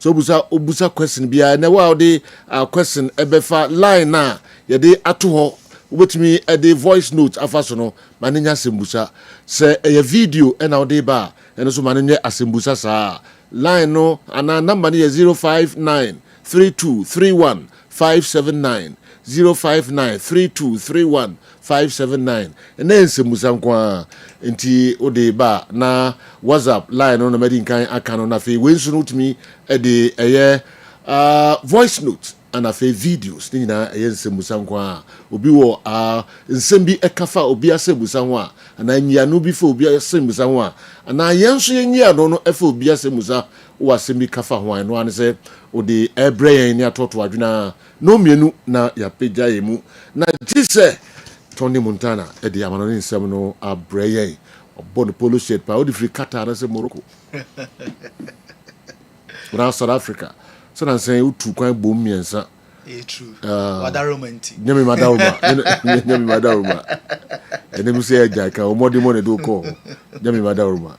So obusa question bia na wa de question ebefa line na ye de ato ho wobetumi e voice note afaso no manenya sembusa se e video e na de ba eno so manenya asembusa sa line no ana number ni 059 3231 579 059 3231 579 ene nsemusa nkwa nti ode ba na WhatsApp line no na medi nkan aka no na fe wensu no tumi e de eye voice note ana fe videos ni na eye nsemusa nkwa obi wo nsembi ekafa obi asemusa ho a ana nyia no bi fe obi asemusa ho a ana yenso yenyia no efe obi asemusa wo asembi kafa ho an no an se ode ebrey ni atoto adwuna no mienu na ya peja yemu na tise Tony Montana edi amano ni nsem no abrey obon polo shirt pa odi free Qatar na se Morocco na South Africa so na say utu kwan bom miensa true wadaromenti nyame madaroma ene mu say aja ka omodi mo ne do ko nyame madaroma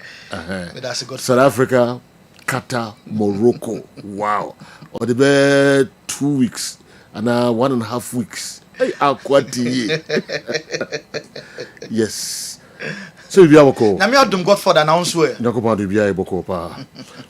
South Africa, Qatar, Morocco. Wow. Or the be 2 weeks and 1.5 weeks. Hey, akwati. Yes. So you have a na me adum Godfather na onso e Nyakopa do bia eboko pa.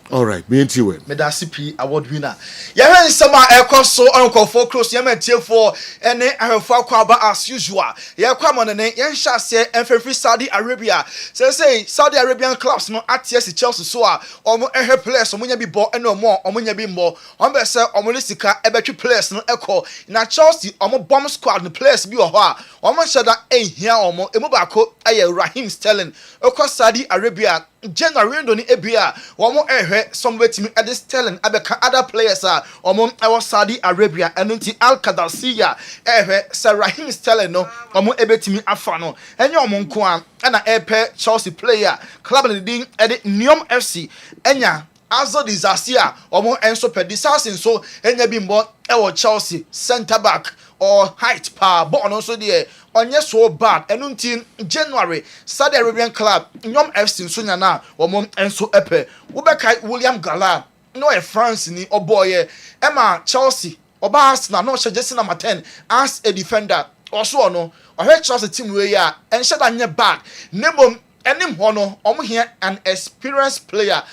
All right, me nti we. Me da CP award winner. Ye hwe nsema ekoso onkofo close ye metiefo ene ahwefo akwaba as usual. Ye kwamo ne ye nhya se enfrefri Saudi Arabia. Say Saudi Arabian clubs no aties Chelsea so a omo ehwe players omo nya bi bo ene omo nya bi mbo. Omo be se omo le sika ebetwi players no eko na Chelsea omo bomb squad no players bi wo ho a omo hyeda ehia omo emu ba ko aye Raheem Sterling across Saudi Arabia January ndo ni ebia womo ehwe somebetimi ade Sterling abeka other players a omo ewo Saudi Arabia enunti Al Qadasiyya ehwe Sir Raheem Sterling no omo ebetimi afa no enye omo nko a na epe Chelsea player club ni din ede Neom FC enya Azo disaster omo enso pedisasin so enya bi mbo ewo Chelsea center back or height pa but on also there onye so bad enunti January Saudi Arabian club Neom FC so nya na omo enso epe ubeka William Gala no e France ni oboye ema Chelsea oba Arsenal no jersey number 10 as a defender also no o Chelsea team we ya enhye da nye bad nebom enim ho no omo here an experienced player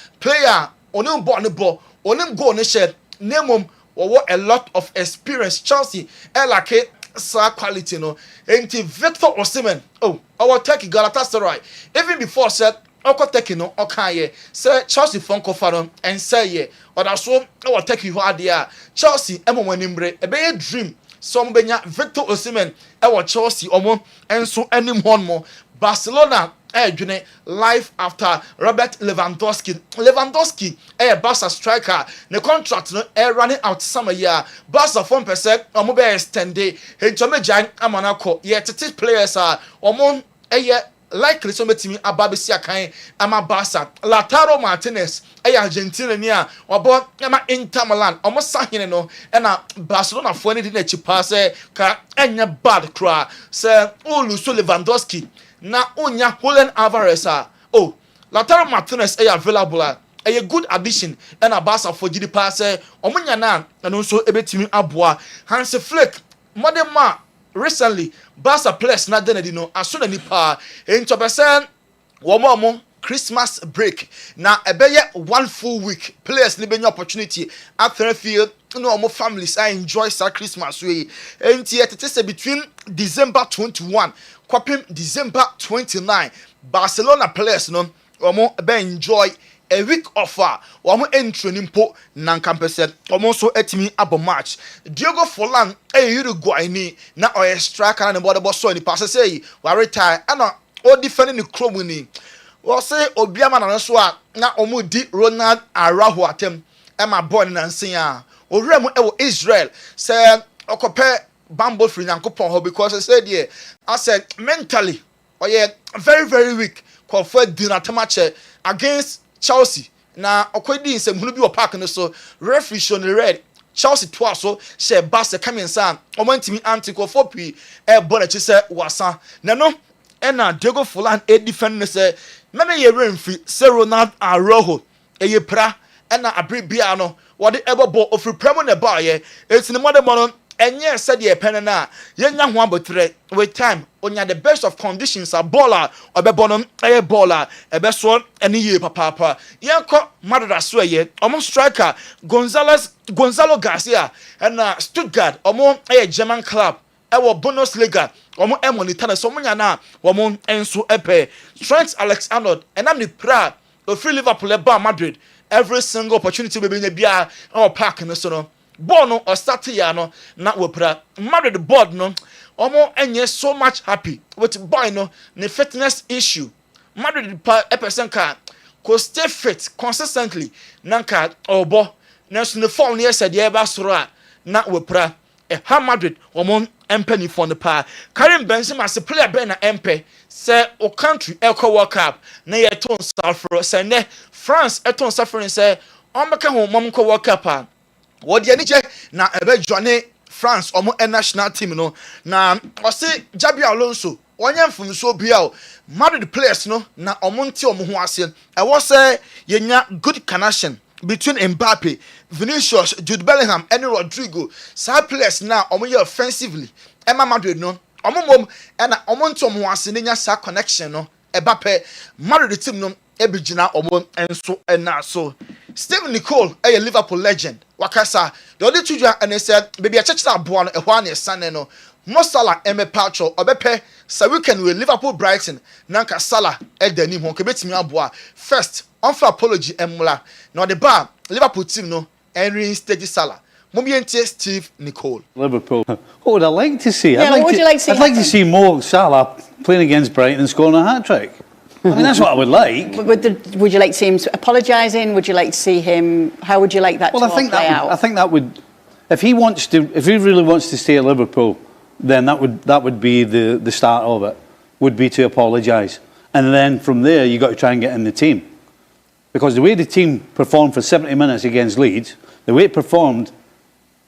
onim ball ne ball onim goal ne share nemom or a lot of experience Chelsea elake sa quality no enti Victor Osimhen our take Galatasaray even before said oko take no okaye say Chelsea fonko faron and say ye odaso our take you adia Chelsea emomwanimbre ebe dream some benya Victor Osimhen our Chelsea omo enso enim hon mo Barcelona dwene life after Robert Lewandowski Barca striker the contract no running out summer year Barca from percent omo be extended hentomejan amanako ye tete players are omo likely so metimi ababesi akan ama Barca Lautaro Martinez Argentina ni a obo ama Inter Milan omo sahene no na Barcelona fo ni di na chipa se ka enya bad cry se uluso Lewandowski na unya Julian Alvarez Lautaro Martinez available a good addition and a Barca for GD pass omunya na and also ebetimi aboa Hansi Flick modern recently Barca players na den no aso na nipa ento person wo Christmas break na ebeye 1 full week players ni benya opportunity after field no omo families I enjoy sa Christmas way enti etete between December 21 kwapim December 29 Barcelona players no omo be enjoy a week offer omo entry nimpo na campus omo so etimi abo match Diego Forlan Uruguay ni na o striker na bodo so ni pass say we retire ana o defend ni chrome ni o say obiama na so a na omo di Ronald Araujo atem ema born na nsen a owura mu ewo Israel say okope bambo free Nyankopon ho because I said yeah I said mentally very very weak for dinatamache against Chelsea na okwedi nsem bi o park no so referee show the red Chelsea twa so she Barca come inside omantimi antico for p ball chi se wasa na no na Diego Forlan defend say me ye referee say Ronald Araujo pra na abribia no what the ever ball of Promotional bar ye it's in the mother mono and yes said ye pen na yenya ho abotre with time onya the best of conditions a baller obebonum a baller e be so eni ye papa yenko madada so ye omo striker Gonzalo Garcia and Stuttgart omo a German club ewo Bundesliga omo e monitor na so munya na omo enso epe Trent Alexander-Arnold and am the pra of free Liverpool eba Madrid every single opportunity we be bia our park no so no Bono or Satia no na wopra Madrid board no omo enye so much happy with boy no the fitness issue Madrid a person can could stay fit consistently nanka obo na so the form near said ye ba soro na wopra ha Madrid omo empany for the pa Karim Benzema se player ben na empe say o country Eco World Cup na ye ton suffer say ne France eton suffering say on beka ho mom ko World Cup what the nije na ebe journey France omo national team no na o se Jabi Alonso onye mfunso bia Madrid players no na omo nti omo ho ase e wo say yenya good connection between Mbappe, Vinicius, Jude Bellingham, and Rodrigo. Side players now omo ye offensively. Emma Madrid no omo mom and omo nti omo ase nya sa connection no Mbappe Madrid team no ebigina omo enso na so Steve Nicole a Liverpool legend wakasa the only two and said baby a church that born a one son no Mo Salah eme patcho obepe so we can with Liverpool Brighton nanka Salah e dani ho kebetimi aboa first on for apology emula no the bar Liverpool team no and reinstate Salah Momiente Steve Nicole Liverpool. What would I like to see? Yeah, what would you like to see? I'd like to see Mo Salah playing against Brighton and scoring a hat-trick. I mean, that's what I would like. Would you like to see him apologising? Would you like to see him? How would you like that to play out? I think that would, if he really wants to stay at Liverpool, then that would be the start of it. Would be to apologise, and then from there you got to try and get in the team, because the way the team performed for 70 minutes against Leeds, the way it performed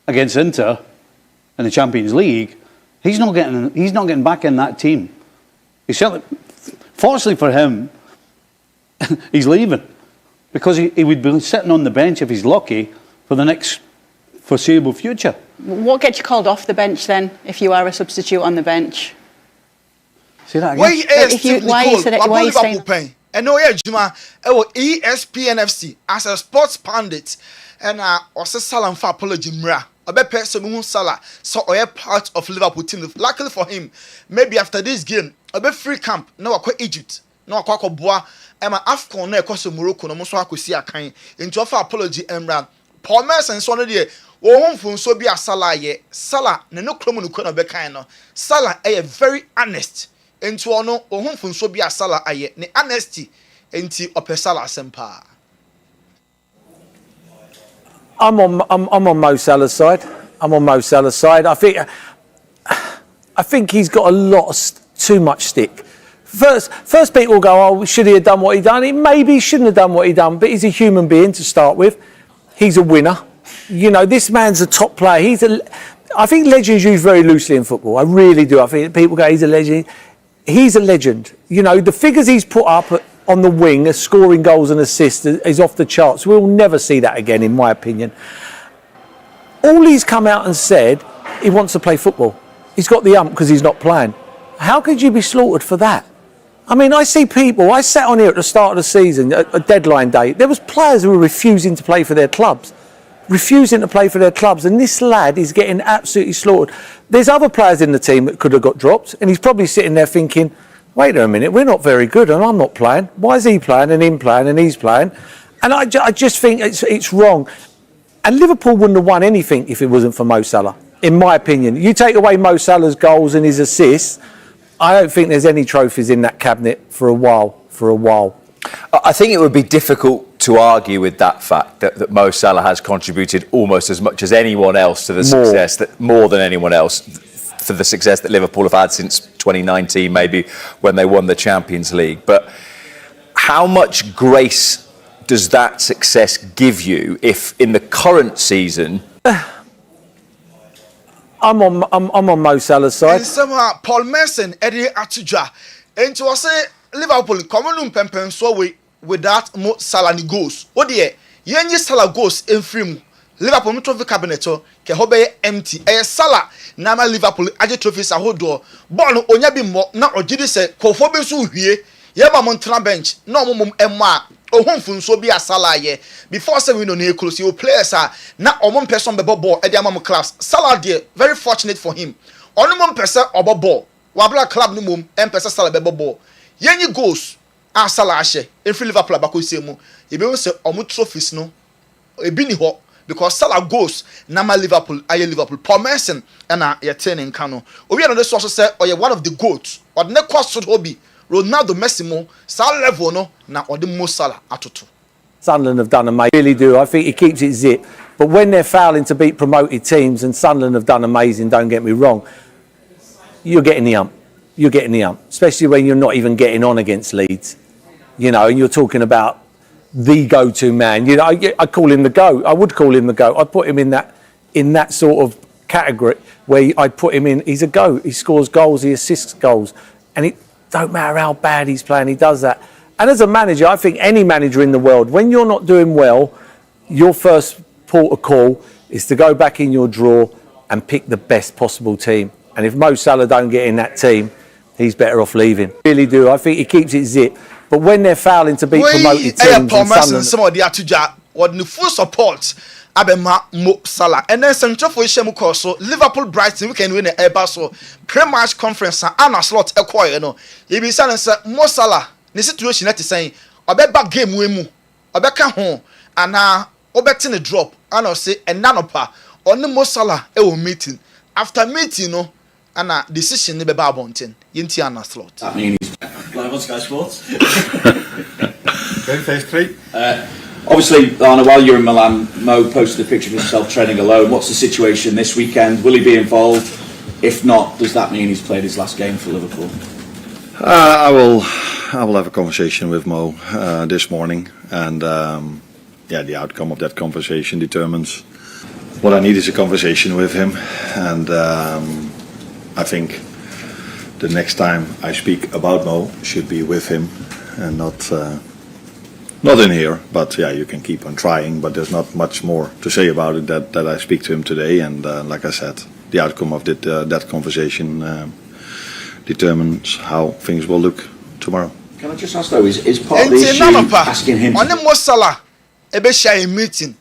against Inter in the Champions League, he's not getting back in that team. He's certainly. Fortunately for him, he's leaving, because he would be sitting on the bench if he's lucky for the next foreseeable future. What gets you called off the bench then, if you are a substitute on the bench? Say that again. Why are you saying? And no, yeah, Juma, ESPN FC as a sports pundit, and also Salah for apology, Mra. Obepe so Salah, so oye part of Liverpool team. Luckily for him, maybe after this game, obe free camp. No akwa Egypt, no akwa boa. Ema Afcon na ekoso Morocco no so akosi akan. Into offer apology Emra. Paul Merson so no dey. Wo honfun so bi Salah ye. Salah ne no klomu no kono be kan no. Salah very honest. Into ono wo honfun so bi Salah aye. Ne honesty enti ope Salah sempa. I'm on Mo Salah's side. I'm on Mo Salah's side. I think he's got too much stick. First people go, oh, should he have done what he done? Maybe he shouldn't have done what he done, but he's a human being to start with. He's a winner. You know, this man's a top player. I think legends used very loosely in football. I really do. I think people go, he's a legend. He's a legend. You know, the figures he's put up on the wing as scoring goals and assists is off the charts. We'll never see that again, in my opinion. All he's come out and said, he wants to play football. He's got the ump because he's not playing. How could you be slaughtered for that? I mean, I see people, I sat on here at the start of the season, a deadline day, there was players who were refusing to play for their clubs. And this lad is getting absolutely slaughtered. There's other players in the team that could have got dropped, and he's probably sitting there thinking, wait a minute, we're not very good and I'm not playing. Why is he playing and him playing and he's playing? And I just think it's wrong. And Liverpool wouldn't have won anything if it wasn't for Mo Salah, in my opinion. You take away Mo Salah's goals and his assists, I don't think there's any trophies in that cabinet for a while. I think it would be difficult to argue with that fact that Mo Salah has contributed almost as much as anyone else to the success, more than anyone else, for the success that Liverpool have had since 2019, maybe when they won the Champions League. But how much grace does that success give you if in the current season... I'm on Mo Salah's side. And somehow Paul Merson, Eddie Atuja, and to say Liverpool common pempen so without Mo Salah ni goals. What the Yenye Salah goals in free Liverpool trophy cabinet ke ho be empty Salah na ma Liverpool age trophies ahodo ball no onya bi mo na ogidi se kofo be so hwie ye ba mo ntra bench na omom emma ohunfunso bi Salah ye before say we no na close you players na omom person be ball e dey amam class Salah dey very fortunate for him onumom person obo ball wabla club no mom person Salah be ball yenyi goals Salah ahye every Liverpool abakosie mu e be say omo trophies no e bi ni ho because Salah goes nama Liverpool aye Liverpool Promotion and ye turning kano obi no so say oye one of the goats or the cost should hobby Ronaldo Messi mo Salah level no na or the Mo Salah atoto. Sunderland have done amazing. Really do. I think he keeps it zip. But when they're fouling to beat promoted teams, and Sunderland have done amazing, don't get me wrong, you're getting the ump. You're getting the ump, especially when you're not even getting on against Leeds. You know, and you're talking about the go-to man. You know, I call him the GOAT. I would call him the GOAT. I'd put him in that sort of category where I'd put him in. He's a GOAT. He scores goals. He assists goals, and it don't matter how bad he's playing. He does that. And as a manager, I think any manager in the world, when you're not doing well, your first port of call is to go back in your drawer and pick the best possible team. And if Mo Salah don't get in that team, he's better off leaving. Really do. I think he keeps it zip. But when they're fouling to beat promoted teams, and some of the atuja or the full support abema Mo Salah and then central for Ishemu so Liverpool Brighton we can win the Airbus so pre-match conference and slot acquire no you be saying Mo Salah the situation that is saying obeba game we mu obeka ho ana obeti the drop and I say and nanopa on the Mo Salah meeting after meeting no and a decision ne beba abonten yenti ana slot that means live on Sky Sports. Obviously, Lana, while you're in Milan, Mo posted a picture of himself training alone. What's the situation this weekend? Will he be involved? If not, does that mean he's played his last game for Liverpool? I will have a conversation with Mo this morning, and the outcome of that conversation determines. What I need is a conversation with him, and I think the next time I speak about Mo should be with him and not in here. But yeah, you can keep on trying, but there's not much more to say about it that I speak to him today, and like I said, the outcome of that conversation determines how things will look tomorrow. Can I just ask though, is part of the issue asking him on the Mo Salah ebe share meeting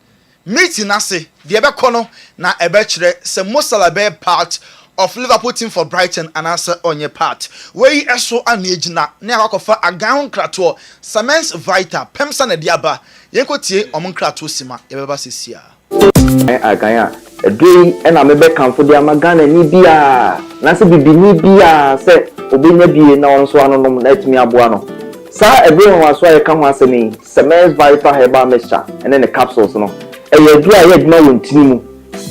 ase the ebe kono na ebe chere se Mo Salah be part of Liverpool team for Brighton and answer on your part. Where you so anejina ne akofa agan krato Samens Vita Pemsa na diaba yenkotie omon krato sima yebeba sesia. Aganya edui ena mebe kanfo dia magana ni bia na se bibi ni bia se obenya bie na onso anonom na etimi aboa no. Sa ebe won waso aye kan ho asemi Samens Vita herbal mixture and then the capsules no. Eyedu aye dima wontini mu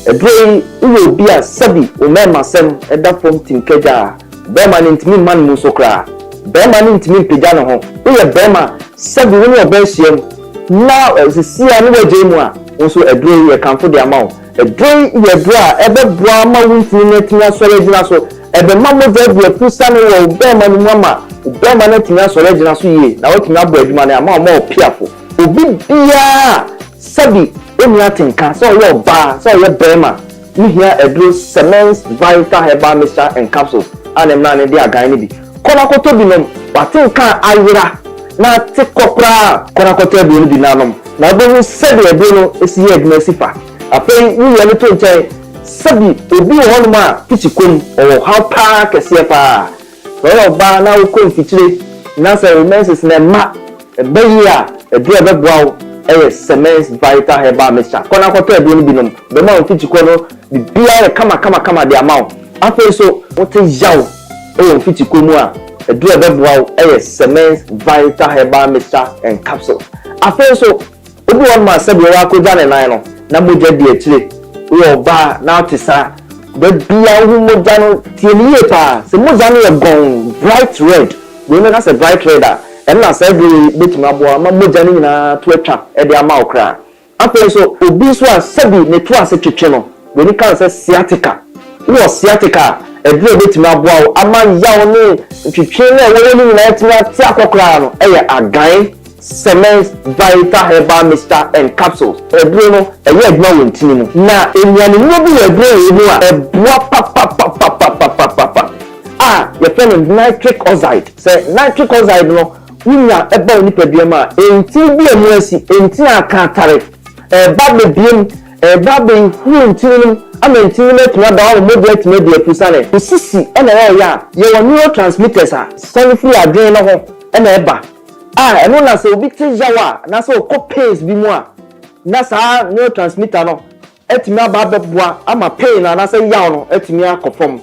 edrei uwe bia sabi umema sem eda fom tinkeja bema ntimi man mu sokra bema ntimi pija no ho uwe bema sabi woni obesiem na sisia ni waje mu a nso edrei ye kanfo de amawo edrei ye bra ebe bra ma wintini netina sore gina so ebe mamo de bia pusa no wo bema ni mama bema netina sore gina so ye na wotimi abo adwuma na ama o piafo obi bia sabi Tinka, so your bar, so your bema. You hear a blue Samens Vita herbal mixture and capsules, and a man in their guy. Konakoto binum, but Tinka Ira. Na take copra, Konakoto binum. Now, when said the Bruno is here, Messifa. I pay you a little say, Sabi, will be one man, Pichicum, or how park a CFA. So your bar now could feature Nasa remains in a map, a bay, a driver brow. Samens Vita herbal mixture. Kona koto edwoni binom. Be ma onti chikono di bia kama the amount. Afa so wote yaw onti chikomu a edu ebeboa Samens Vita herbal mixture and capsule. Afa so obi won ma sabi wa ko jane nan no na moja di etire. We oba na otisa. Be bia hu moja no tieniye pa. Se moja no e gon bright red. We know that's a bright red. And na say be betuma boa ma moja ni na to atwa e de ama okra after so obi so asabi ne to ase twetwe no we ni kan say sciatica no sciatica e de betuma boa ama yaw ni twetwe na we ni na etima ti akokra no e ye agan cements, vital herbal mixture and capsules. Ebruno, a year now in Tinu. Na, in Yanubi, a papa. Ah, your friend of nitric oxide. Say, nitric oxide, no, we are about Nipediama, until be a mercy, until I can't tariff. Baby beam, baby, who in Tinu. I'm in tune to another moderate media Pusane. Sissy, and your neurotransmitters are solidly adrenal and eba. Ah, and when I say big Jawa, Naso copays be more. Nasa neurotransmitter no. Etimia Bababwa, I'm a pain and I say yano, etimia conform.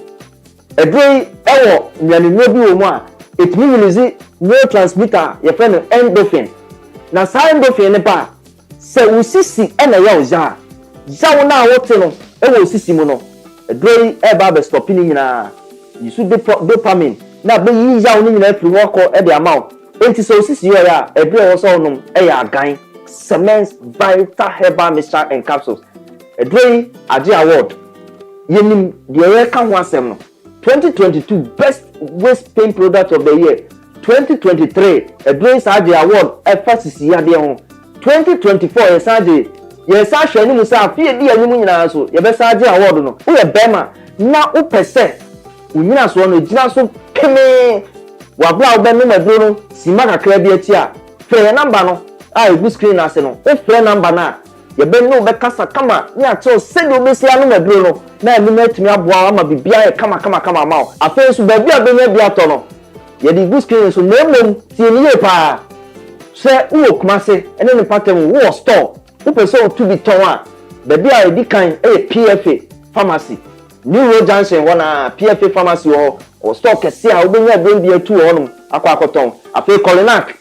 A day, oh, Yanobi Uma, it means neurotransmitter, your friend endorphin. Nasa endorphin eba. Say, we sissy and a yaw. Jawana woteno. Ewo sisimu no edrei eba be stopping nyina you should dopamine na be yi ya oni nyina free work e de amount enti so sisi yo ya edrei wo so nom e ya gan cements vital herbal mixture and capsules edrei ade award yenim de ye ka ho asem no 2022 best waist pain product of the year 2023 edrei ade award e fasisi ya de ho 2024 yes ade yes ahwe ni musa fie di anyum nyina so ye be saje award no wo ye bema na wo pese unyina so no gina so peme wa bla wo be no maduro no sima kakra bi ati a fe number no a e screen ase no wo fe number na ye be no be kasa kama ni ato se do be sia no maduro no na emi na tumi aboa ama bibia e kama ma o afa so ba bia be nya bia to no ye di screen so na emom tie ni ye pa se wo kumase ene ne patem wo store who person to be towa baby I di kan PFA pharmacy New Road Junction wana PFA pharmacy or store kese a obenya bring be tu honum akwakoton afi Colinac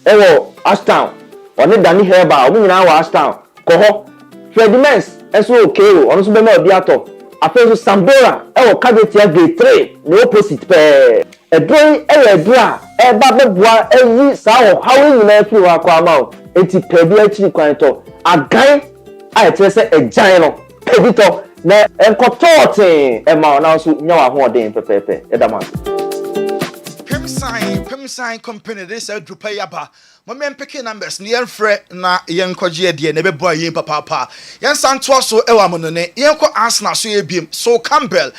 ewo Ashtown oni Dani Herba omu nyina wa Ashtown ko ho Fredimens enso okay o ono so be ma obi ato afi so Sambora ewo Kagetia Gate 3 no opposite pe edrei edra eba beboa eyi sa ho hawe nyina afi wa kwa ma o enti pebi achi kwanto agan a etrese ejan no pedito na enkotote e ma na so nya wa ho den pepepe edama Pemsign company this drupa yaba Mama picking numbers near fre na yen koje de na bebo yen papa yen santo so ewa monone yen ko Arsenal so ebiem so Campbell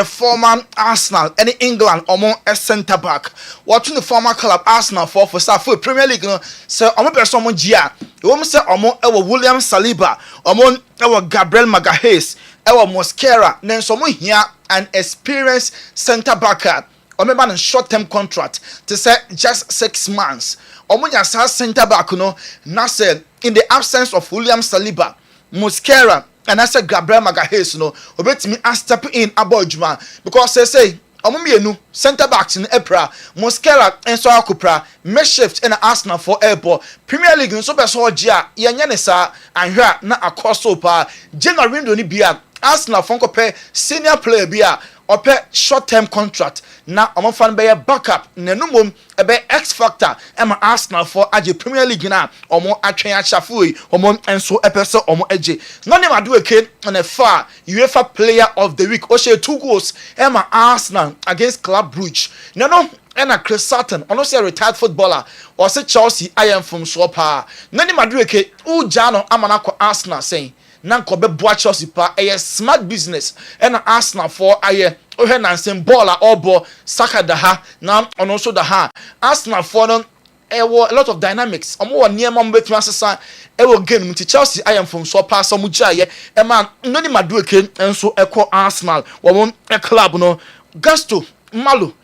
former Arsenal and England omo center back watching the former club Arsenal for Safa Premier League no so omo person omo gia wo mo se omo ewa William Saliba omo ewa Gabriel Magalhaes ewa Mosquera nenso mo hia an experienced center back Omeba no short-term contract to say just 6 months. Omunya sa center back no na say in the absence of William Saliba, Mosquera and I said Gabriel Magalhaes no obetimi step in abodjuma because say omumienu center backs in Epra, Mosquera and so akupra makeshift in Arsenal for airport Premier League so be so gia yenya ne sa anhwa na akoso pa January ndo ni bia Arsenal fonko pe senior player bia ope short-term contract na omofan be backup nenumom ebe X factor ema Arsenal for age Premier League na omo atwen achafui omo enso epese omo age no ne madu eke on a far UEFA player of the week o she 2 goals ema Arsenal against Club Brugge no ena Chris Sutton ono say retired footballer or say Chelsea I am from so pa no ne madu eke u jano amana ko Arsenal saying nanko be boa Chelsea pa smart business and Arsenal for ohe nansem baller obo saka da ha na ono so da ha Arsenal for no a lot of dynamics omo near mom betuma sesa game mti Chelsea I am from so pass omo jaye e man no ni madueke enso ekọ Arsenal wo club no Gusto Malo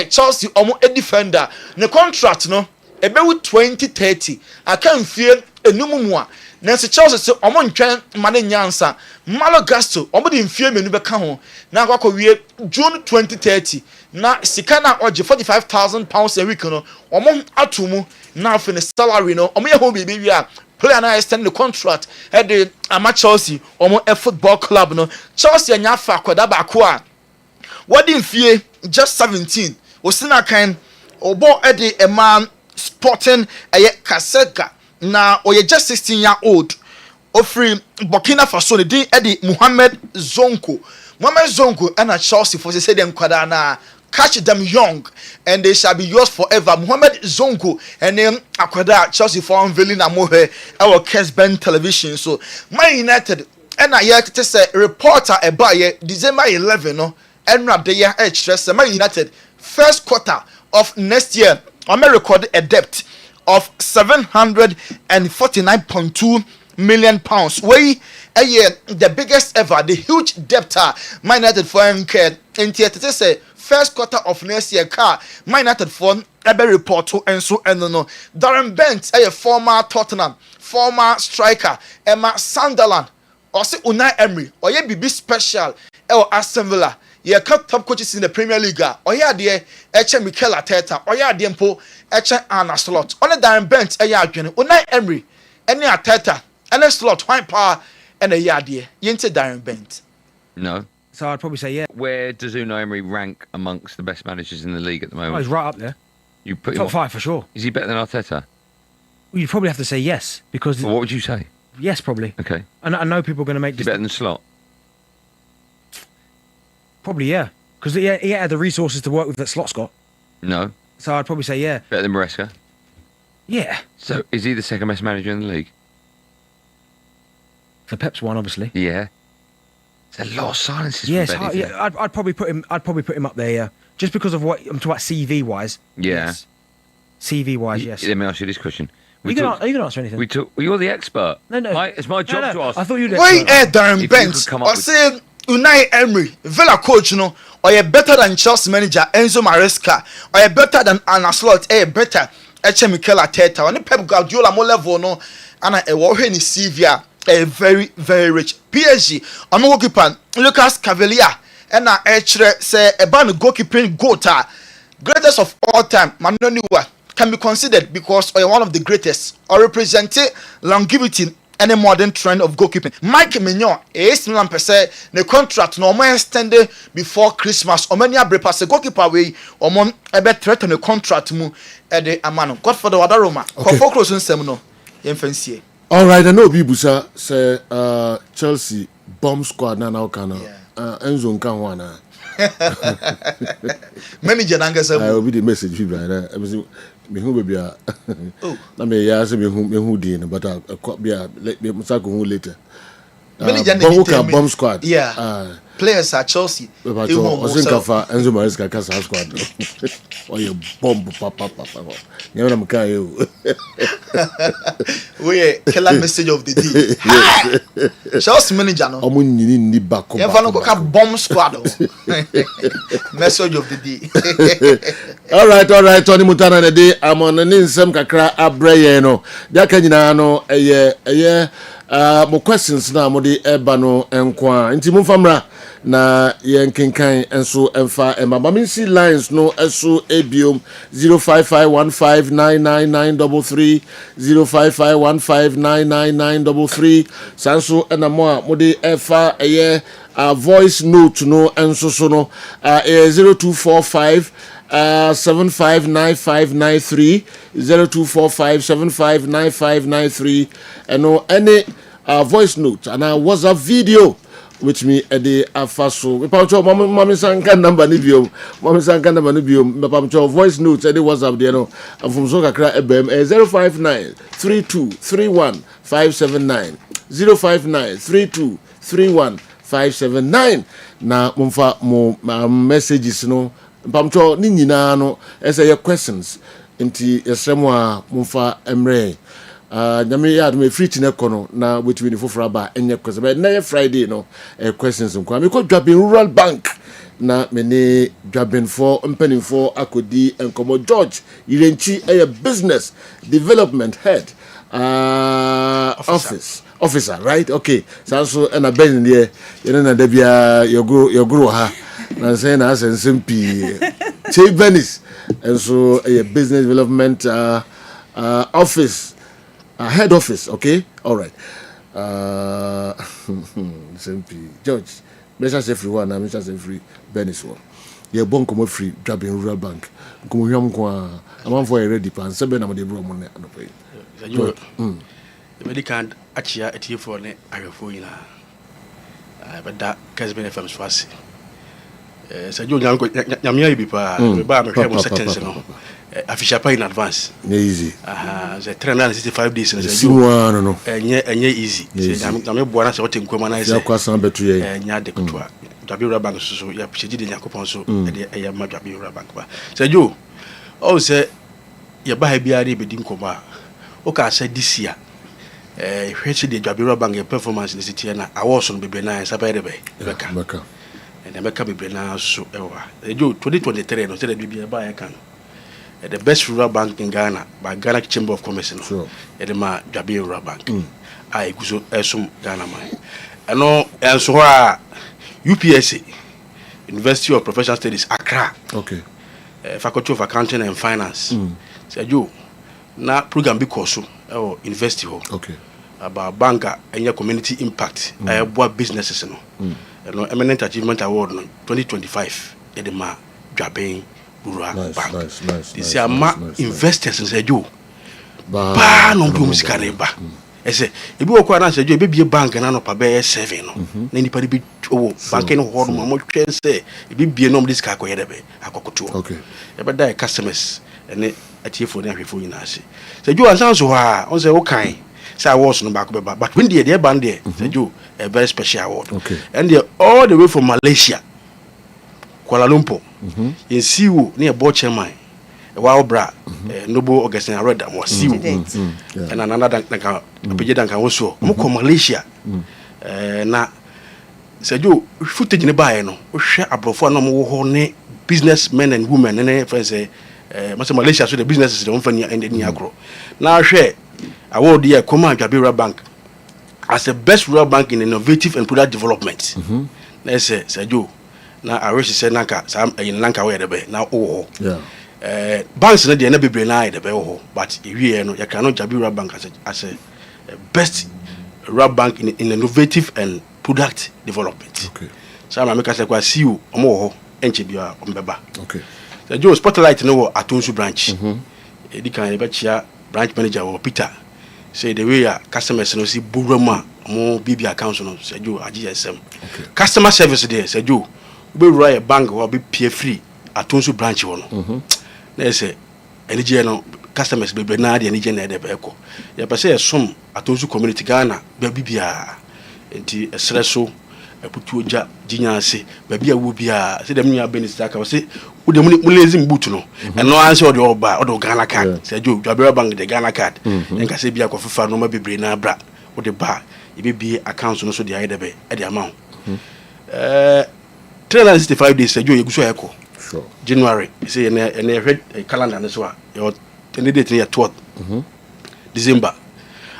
Chelsea omo defender ne contract no ebe 2030 aka mfie enumumu a Nancy Chelsea say omo ntwen mane nyansa Malo Gusto omo di mfie menu beka ho na akwa wie June 2030 na sika na oje £45,000 a week no omo atumu na for the salary no omo ye ho bibi wi a player na extend the contract at the Chelsea omo football club no Chelsea anya fa kwada ba ko a wadi mfie just 17 osina kan obo ede a man Sporting Kaseka na oye just 16-year-old ofri Burkina Faso ne din Eddie Mohamed Zonko and a Chelsea for say dem kwada na catch them young and they shall be yours forever. Mohamed Zongo and then Akwada Chelsea for unveiling a mohe our Kessben television. So Man United and I yet to say reporter about December 11 no and not the year stress Man United first quarter of next year I may record a debt of 749.2 million pounds. We a year the biggest ever, the huge debtor Man United for incurred in say first quarter of next year car Man United for every report to and so and no Darren Bent a former Tottenham former striker Emma Sunderland or say Unai Emery or ye be special or Aston Villa ye cut top coaches in the Premier League or ye de Eche Mikel Arteta or ye de mpo Eche Arne Slot on the Darren Bent a ya adwene Unai Emery any Arteta any Slot white power and a yardie yente Darren Bent. No. So I'd probably say yeah. Where does Unai Emery rank amongst the best managers in the league at the moment? Oh, he's right up there. You put top 5 for sure. Is he better than Arteta? Well, you'd probably have to say yes because. Well, what would you say? Yes, probably. Okay. I know people are going to make. Is he better than Slot? Probably yeah, because he had the resources to work with that Slot's got. No. So I'd probably say yeah. Better than Maresca? Yeah. So is he the second best manager in the league? For Pep's one, obviously. Yeah. There's a lot of silences. Yes, from Benny, yeah. I'd probably put him. I'd probably put him up there. Yeah, just because of what I'm talking about CV wise. Yeah. Yes. CV wise, yes. Let me ask you this question. You can answer anything. Well, you're the expert. No. It's my job to ask. I thought you'd. Why Darren Bent or say Unai Emery, Villa coach, you know, or you better than Chelsea manager Enzo Maresca, or you better than Arne Slot, better Eche Mikel Arteta, or Pep Guardiola more level no, and a war in CV. A very, very rich PSG. I'm a goalkeeper, Lucas Cavalier, and I say a band of goalkeeping goater, greatest of all time, Manoniwa, can be considered because you're one of the greatest or represent longevity and a modern trend of goalkeeping. Mike Mignon is Milan per se, the contract no more extended before Christmas, or many abre pass a goalkeeper way, or mon a bet threaten a contract mu at the Amano. Godfather Wadaroma, for close in Semino, Infancy. All right, I know Bibusa say Chelsea bomb squad now can Enzo Nkanwana. Manager Nanga I will be the message you right. Me who be a na me ya say me who din but I be let me go later. Bomb squad. Yeah. Players at Chelsea. But I think Enzo Maresca can squad. Or you bomb papa. You know I'm we killer message of the day. Chelsea manager no. Ni back. You ever go bomb squad? Message of the day. All right. Tony Mutana the day. I'm on the nsem kakra abreye no. Dia ka nyina no mo questions na mo de eba no enkwa. Nti mo famra na yenkenkan enso emfa emba me see lines no eso ebiom 0551599933 0551599933 sanso enamo a mo de efa voice note no enso so no 0245 759593 0245759593 and any voice note and WhatsApp video which me a day afaso me pamcho mama sanka number ni biom mama sanka number ni biom me pamcho voice note any WhatsApp there no from so kakra ebem 0593231579 0593231579 na mumfa mo messages no pamcho ni nyina no ese your questions nti yesremo a mumfa emre nyame ya me free tine kono na wetumi ni fofora ba enye question but na Friday no questions nko me ko Dwabin Rural Bank na me ne Dwabin for mpenin for akodi enkomo George Irenchi business development head officer right okay so na ben there you na da bia your grow ha na say na asensempi che Venice and so a business development office head office, okay? All right. George, Mr. Everyone, Mr. Every Venice one. You're born come free, Dwabin Rural Bank. Come yam kwa. I'm for a ready pan. Seven am the bro money. You medical achia eti for ne arefo ina. But that Kessben FM swasi. Sir Joe Nyamia Bipa, Baba Cable seconds, official pay in advance. Easy. The 365 days and no. And easy. I'm born as what in Comana is a question between Yard de Couture. Jabira Bank, so you have Chidi Yakupon, so a Majabira Bank. Sir Joe, oh, say, your buy Biari Bedin Koba. Okay, said this year. Which the Jabira Bank performance in the city, and I was on Bibena and Sabere Becca. And America be now so ever. 2023 no say the BBI buy can. The best rural bank in Ghana by Ghana Chamber of Commerce no. Sure. The ma Jabi Rural Bank. I go so esum Ghana man. And so UPSA University of Professional Studies Accra. Okay. Faculty of Accounting and Finance. Say you na program be course or university ho. Okay. About banker and your community impact. What businesses no. Eminent Achievement Award 2025 edema Jabin Rural Bank. Nice. This is investors in Sejo. Ba no bi musika ne ba. Ese ebi wo kwa na Sejo ebi bie bank na no pa be 7 no. Na ni pa bi bank no ho no mo twen se ebi bie no mo disika akoye debe akokoto. Okay. E be die customers ene atiefo na hwefo nyina ase. Sejo ansan so ha on say wo kan say awards no back beba but when the band there Sejo a very special award. Okay. And they're all the way from Malaysia, Kuala Lumpur. In Siwu near Bochemai, a wild bra, Noble Augustine read that was Siwu. And another Danka also. Moko Malaysia. Na said you footage in the buy no, share a profile no businessmen and women and friends say Malaysia so the business is the one and the Niagro. Now share award here Command Jabira Bank as the best rural bank in innovative and product development. Let's say Joe. Now I wish say Nanka some in Lanka where the be now banks na dey na bebre na the be but we no you cannot Jabira Bank as a best rural bank in innovative and product development. Okay. So I make say kwa see you omo enche bia ombeba. Okay. So Joe spotlight no Atonsu branch. Edi kan be chia branch manager or Peter. Say the way customers no see burama mo BB accounts no say you GSM. Okay. Customer service there say you we write a bank or be pay free Atonsu branch no. Na say any no customers be na dey any na dey be ko. Ya pa say some Atonsu community Ghana be bibia enti esreso eputu oja jinyanse ba bia wo bia say dem nua benefit aka say wo dem mu lazy boot no and no answer the oba or the Ghana card say you Jabira Bank the Ghana card enka say bia ko fefa no ma bebre na bra wo de ba e be bie account no so dey aye debe e dey amount 365 days say you guso eko sure January say na head calendar no so your date na 12 December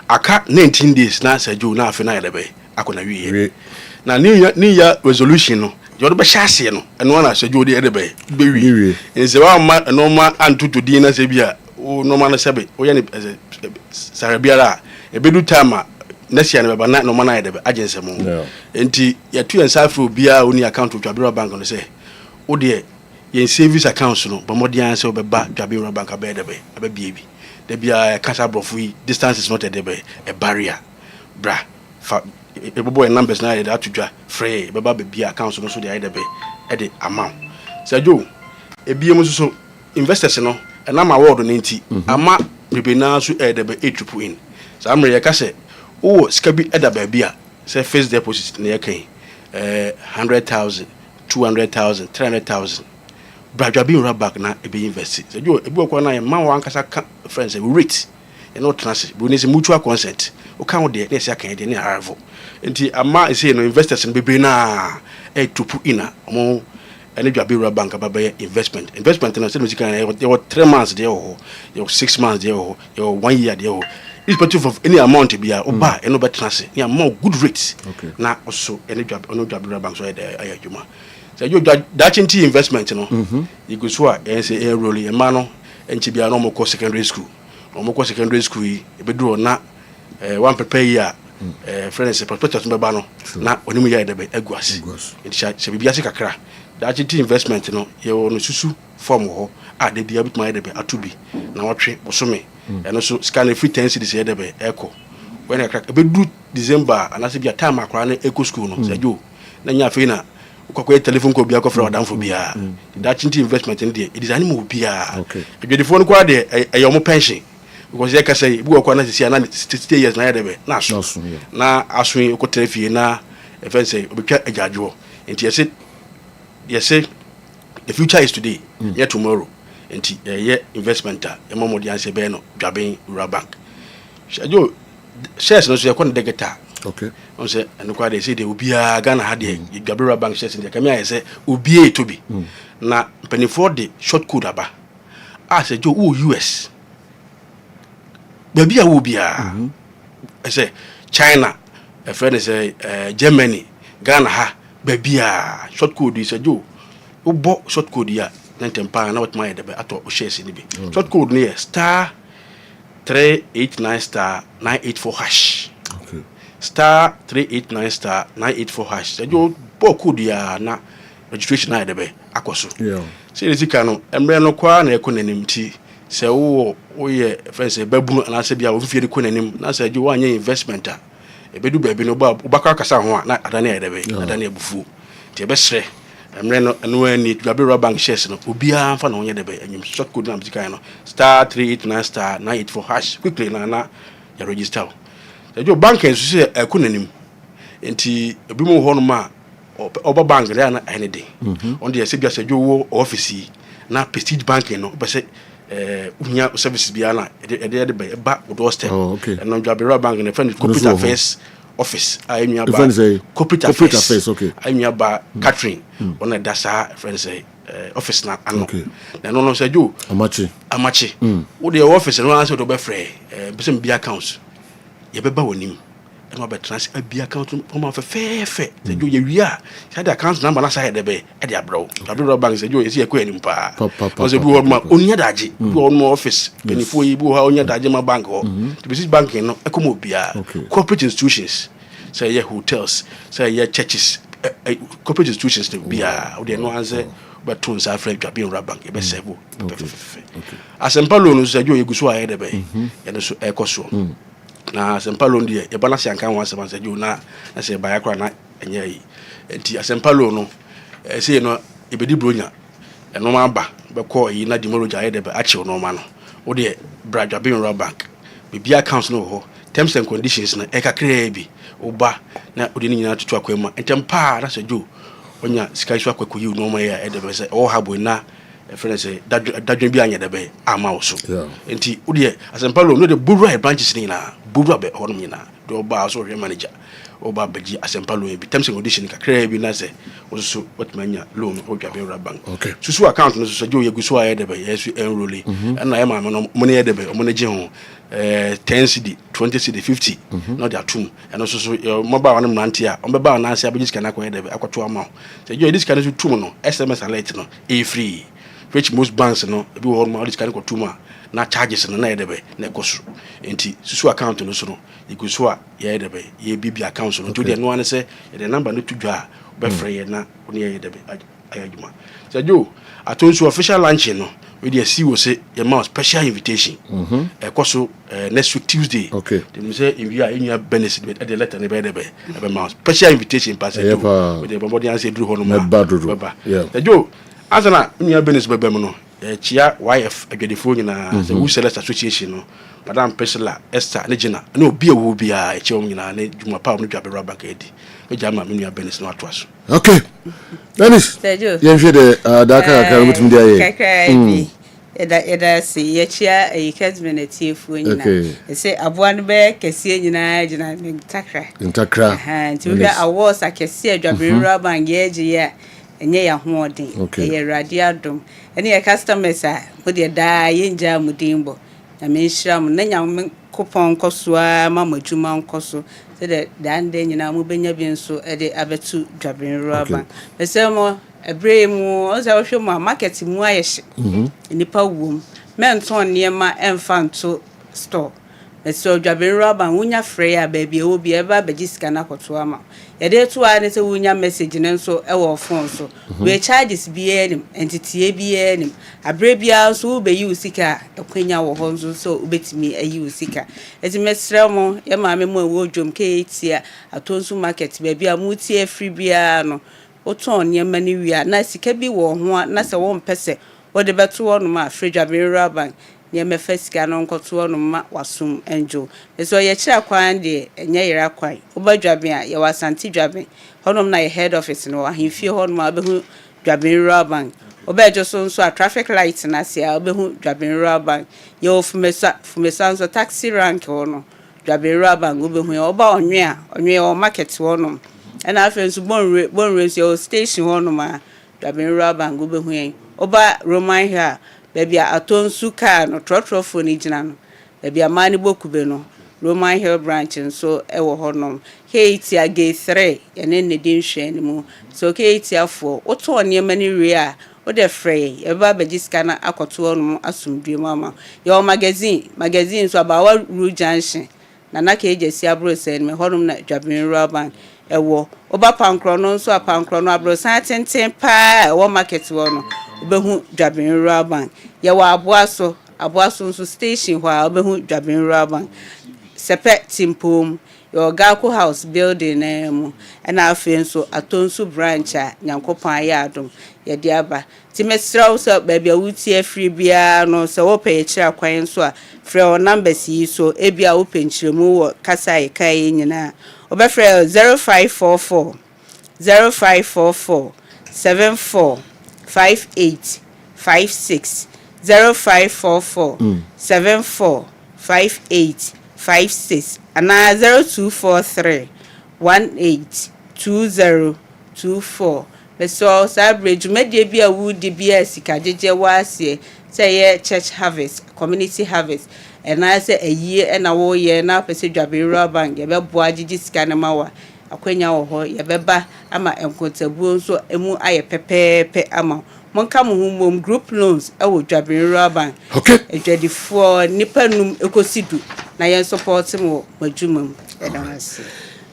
aka 19 days na say you na afi na debe akona wi na new year resolution no you be shase no eno na say you dey debe be wi nse wa ma no ma antutu din na say bia o no ma na sebe o ye ne sarabiara e be du time na sia na be na no ma na debe agency mo enti ya tu en safro bia oni account to Jabira Bank no say o de yen savings account no ba modian say o be ba Jabira Bank be debe be bia de bia cash abrofu distance is not a debe a barrier bra fa boy numbers na that to dwa free baba be account no so dey either be e dey amount say jo e biem so investors no and am award no nti ama bebe na so e dey be triple in so am re ka say o ska bi e da ba bia say first deposit na kan 100,000 200,000 300,000 bradwa bi back na e be invest say jo e bi ko na ma wan kasa friends rate e no transit bu ni say mutual consent o kan de na say kan de na arrival nti ama say no investors be bring na e tupu ina mo ene Jabira Bank aba be investment na say music kan you 3 months there or you 6 months there or you 1 year there or irrespective of any amount be o ba eno be transit ni more good rates na also ene Jabira Bank so e juma say you that into investment no you go so e say e roll e ma no enchi bia no mo ko secondary school yi e be do na one prepare year friends prospectus me ba no na onimu ya de be aguase se bibia se kakra that investment no ye no susu form ho a de bia bituma de be atubi na wotwe bosome eno so scan free 10 cedis ye de be echo when e crack e be do December and as bia time akra na eco school no se jo na nya fe na Ukakwe telephone ko bia ko fra odam fo bia. That chinti investment in there. It is animal bia. Okay. Adwedifo no kwa de your pension. Because you can say bu kwa na sisi na 60 years na yedebe. Na so. Na aso ko trafie na even say obetwa agyajo. Enti yes the future is today. Yet tomorrow. Enti investment e momodi anse be no dwaben rural bank. Shajo shares no so yakon degeta. Okay. On say and kwa dey say dey obia Ghana ha dey dwaben rural bank shares dey come here say obia to be. Na penifo dey short code aba. Say jo US. Baby obia. I say China, a friend say Germany, Ghana ha baby short code is a jo. Ubo short code ya. Nentempa na what my debe ato shares ni bi. Short code ni star 389 star 984 hash. Okay. Star 389 star 984 hash. So bo code ya na registration na debe akoso. Yeah. See the tikano emre no kwa na ekonanim ti se wo ye friends e babunu na se bia wo fie de konanim na se jo anya investment a e bedu ba bi no ba ubaka kasa ho na adane ya debe adane abufu ti e be sre emre no ani dwabe bank shares no obia fa na onye debe anyim short code na mtikan no star 389 star 984 hash quickly na ya register jo bank en so se ekonanim enti ebi mo ho no ma oba bank there na anything on the se bia se jo wo office na prestige banking no be se unya services bia na e ba doorstep and no dwabe bank na friend corporate affairs office ayenya ba corporate affairs okay ayenya ba Catherine on a dasa friend say office na ano na no say jo amachi wo the office no answer to be free be some bia accounts ye be ba wonim e ma be transfer bia account o fe say jo ye wia say the account number na say be e dey abro dwabe bank say jo ye see ekwa enim pa o say bi wo ma onya daje bi wo no office benifo yi bi wo ha onya daje ma bank ho the business banking no ekomo bia corporate institutions say ye hotels say ye churches corporate institutions to bia o dey no answer but to say afra dwabe bank e be sebo asempa loan say jo ye guso aye dey be ye no so ekoso na asempalo ndie e bana sianka wan se banse ju na se baya kra na enye yi enti asempalo no se no e bedi bronya eno ma ba be ko yi na dimoloja ye de be achi no ma no wo de bradwa bin rural bank bibia accounts no ho terms and conditions na e kakra bi wo ba na odi ni nyina tutu akwema entempa na se ju onya sika isu akwaku yi no ma ye de be se o habo na friend say dadwen bi anya de be ama wo so enti wo de asempalo no de buru branches ni na buru be hono nyina do ba so hwe manager o ba baji asempalo bi terms and conditions kakra bi na se wo so what manya loan o dwabe rural bank susu account no so jo yeguso aye de be yesu enrolling na e ma no mo ne de be mo ne je ho 10 cedi 20 cedi 50 no dey atum and so mo ba wan mranti a o be ba na ase abaji sika na ko de be akwato ama se jo this kind of tum no SMS alert no e free which most banks no be wo ma this kind of tuma na charges no na edebe na ekosu enti susu account no so no igusu a ye edebe ye bibi account no to dey no an say the number no to dwa be free na oni ye edebe ayajuma so jo atonsu official lunch no we dey see we say ye ma special invitation ekosu next week Tuesday dem say in we are enya benefit at the letter na be edebe be ma special invitation pass it we dey body answer dru hono ma baba jo asana nya benefit be bem no chia YF agedefo nyina the Who Sellers Association no Madam Pesla Esther Legina no obi ewo bia eche om nyina na dwuma pa no dwabe rubber ka edi me jama me nua benis no atwaso okay Dennis ye hwe de daka ka mutum dia ye kakra bi eda si ye chia Kessben atiefo nyina say aboa no be kese nyina gina ntakra nti we awards akese adwabe rubber ngeje ya enye ya hoodin ye radiadom ene ye customers a wode da ye nja mudimbo na me nhyiram na nya coupon kosoa mamadwuma nkoso se de dande nyina mu benya bi nso de abetu dwaben roba besemo ebremu o se wo hwe mu market mu ayehye nipa wom menton niema emfanto store so dwaben roba wunya free a baby e wo bi eba bagisika na koto ama yede to a ne se wunya message ne nso e wo phone so we charges bi enim entity bi enim abre bia so be yi usika ekwenya wo ho nso so ubetimi ayi usika eti mesre mo ye ma me mo wo dwom ke etia atonsu market baby a mutie free bia no woton nneɛma no wie a na sika bi wɔ ho a na sɛ wɔmpɛ sɛ wɔde bɛto hɔ nom a free Dwabin Bank nneɛma fa sika no nkɔto hɔ nom ma wasom enjo ɛso yɛ kyerɛ kwan deɛ ɛnyɛ yɛra kwan woba Dwabin a yɛ wasanti Dwabin hɔnom na yɛ head office no ahemfie hɔnom a bɛhu Dwabin Bank obejo so nso a traffic light na sia obehu Dwabin Bank ye ofumesa nso taxi rank hono Dwabin Bank obehu ye oba onwe o market hono na afa nso bonre nso station hono ma Dwabin Bank obehu ye oba Roman here baby atonsu car no trotrofo ni gina no baby amani bokube no Roman Hill branch nso ewo honom Haiti age 3 ene ne din hwe ni mu so Haiti afo oto nneema ni wie a o de frey eba bejiska na akoto onum asumdue mama your magazine so about Ru Junction na ka ejesi abro sen me honum na Dwabin Bank ewo oba pankro no nso apankro no abro san tenten pa ewo market wo no obehu Dwabin Bank ye wa aboaso nso station ho a obehu Dwabin Bank sepe timpom your Gako house building mu na afi nso atonsu branch a nyankopon ayadom ye de aba ti mesraw so baby a wuti afri bia no so wo pay kira kwan so a frɛ o numbers yi so ebia wo penchiremu wo kasa ye kai nyina obefrɛ 0544 74 58 56 0544 74 58 56 and 0243 182024. So Sabridge media be a wood DBS sikajeje wase say ye church harvest, community harvest. And I say a year and a whole year now pese Dwabin Bank ye be boa jiji sika mawa akwenya wo ho ye beba ama enkontabu so emu aye pepepe ama monka mo humom group loans ewo Dwabin Bank. Okay. Ejadifo nipa num ekosidu na ye support mo madwumam edawase.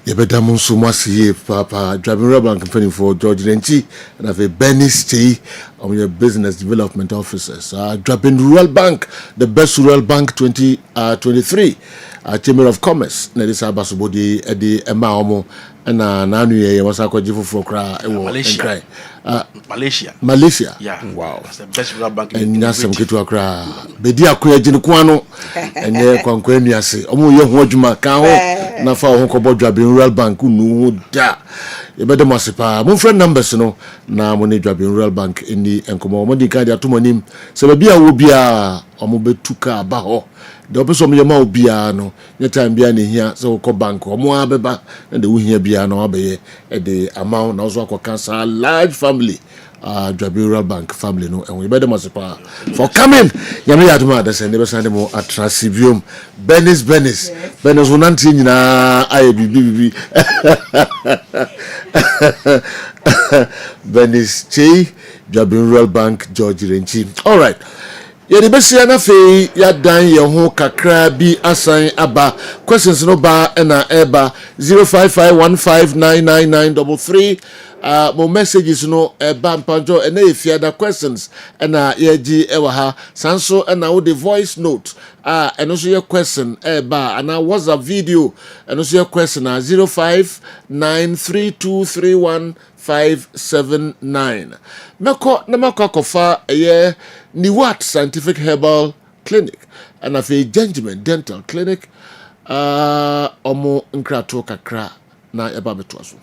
Yebeda munso mwasiye papa Dwabin Bank company for George Renchi and have a Benny Stay on your business development officers. Dwabin Bank, the best rural bank 2023. Chamber of Commerce na this abasubodi edi ema omo na nanu ye wasa kwajifu fokra ewo enkrai Malaysia. Yeah. Wow. That's the best rural bank in Nasam kitu akra. Bedi akoya jini kwano. Enye kwankwe niase. Omo ye ho adwuma ka ho na fa ho kobo Dwabin Rural Bank nu da. Yebede masipa. Mon friend numbers no na mo ne Dwabin Rural Bank eni enkomo. Mo di kan dia to monim. Se ba bia wo bia omo betuka ba ho. The opeso me ma obia no. Nye time bia ne hia se wo ko bank omo abeba na de wo hia bia no abeye e de amount na ozo akwa large family Dwabin Rural Bank family no and we better masipa for coming yami aduma da send be send mo atrasibium Benis wonanti nyina aye bibi Benis Che Dwabin Rural Bank George Renchi. All right. Yedi besia na fe ya dan ye ho kakra bi asan aba questions no ba na eba 0551599933 mo messages no eba mpanjo na efia da questions na yeji ewa ha sanso na wo the voice note eno so your question eba ana WhatsApp video eno so your question 0593231579 meko na makofa ni what scientific herbal clinic and a gentleman dental clinic omo nkrato kakra na eba betwaso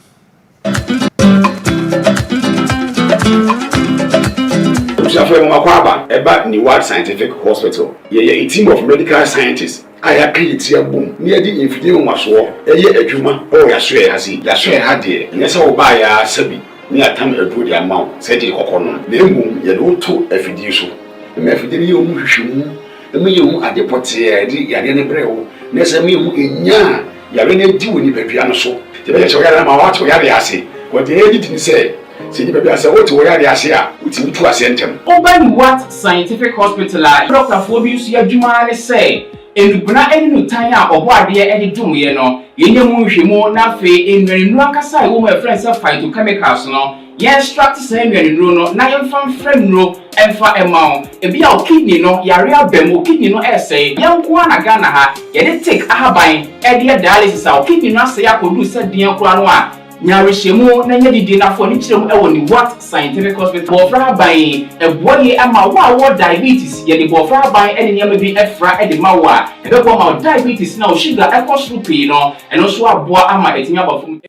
Jaffe Makwaba eba ni what scientific hospital ye a team of medical scientists aya create ya boom near the infidel maso eye adwuma o ya so ya si ya so ha de nyese wo ba ya sabi ni atam edu di amount se di kokono na emu ye do to afidi so me afidi ni omu hwehwemu me ye omu adepote ya di ya ne brewo na se me omu enya ya we na di woni badua no so te be che ya ma wa to ya de ase ko de edi tin se ni badua se o to ya de ase a uti mutu ase ntem Oban what scientific hospital Dr. Fobius ya dwuma ne say enubuna enu tan a obo ade e de dwumye no yenye mu hwemu na fe enwenu akasa e wo ma friends phytochemicals no ye extract say enwenu no na ye mfa frem no emfa emao e bia o kidney no yare abem o kidney no essay ye nko na Ghana ha ye de take ahaban e de dialysis a o kidney no asay akodu se den kura no a nyarehemu na nya didi na fo ni kirem e woni what scientific hospital bofra ban e boye ama wa diabetes ye ni bofra ban e ni bi efra e de ma wa e be bo ma diabetes na o sugar e cost rupi no eno so aboa ama etimi abafum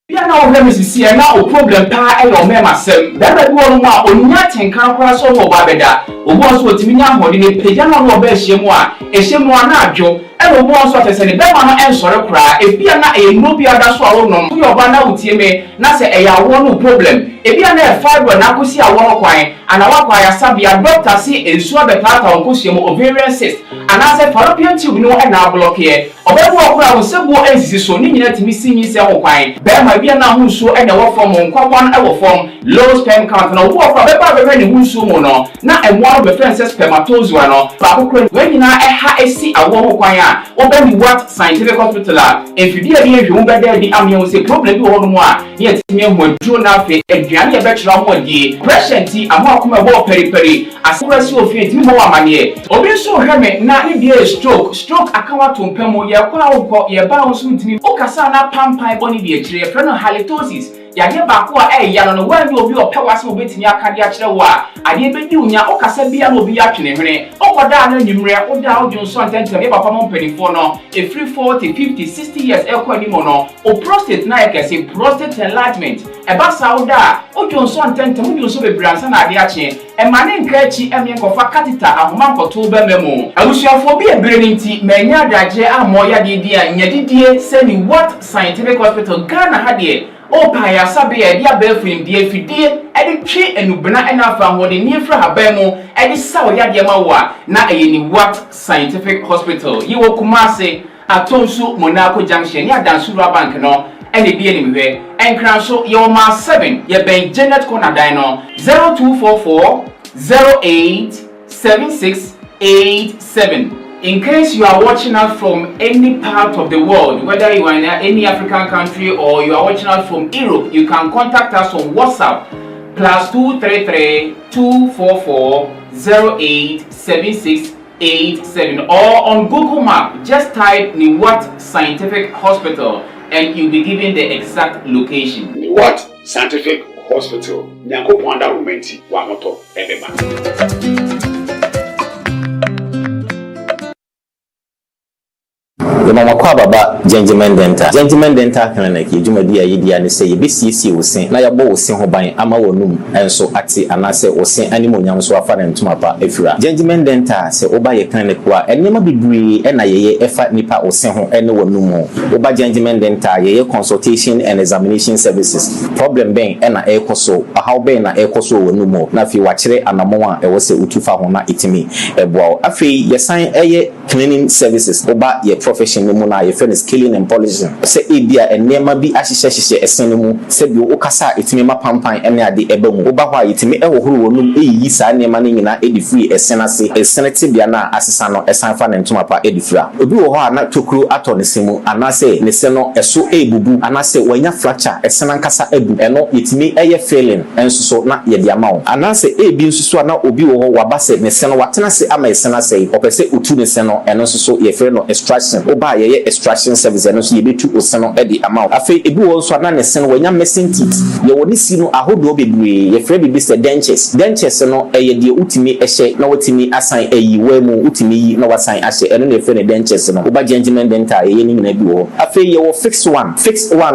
ya na o hemi sisi e na o problem pa e yo mema sem da da bi wonu ma onya tenkan kora so ho ba beda obo so otimi nya hode ne peja na no ba ehyemu a ehyemu na adwo e no bo so atese ne be ma no ensore kora e bia na e no bia da so a wonom yo ba na utie me na se e ya wo no problem e bia na e fiber na kosi a wo kwan ana wa kwa ya sabia doctor si ensu abetata on kosiemu ovarian cyst ana se fallopian tube no e na block ye obebu okura wo sebu ensisi so ni nyina timi sinyi se ho kwan be ma bia na hu so e na wo form nkwawan e wo form low sperm count na wo okura be ba be ni hu so mu no na emo be friend say spermatozoa no ba kokura we nyina e ha esi awo ho kwan a wo be ni what scientific hospital a enfidi e bi ehwe be da di amye wo se problem bi wo no mu a ye timi hu aduro na fe aduane e be kira ho adi pressure ti amo akoma bo periperi asurasi ofie timi mo amane obi so hweme na ne bi stroke akawa tompemo ye kwa wo ye ba wo so ntimi o kasa na pampan boni bi ekire ye no halitosis yade ba ko ya no no wan bi obi opewase obetimi akade akire wo a ade be di unya o kasa bia no obi atwene hwene o koda na nyimre o da o jonso antentem e papa mo mpanifo no e free 40 50 60 years e ko ani mo no o prostate na e kese prostate enlargement e ba sa o da o jonso antentem o jonso bebransa na ade ache e mane nkachi e me nkofa catheter ahoma nkoto be memo abusuafo bi ebere nti manya adaje amo ya de a nyadidie se ni what scientific hospital Ghana ha de o pa ya sabe ya dia be film die fidie e de twe enubena ena fa hode ni fra haban mu e de sa o ya de ma wa na e ni what scientific hospital yi wo Kumase Atonsu Monaco Junction ya Dansura Bank no ene bi ene mehwe enkran so yo ma 7 ye ben Janet Corner dan no 0244 087687. In case you are watching us from any part of the world, whether you are in any African country or you are watching us from Europe, you can contact us on WhatsApp +233 244 087687 or on Google Map. Just type Niwat Scientific Hospital and you'll be given the exact location. Niwat Scientific Hospital. Nyanko Pwanda Rumenti Wamoto Ebeba. Mama kwa baba Gentleman Dental Clinic yedwumadi ayedi ane se yebesiesie wosen na yabo wosen ho ban ama wonum enso ate anase wosen animonyam so afa ne ntoma pa efira Gentleman Dental se oba ye clinic wa enema bibiri na yeye efa nipa wosen ho ene wonum oba Gentleman Dental yeye consultation and examination services problem ben na ekoso how ben na ekoso wonum na fi wachire anamo a ewo se utufa ho na itimi eboa afi yesan eye cleaning services oba ye profession no na ye friend is killing and polishing se ebia enema bi ahyehyehye esen mu se bi o kasa etimi mapampan ene ade eba mu oba hwa etimi ehohoro wonum eyi saa enema ne nyina edi free esen ase esen tibia na asesa no esan fa ne ntoma pa edi fra obi wo ho ana tokuro ato ne semu anase ne se no eso ebubu anase wanya fracture esen ankasa ebu eno etimi eye failing enso so na ye dia mawo anase ebi nsusu na obi wo ho wabase ne se no watena se ama esen ase opese otu ne se no eno so ye frɛ no extraction oba ye extraction service eno so ye betu oseno edi amount afi ebi wo so na ne sen wanya missing teeth ye woni si no ahodo bebre ye frɛ bi se dentures no ye de utimi ehye na watimi asan ayi wa mu utimi yi na wasan ahye eno ne frɛ ne dentures no oba Gentleman Dental ye ni nyina bi wo afi ye wo fixed one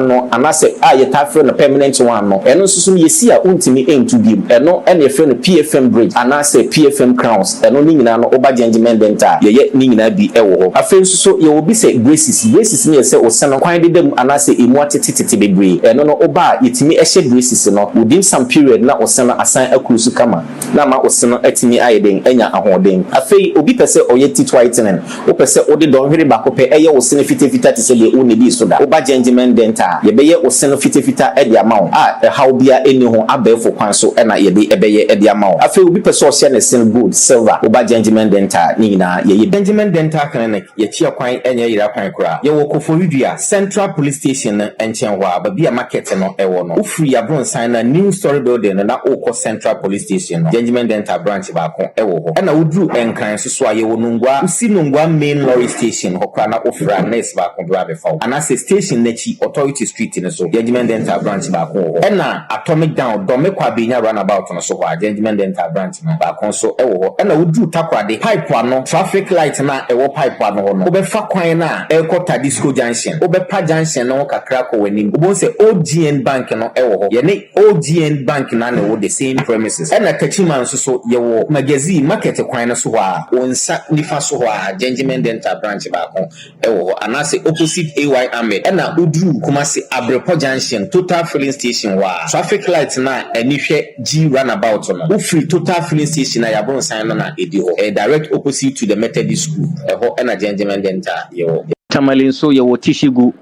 no anase ye ta frɛ no permanent one no eno so ye si a untimi entu bi eno ene frɛ no PFM bridge anase PFM crowns eno ni nyina no oba Gentleman Dental ye ni nyina bi ewo afi so ye wo bi se braces ni se oseno kwan de dem anase emu atetete bebre eno no oba yetimi ehye braces no within some period na oseno asan akurusu kama na ma oseno atimi ayeden anya ahoden afei obi pese oye teeth whitening o pese ode don hwere ba ko pe eye oseno fitafita te se de o ne di so da oba Gentleman Dental ye beye oseno fitafita e de amawo how bia eni ho abefo kwan so na ye de ebeye e de amawo afei obi pese o share ne sin gold silver oba Gentleman Dental ni na ye Gentleman Dental Clinic ye tia kwan enye yira kwan kura ye wo Koforidua Central Police Station enchen wa ba bia market no ewo no ufri abronsan na new story building na okọ Central Police Station no Judgment Dental branch ba ko ewo ho na wodru enkran so a ye wo nungwa usi nungwa main lorry station hokra na ofra nurse ba ko bra be fa anase station na chi Authority Street ne so Judgment Dental branch ba ko ho na Atomic Down do me kwa benya runabout no so ho Judgment Dental branch no ba ko so ewo ho na wodru takwade pipe ano traffic light na ewo pipe ano ho no obefa kwan na ekota disco junction obepa junction no kakra ko wani obo se OGN bank no ewo ho ye ne OGN bank na wo the same premises na kachiman so ye wo magazine market kwan no so ho a onsa nifa so ho a Judgment Dental branch ba ko ewo ho anase opposite AY Ahmed na odru Kumasi Abrepo junction total filling station wa traffic light na anihwe G runabout no free total filling station na yabon sign no na edi ho direct opposite to the Methodist school ho na Judgment Dental ye wo Tamalin so ye wo Tishigu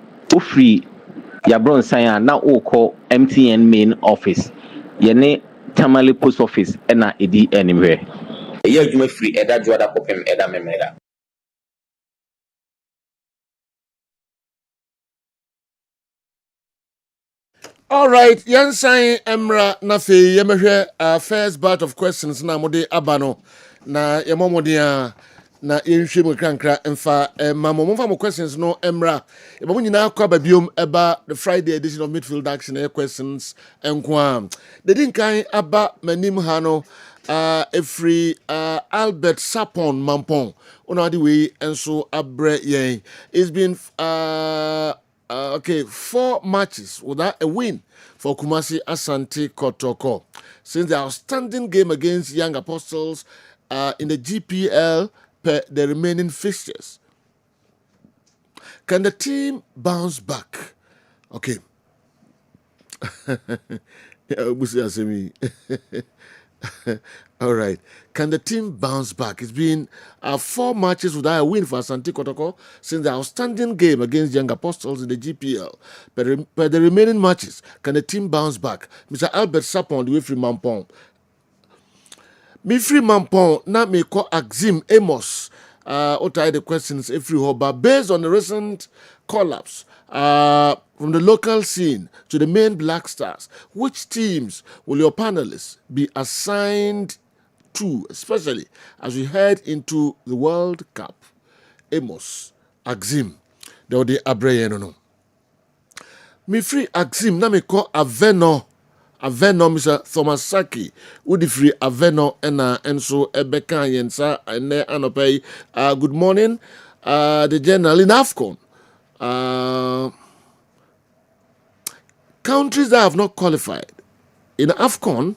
free yabron sign na okọ MTN main office ye ne Tamale post office na edi anywhere ye adwuma free eda joada kopem eda memeda. All right, Yansan Emra Nafe Yemehwe first batch of questions na mode abano na yemomode na yenhwe mu krankra emfa mamomfa mo questions no Emra ebomu nyina akwa babiom eba the Friday edition of Midfield Action questions enko the din kan aba manim ha no every Albert Sapon Mampon ona the way enso abre yen it's been okay, 4 matches without a win for Kumasi Asante Kotoko since the outstanding game against Young Apostles in the GPL per the remaining fixtures. Can the team bounce back? Okay. All right. Can the team bounce back? It's been 4 matches without a win for Asante Kotoko since the outstanding game against Young Apostles in the GPL. Per the remaining matches, can the team bounce back? Mr. Albert Sapon, the way from Mampong. Me free Mampong, not me call Axim Amos. Otai the questions every but based on the recent collapse from the local scene to the main Black Stars, which teams will your panelists be assigned to, especially as we head into the World Cup? Amos, Axim, they were the Abrayeno. Me free Axim, na me call Aveno, Mr. Thomas Saki, would free Aveno and so Ebeka Yensa and Anopay. Good morning, the general in AFCON. Countries that have not qualified in AFCON,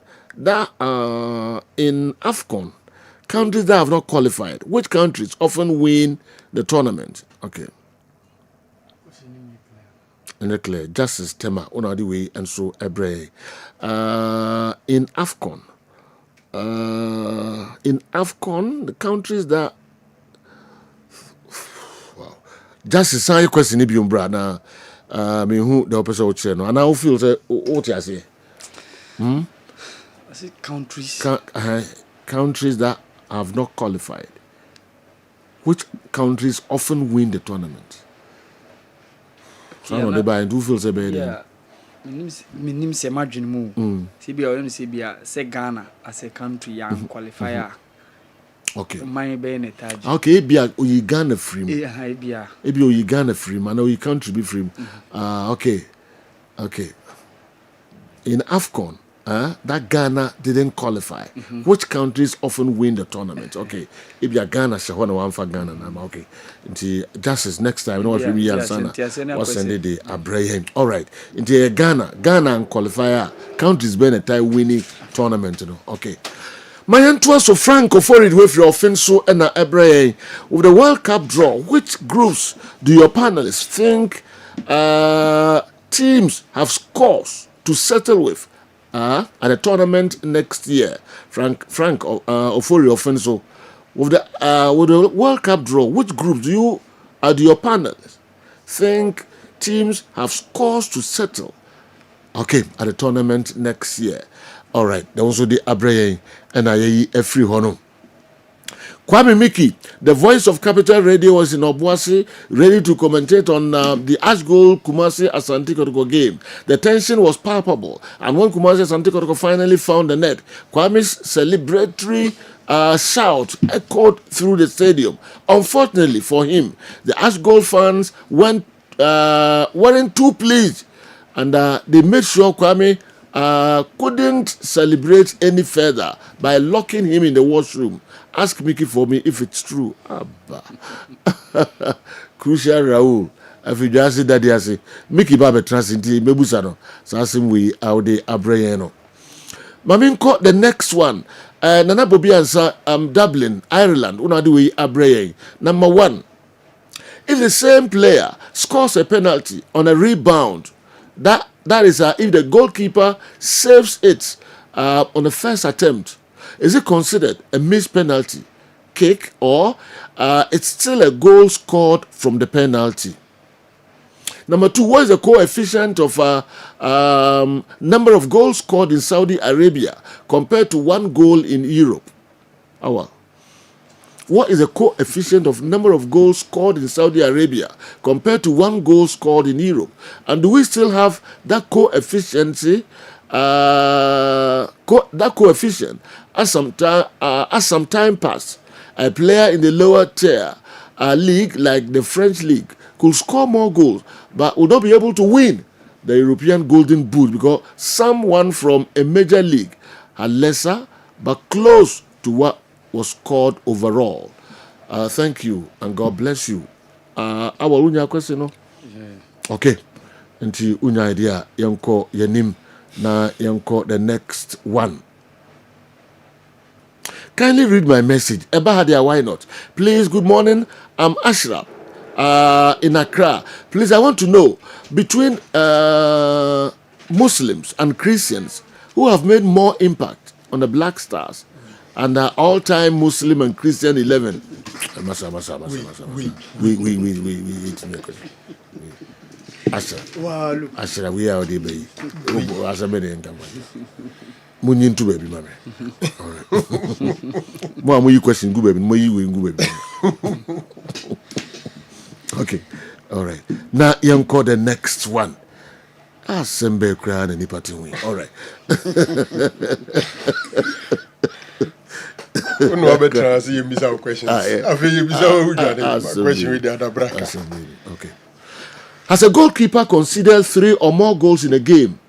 countries that have not qualified, which countries often win the tournament? Okay. And declare Justice Tema on the way and so Ebre. In AFCON, the countries that Justice say question ni biom bra na me who the person would say no and I feel say what you say I say countries countries that have not qualified, which countries often win the tournament? So I know they buy do feel say bad. Yeah. Minim se margin mu. Sibia o say bia say Ghana as a country young qualifier. Okay. My benefit. Okay, bia o Ghana free. Yeah, bia. Ebi o Ghana free man o country be free. Okay. In AFCON, that Ghana didn't qualify. Which countries often win the tournament? Okay. If you Ghana, Shahwana one for Ghana. Okay. Until justice next time, you know what we are saying. What's Sunday day? Abraham. All right. Until Ghana and qualifier countries been a tie winning tournament. You know. Okay. My answer so Franco for it with your offensive and Abraham with the World Cup draw. Which groups do your panelists think teams have scores to settle with at the tournament next year? Frank Ofori Offenso with the World Cup draw, which group do your panelists think teams have scores to settle at the tournament next year? All right, there also the Abraham and I every hono. Kwame Miki, the voice of Capital Radio, was in Obuasi, ready to commentate on the Ashgold Kumasi Asante Kotoko game. The tension was palpable, and when Kumasi Asante Kotoko finally found the net, Kwame's celebratory shout echoed through the stadium. Unfortunately for him, the Ashgold fans weren't too pleased, and they made sure Kwame couldn't celebrate any further by locking him in the washroom. Ask Mickey for me if it's true. Abba. Crucial Raoul. If you just say that, you say Mickey Babe Transinti Mebusano. So same way out the Abrayeno. Mamin caught the next one. Nana Bobi answer Dublin, Ireland. Una do we Abrayen. Number 1. If the same player scores a penalty on a rebound, that is if the goalkeeper saves it on the first attempt, is it considered a missed penalty kick, or it's still a goal scored from the penalty? Number 2, what is the coefficient of number of goals scored in Saudi Arabia compared to 1 goal in Europe? What is the coefficient of number of goals scored in Saudi Arabia compared to 1 goal scored in Europe? And do we still have that coefficient as some time passed? A player in the lower tier league, like the French league, could score more goals but would not be able to win the European Golden Boot because someone from a major league had lesser but close to what was scored overall. Thank you and God bless you. Our unya question, no? Okay. Until unya idea yanko yanim na yanko the next one. Kindly read my message. Eba Hadia, why not? Please, good morning. I'm Ashraf in Accra. Please, I want to know between Muslims and Christians who have made more impact on the Black Stars and the all-time Muslim and Christian 11. Ashraf, we are the baby. Munyintu baby, mama. All right. You question, good baby. Good baby. Okay, all right. Now, you call the next one. Sembe crown and nipati win. All right. No better as you miss our questions. I feel you miss our question with the other bracket. Okay. Has a goalkeeper considered 3 or more goals in a game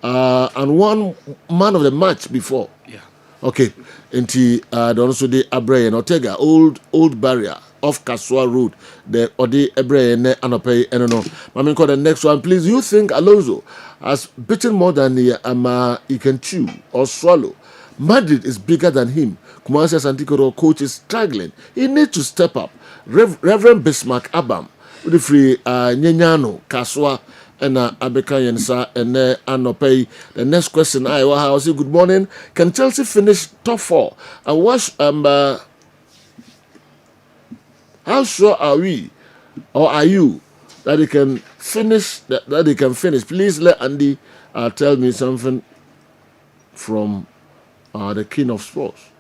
and one man of the match before? Yeah. Okay. Into also the Abre and Ortega, old barrier off Kasua Road. The Odi Ebre and Anope and no. Mami call the next one, please. You think Alonso has bitten more than he can chew or swallow? Madrid is bigger than him. Kumasi Asante coach is struggling. He needs to step up. Reverend Bismarck Abam, with the free Nyenyano Kasua and Abeka Yensa and Anope. The next question I say good morning. Can Chelsea finish top 4? And watch how sure are we, or are you, that they can finish? That they can finish? Please let Andy tell me something from the King of Sports.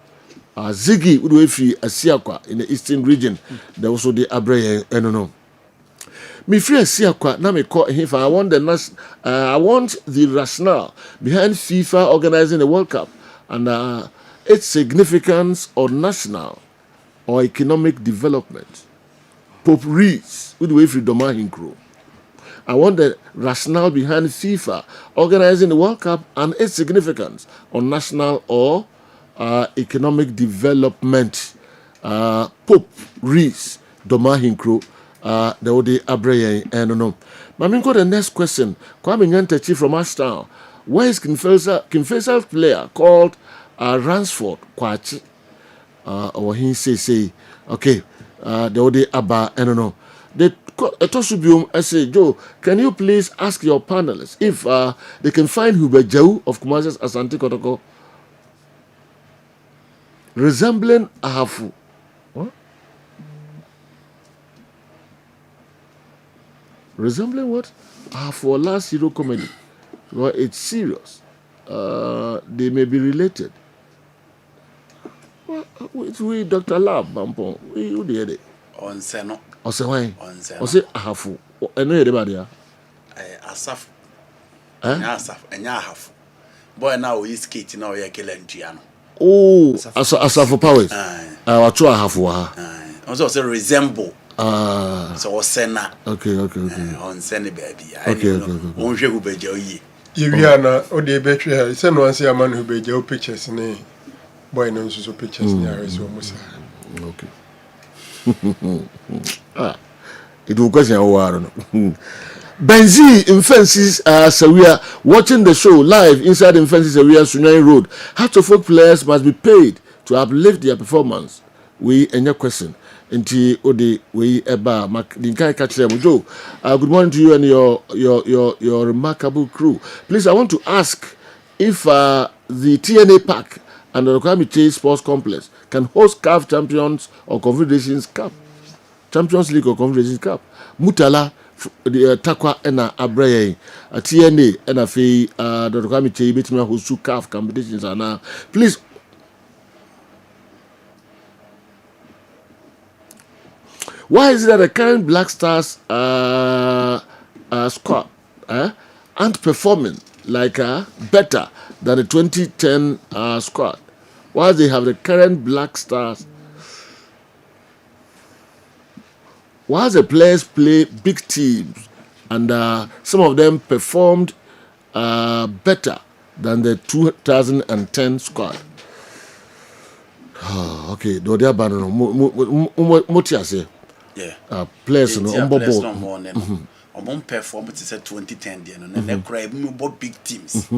Ziggy Udwefi Asiakwa in the Eastern region. There also the Abre no. Me free Asiakwa na me call him. I want the rationale behind FIFA organizing the World Cup and its significance on national or economic development. Pope Rees, Udwefi Domahinkro. I want the rationale behind FIFA organizing the World Cup and its significance on national or economic development. Pope Rees Domahinkro, the Ode Abreye, and no. Maminko, the next question. Kwame Nyantechi from Ashtown. Where is Kinfesal's player called Ransford Kwachi? Or he say, okay, the Ode Abba, and no. The Tosubium, I say, Joe, can you please ask your panelists if they can find Hubert Jau of Kumasi Asante Kotoko resembling Ahafu? What? Resembling what? Ahafu last hero comedy. Well, it's serious. They may be related. Well, we Dr. Lab Bampon. We who did it? On Seno. Or say why? On Seno. Or say Ahafu. I know anybody. Asaf. Asaf. And Yahafu. Boy, now he's skating now. You're killing Giano. Oh, Asaf Powers. I try Ahafu. Also, say resemble. So Sena. Okay. On Sena, baby. Okay. On je ube joyi. Yiviana, o de betri ha. Ise no anse a man who be jo pictures ne. Boy no so pictures ne are so musa. Okay. It will question I don't know. Benzi in Fences Sawia watching the show live inside in Fences Sawia Sunyani Road. Heart of Folk players must be paid to uplift their performance. We and your question. Nti odi we eba mak dinkai catch them Joe. Good morning to you and your remarkable crew. Please, I want to ask if the TNA Park and the Kwame Sports Complex can host CAF Champions or Confederations Cup, Champions League or Confederations Cup. Mutala the Takwa ena Abreye TNA ena fe the Kwame betimi host CAF competitions and please. Why is it that the current Black Stars squad aren't performing like better than the 2010 squad? Why they have the current Black Stars? Why the players play big teams and some of them performed better than the 2010 squad? Okay, do they abandon Motiase? Yeah. Players no players no more on perform it is 2010 there no na cry no big teams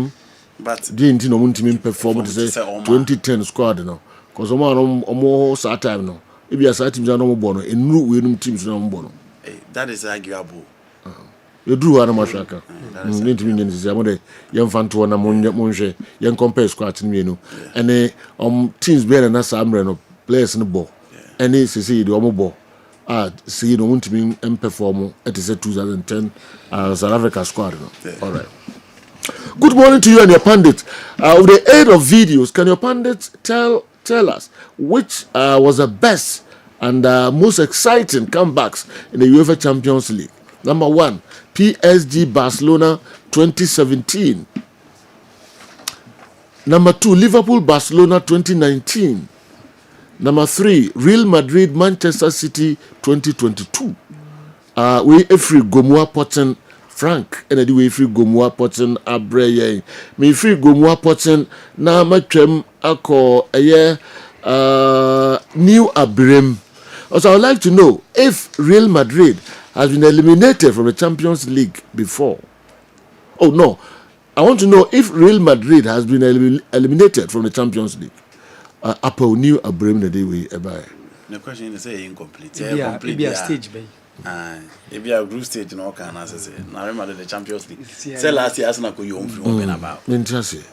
but the inti no muntimi perform it is 2010 squad no cause omo sa time no e bia sa teams no mo bo no enuru we num teams no mo bo no that is arguable you do ana mashaka ntimi nyi nzi amode yem fanto na monhwe yen compare squad ni no ene teams be na sa amre no players no bo ene sisi de omo bo see no want to perform it is a 2010 South Africa squad. All right. Good morning to you and your pundits. With the aid of videos, can your pundits tell us which was the best and most exciting comebacks in the UEFA Champions League? Number 1, PSG Barcelona 2017. Number 2, Liverpool Barcelona 2019. Number 3, Real Madrid Manchester City 2022. We free Gomua Potten Frank and we free Gomua Potten Abreye. Me free Gomua Potten na matchem ako new Abrem. Also, I would like to know if Real Madrid has been eliminated from the Champions League before. Oh no, I want to know if Real Madrid has been eliminated from the Champions League. Apple new Abraham the day we buy. The question is incomplete. It be a stage, baby. If you are group stage, no can answer. Now remember the Champions League. Say last year Arsenal could you open about. Interesting.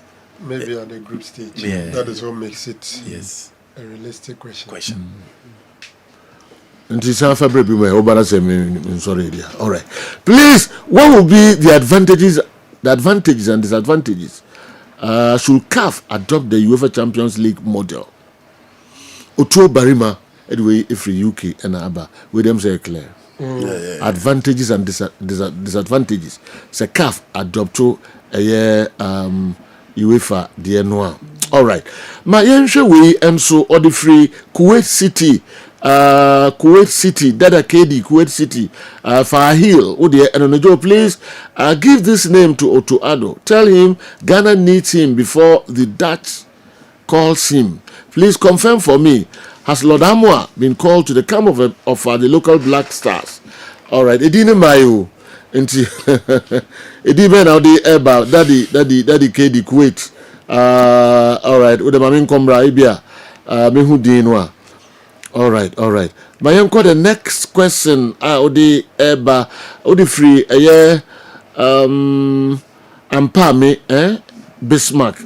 Maybe at the group stage. Yeah. That is what makes it a realistic question. And it's a fabric be my sorry. All right. Please, what will be the advantages and disadvantages? Should CAF adopt the UEFA Champions League model? Otuo Barima, anyway, if the UK and Abba, with them say clear. Advantages and disadvantages. Say CAF adopt to UEFA DNO. All right. My answer we so or the free Kuwait City, Dada KD, Kuwait City, Fahil, Udia, and Onojo, please give this name to Otuado. Tell him Ghana needs him before the Dutch calls him. Please confirm for me, has Lord Amwa been called to the camp of the local Black Stars? All right, Edine Mayo, Edine now the Eba, Daddy KD, Kuwait. All right, Udemamin Kombra, Ibia, Mehudinwa. All right. My uncle, the next question, Odi Eba, Odi free, Ampame, Bismarck,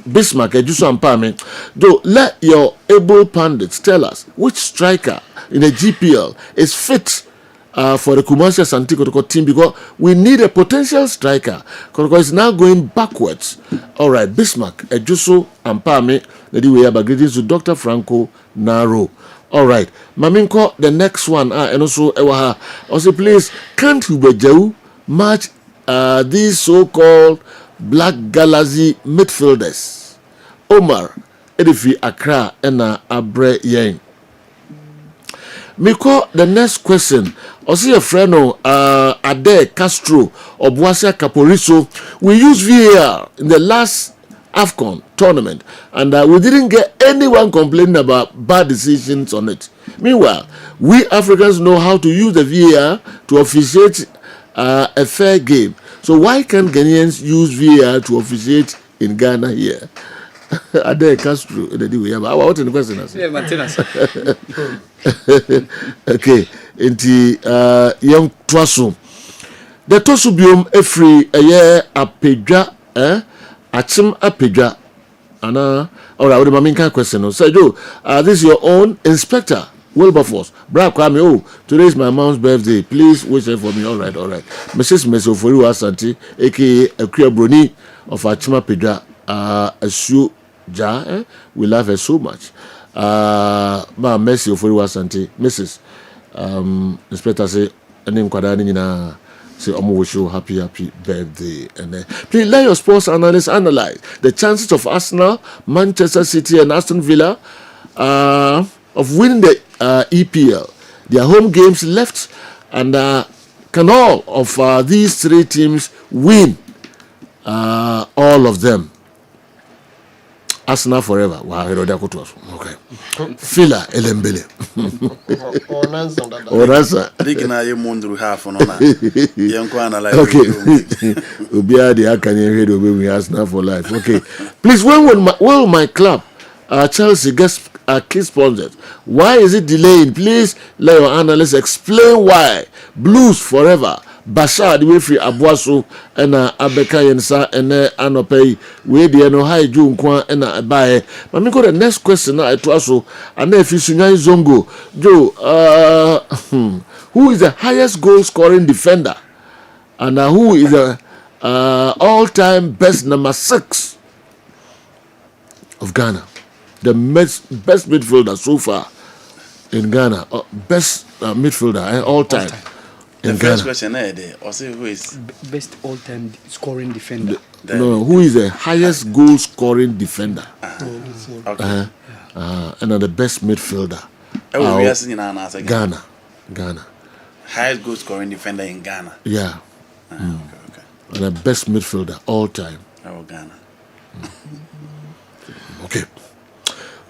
just Ampame. Though, let your able pundits tell us which striker in the GPL is fit for the Kumasi Asante Kotoko team because we need a potential striker. Kotoko is now going backwards. All right, Bismarck, Ejuso, Ampame, the way about greetings to Dr. Franco Naro. All right, Maminko, the next one, and also Ewaha. Also, please, can't Hubejau match these so-called Black Galaxy midfielders? Omar, Edifi Accra, and Abre Yang. Miko, the next question. Also, a friend Ade Castro or Boasia Caporiso. We used VAR in the last AFCON tournament, and we didn't get anyone complaining about bad decisions on it. Meanwhile, we Africans know how to use the VAR to officiate a fair game. So why can't Ghanaians use VAR to officiate in Ghana here? Ade Castro, what in the question? Yeah, Martinez. Okay, inti young Twaso. The Tosubium every a year apedra, achim apedra. Anna, all right, what the question? So, this is your own inspector, Wilberforce. Bra Kwame, today is my mom's birthday. Please wish her for me. All right. Mrs. Mesofori Asante, aka Akria Broni of Achima Pedra, Asu Ja, we love her so much. Ma Messi Ofori Asante, Mrs. Inspector say, name Kwadani na say, wish you happy birthday. And please let your sports analysts analyze the chances of Arsenal, Manchester City, and Aston Villa of winning the EPL. Their home games left, and can all of these three teams win? All of them. Arsenal forever. Wow, okay. Fila Elembele. Oransa. Okay. Ubia the Akanye Radio we Arsenal for life. Okay. Please, when will my club Chelsea gets key sponsored? Why is it delaying? Please let your analysts explain why. Blues forever. Bashar the way free Abuaso and Abeka Yensa and Anopay we the no high June Kwan and Abaye. But me go the next question I to also and if you Zongo Joe who is the highest goal scoring defender and who is the all-time best number 6 of Ghana? The best midfielder so far in Ghana, best midfielder all time. The first question there, who is best all-time scoring defender? No, who is the highest goal scoring defender? Okay. And the best midfielder. Ghana. Highest goal scoring defender in Ghana. Yeah. Okay. And the best midfielder all time. Ghana. Okay.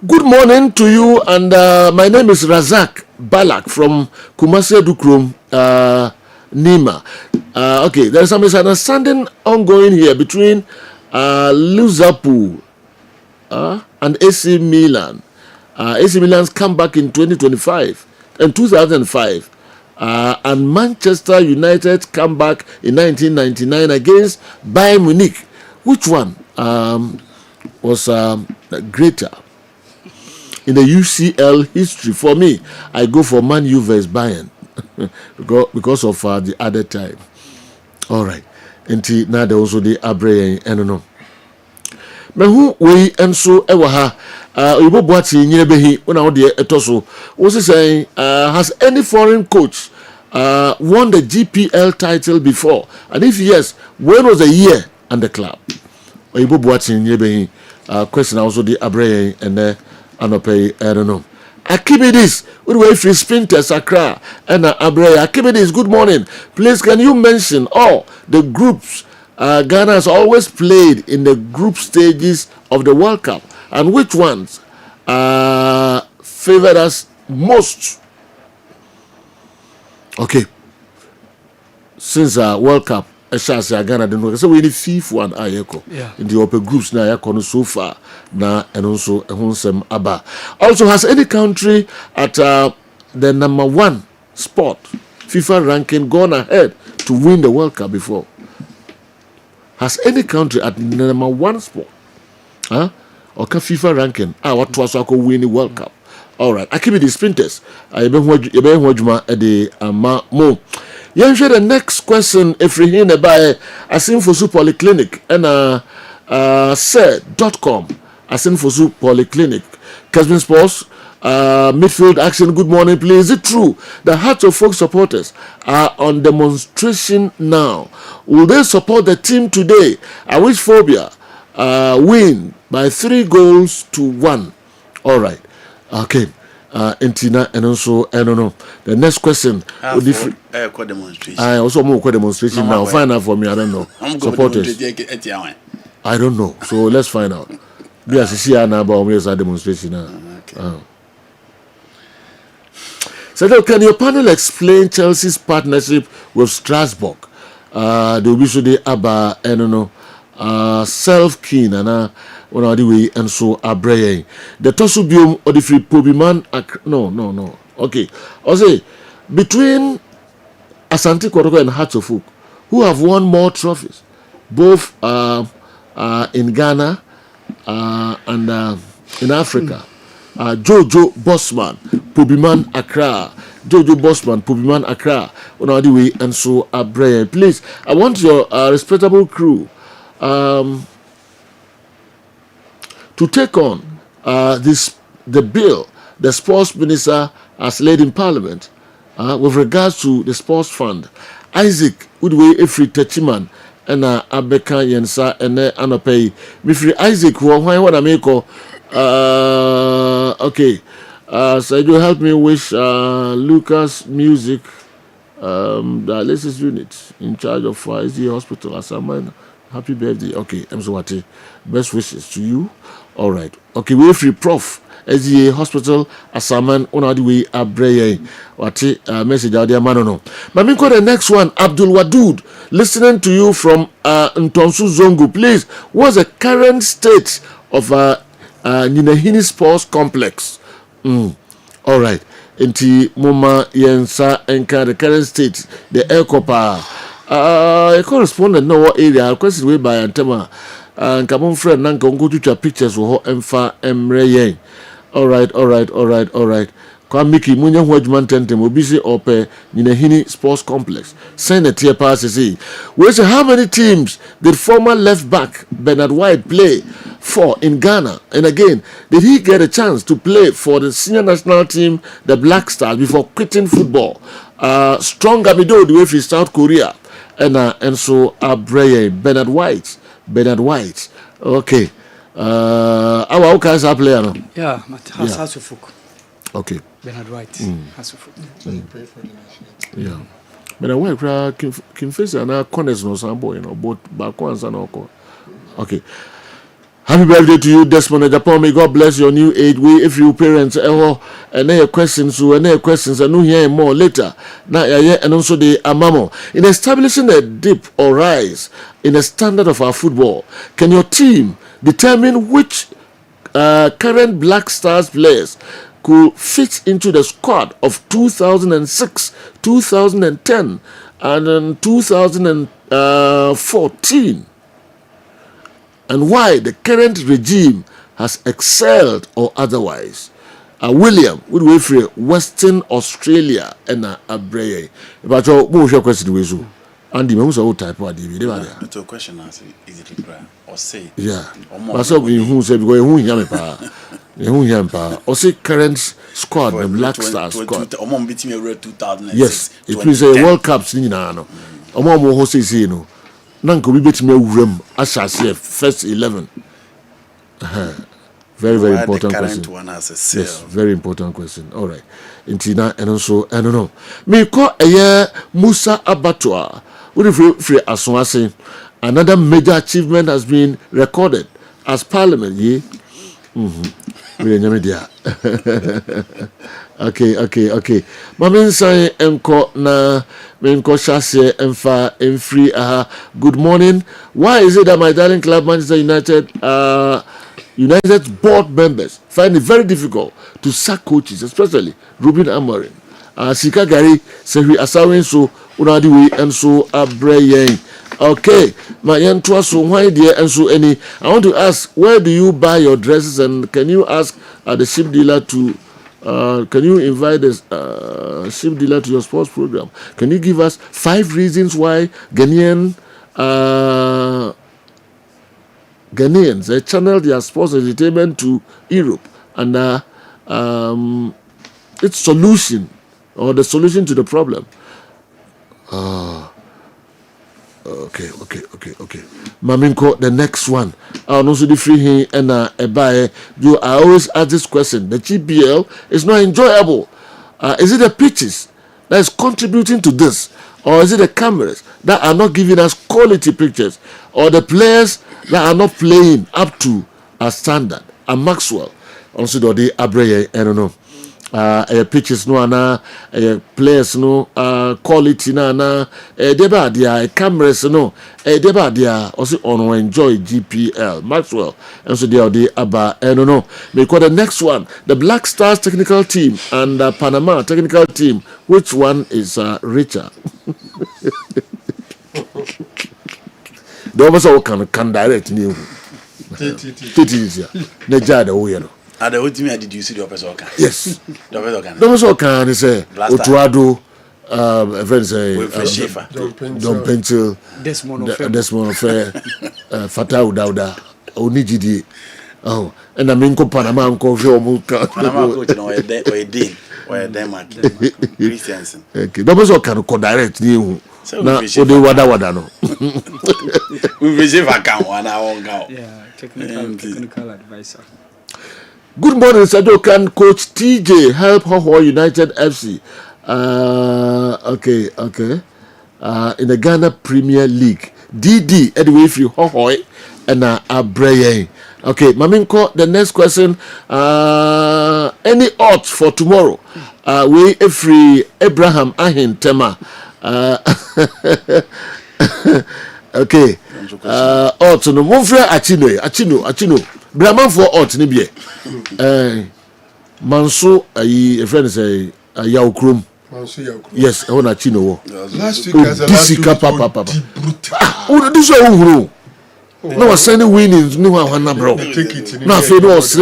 Good morning to you, and my name is Razak Balak from Kumasi Dukrum, Nima. Okay, there is a misunderstanding ongoing here between Liverpool and AC Milan. AC Milan's comeback in 2005 and Manchester United's comeback in 1999 against Bayern Munich. Which one was greater? In the UCL history, for me, I go for Man U vs Bayern because of the other time. All right. And now there also the Abre and no. Mehu we enso ewa ha oyibo boati nyebehi when I dey etoso was saying has any foreign coach won the GPL title before, and if yes, when was the year and the club? Oyibo boati nyebehi question also the Abre and Anope, I don't know. Akibidis, what way free sprinters Accra and Abre. Akibidis, good morning. Please, can you mention all the groups Ghana has always played in the group stages of the World Cup, and which ones favored us most? Okay. Since World Cup, Ghana didn't so we need fifth one ayeko in the upper groups now ayeko so far na and also ehonsem aba. Also, has any country at the number 1 spot FIFA ranking gone ahead to win the World Cup before? Has any country at the number 1 spot or FIFA ranking what was win the World Cup? All right. I keep it the sprinters. I be juma the ama mo. Yenhwe the next question if we hear by Asinfosu Polyclinic and said.com Asinfosu Polyclinic Kessben Sports midfield action. Good morning, please. Is it true that Hearts of Folk supporters are on demonstration now? Will they support the team today? I wish Phobia win by 3-1. All right. Okay. Intina and also I don't know. The next question. Demonstration. I also more demonstration now. Find out for me. I don't know. Supporters. I don't know. So let's find out. Yes, you see now about a demonstration now. So can your panel explain Chelsea's partnership with Strasbourg? The Ubisudi Abba, I don't know, self-keen and one of the way and so Abreye. The Tosubium or the free Pobiman, no. Okay. I say between Asante Kotoko and Hearts of Folk, who have won more trophies, both in Ghana and in Africa. Jojo Bosman, Pobiman Accra. Jojo Bosman, Pobiman Accra. On the way and so Abreye. Please, I want your respectable crew to take on the bill the sports minister has laid in Parliament with regards to the sports fund. Isaac Udwe Efri Techiman and Abeka Yensa and Anopei. Mifri Isaac, who I make okay. So you help me wish Lucas Music, the latest unit in charge of ISD Hospital, Asaman. Happy birthday. Okay, Mzwati. Best wishes to you. All right. Okay, we're free Prof. SDA Hospital, Asaman, on the way, Abreye. Wati, message out there, Manono. Maminko, the next one, Abdul Wadud, listening to you from Ntonsu Zongo. Please, what's the current state of Ninahini Sports Complex? All right. Inti Muma Yensa Enka, the current state, the Ekopa. A correspondent know what area, requested way by Antema. And come on, friend, Nanka, go to your pictures with Emfa Emreye. All right. Kwa Miki, Munya Wedgman Tentem, Obisi Ope, Ninahini Sports Complex. Send a tier passes. We say, how many teams did former left back Bernard White play for in Ghana? And again, did he get a chance to play for the senior national team, the Black Stars, before quitting football? Strong Amido, the way from South Korea. And so Abreye, Bernard White. Okay. Our guys are player. Yeah, House of Folk. Okay. Bernard White. House of Folk. Yeah. Bernard White can face and corners no sambo, both back ones and all. Okay. Happy birthday to you, Desmond Japan. May God bless your new age. We, if you parents, and any questions, and no hear more later. Now, and also the amamo. In establishing a dip or rise in the standard of our football, can your team determine which current Black Stars players could fit into the squad of 2006, 2010, and 2014? And why the current regime has excelled or otherwise. William, would we free Western Australia and Abreye. But your more question with you. And the most old type of DVD. The question is it or say? Yeah. But so we who say because who yampa. Who yampa. Or say current squad, the Black Stars squad. Yes. It means a World Cup in Nano. Omo mo host say no. Nanko be bet me room asase first 11. Very important question. Yes, very important question. All right. Intina and also I don't know. Me call a Musa Abattoir. What if free Aswase? Another major achievement has been recorded as Parliament. Yeah. Okay. Mami say enko na menko shase emfa emfree good morning. Why is it that my darling club Manchester United's board members find it very difficult to sack coaches, especially Ruben Amorim? Sika Gari Sehi Asawen so unadi we and so Abreye. Okay, my yantua so why dear and so any. I want to ask, where do you buy your dresses, and can you ask the ship dealer to can you invite a ship dealer to your sports program? Can you give us 5 reasons why Ghanaians channel their sports entertainment to Europe and its solution or the solution to the problem? Okay. Maminko, the next one. I'm also the free here and I always ask this question. The GPL is not enjoyable. Is it the pitches that is contributing to this, or is it the cameras that are not giving us quality pictures, or the players that are not playing up to a standard? And Maxwell also the Abreye, I don't know. Pitches no ana players no quality na ana deba dia cameras no deba dia also on enjoy GPL Maxwell and so they aba no because the next one, the Black Stars technical team and the Panama technical team, which one is richer? The also can direct new Neja the way no. And the ultimate did you see the officer? Yes. The officer can say Otuado, Don Pencil, Desmond Affair, Fatah Dauda, Onijidi. Oh, and I mean, Panama uncle Muka. Panama coach or a Dean or a Denmark. Christiansen. Okay, the officer can co-direct you. Now, Wada no. We receive account 1 hour. Yeah, technical advisor. Good morning, Sado. Can Coach TJ help Hoho United FC? Okay. In the Ghana Premier League. DD, anyway, if you Hoho and Abreye. Okay, Maminko, the next question. Any odds for tomorrow? We free Abraham Ahin Tema. Okay. Odds no Monfre Achino. Brahman for odds ni bie. Manso a friend say Yaukrum. Yes, I want to know. Last week, as a last week, papa. This is who. No, was sending winnings. No one, bro. No, I feel was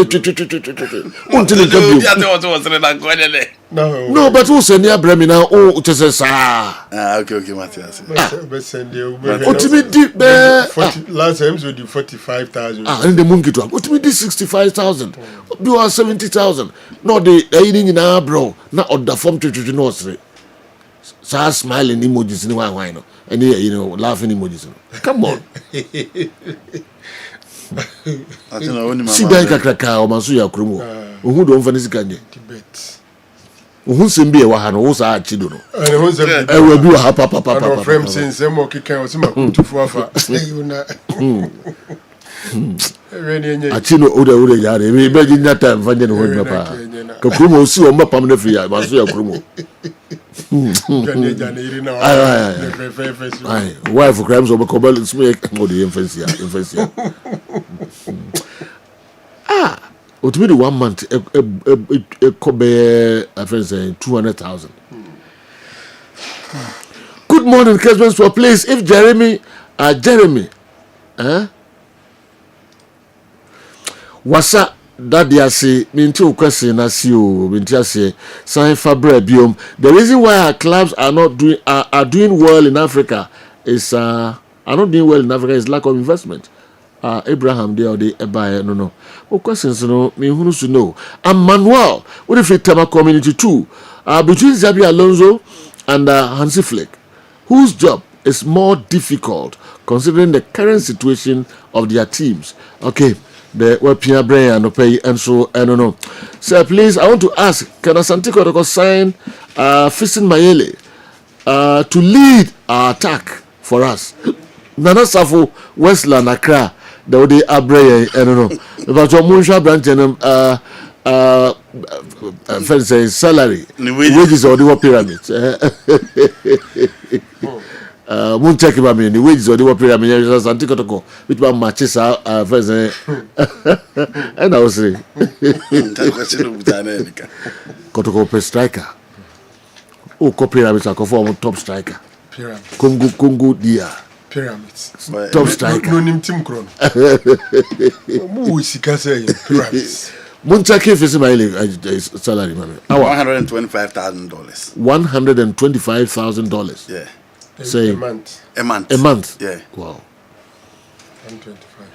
no, but who's sending a Bremi now? Oh, just says, okay, Matthias. Last time, so do 45,000. And the monkey to what me 65,000. You are 70,000. No, the eating in our bro. Not on the form to nursery. So smiling emojis in one, and laughing emojis. Come on. See, Kraka or Masuya Krumo. Who don't finish Kanye? Who send be a Wahano, who's our children? I will do a papa frame since some more kick out some to Fafa. Achino Oda Yari, we imagine that time finding a wood papa. Kakumo, see on my permanent free, Masuya Krumo. Why for crimes over Cobalt and Smith or the infancy? What be the 1 month a Kobe a friend saying 200,000. Good morning, Kessben, for please. If Jeremy wasa that they say minti question as you minti say sign fabre biom. The reason why our clubs are not doing are doing well in Africa is are not doing well in Africa is lack of investment. Abraham there or the no. What questions me who knows to know. And Manuel, what if it Tema community too? Between Zabi Alonso and Hansi Flick, whose job is more difficult considering the current situation of their teams? Okay. The Wapia Brain and pay and so I don't know. Sir, please, I want to ask, can Asante Kotoko sign Fiston Mayele to lead our attack for us? Nana Safo, Westland, Accra, the Ode Abreye, I don't know. But your Munsha branch and salary, wages or the pyramids. Won't check about me. The wages or the pyramid. Asante Kotoko, which one matches our first. And I was saying, Kotoko per striker. Oh, pyramids are conform top striker. Congo dia. Pyramids. Top striker. No name Tim Kron. Who is he? Pyramids. Munchaki if is my salary, man. $125,000. $125,000. Yeah. Say a month. A month. A month. Yeah. Wow. 125.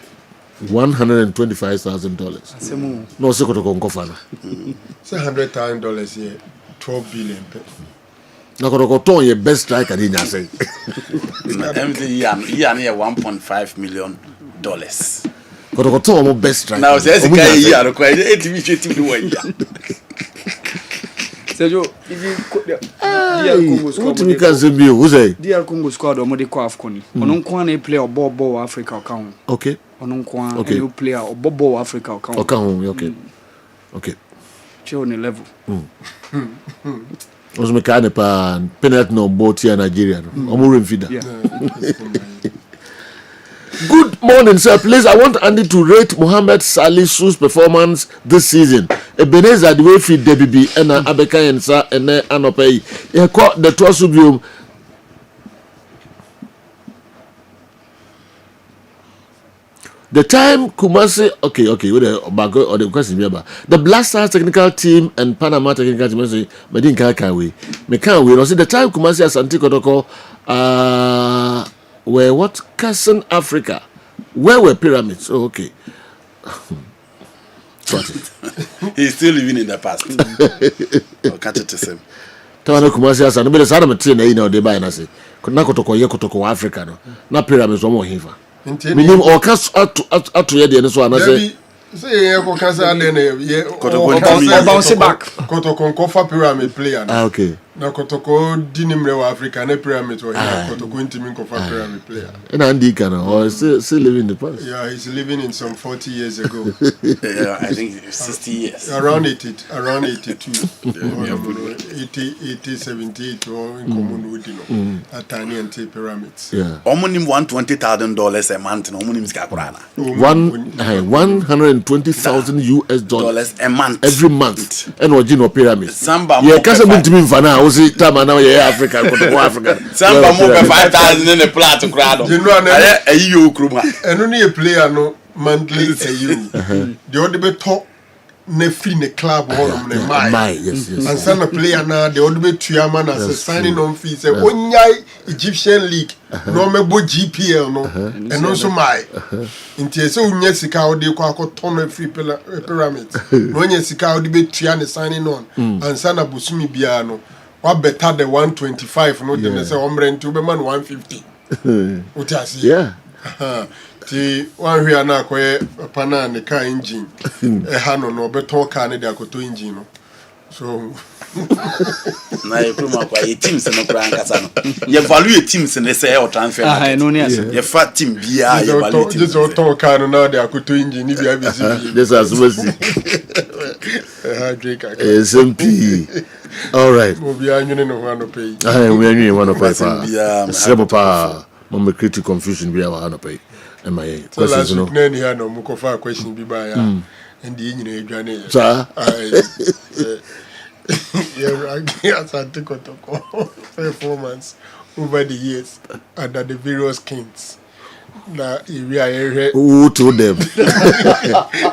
$125,000. No, so to go for It's $100,000 here. 12 billion. Na ko to your best striker in ya say. Everything year $1.5 million. Ko to mo best striker. Now say guy year ko e timi cheti ni one year. Sergio, if you what me can say me who say? DR Congo squad o mo de kwa AFCON. Ono nko na play ball Africa account. Okay. Ono nko na player o ball Africa account. Okay. Okay. Cheo ni level. Os me kane pa penalty no boat here Nigeria. Omo remfida. Good morning, sir. Please, I want Andy to rate Mohamed Salih's performance this season. Ebenezer the way fit DBB and Abeka and Sa and Anopay. He caught the Tosubium. The time Kumasi, okay, with the question remember. The Black Stars technical team and Panama technical team say Medin Kakawe. Me can't wait. The time Kumasi Asante Kotoko were what? Kessben, Africa. Where were pyramids? Oh, okay. He's still living in the past. I'll catch it to him. Tawana Kumasi Asante, but sana mtini na ina odeba ina se. Kuna kotoko wa Africa no. Na pyramids wamo hiva. Minim okas atu ye de so anase. Say ye ko kasa ale na ye bounce back. Kotoko kofa pyramid player. Okay. Na kotoko dinimre wa Africa na pyramid wa kotoko intimi kofa pyramid player. And Andy kana or still living in the past. Yeah, he's living in some 40 years ago. Yeah, I think 60 years. Around 82. 80 78 or in common with Atani and T pyramids. Yeah. Omonim $120,000 a month no omonim ska kurana. $120,000 US a month every month. And Wajino pyramid. Samba yeah, kasa mintimi mfana osi tama na ye Africa ko Africa. Samba mo be 5,000 in the plat kurado. You know na ayi kruma. Eno ni a player no monthly ayi. The other be top ne free ne club hall ne mai. Yes. And some player na the other be tuama na se signing on fee say onyai Egyptian league no mebo GPL no eno so mai. Nti ese unya sika odi kwa akoton free pyramids. No nya sika odi be tua ne signing on. And sana busumi bia no what better the 125 no dem say omre nti be man 150. Utasi. Yeah. Ti one hwe na akoye pana ne car engine ha no beto car ne de akoto engine no. So na ye proma kwa ye teams no kra nkasa no ye value teams ne say o transfer no ni ase ye fa team bia ye value teams just auto car no na de akoto engine ni bia bisi this as mercy Drake SMP all right mo bia nwene no ho pay we anwene one pay fa sebo pa mo create confusion bia wa pay am I questions no na ni ha no mo ko fa question bi ba ya and the nyina edwane sir yeah Asante Kotoko performance over the years under the various kings na area who told them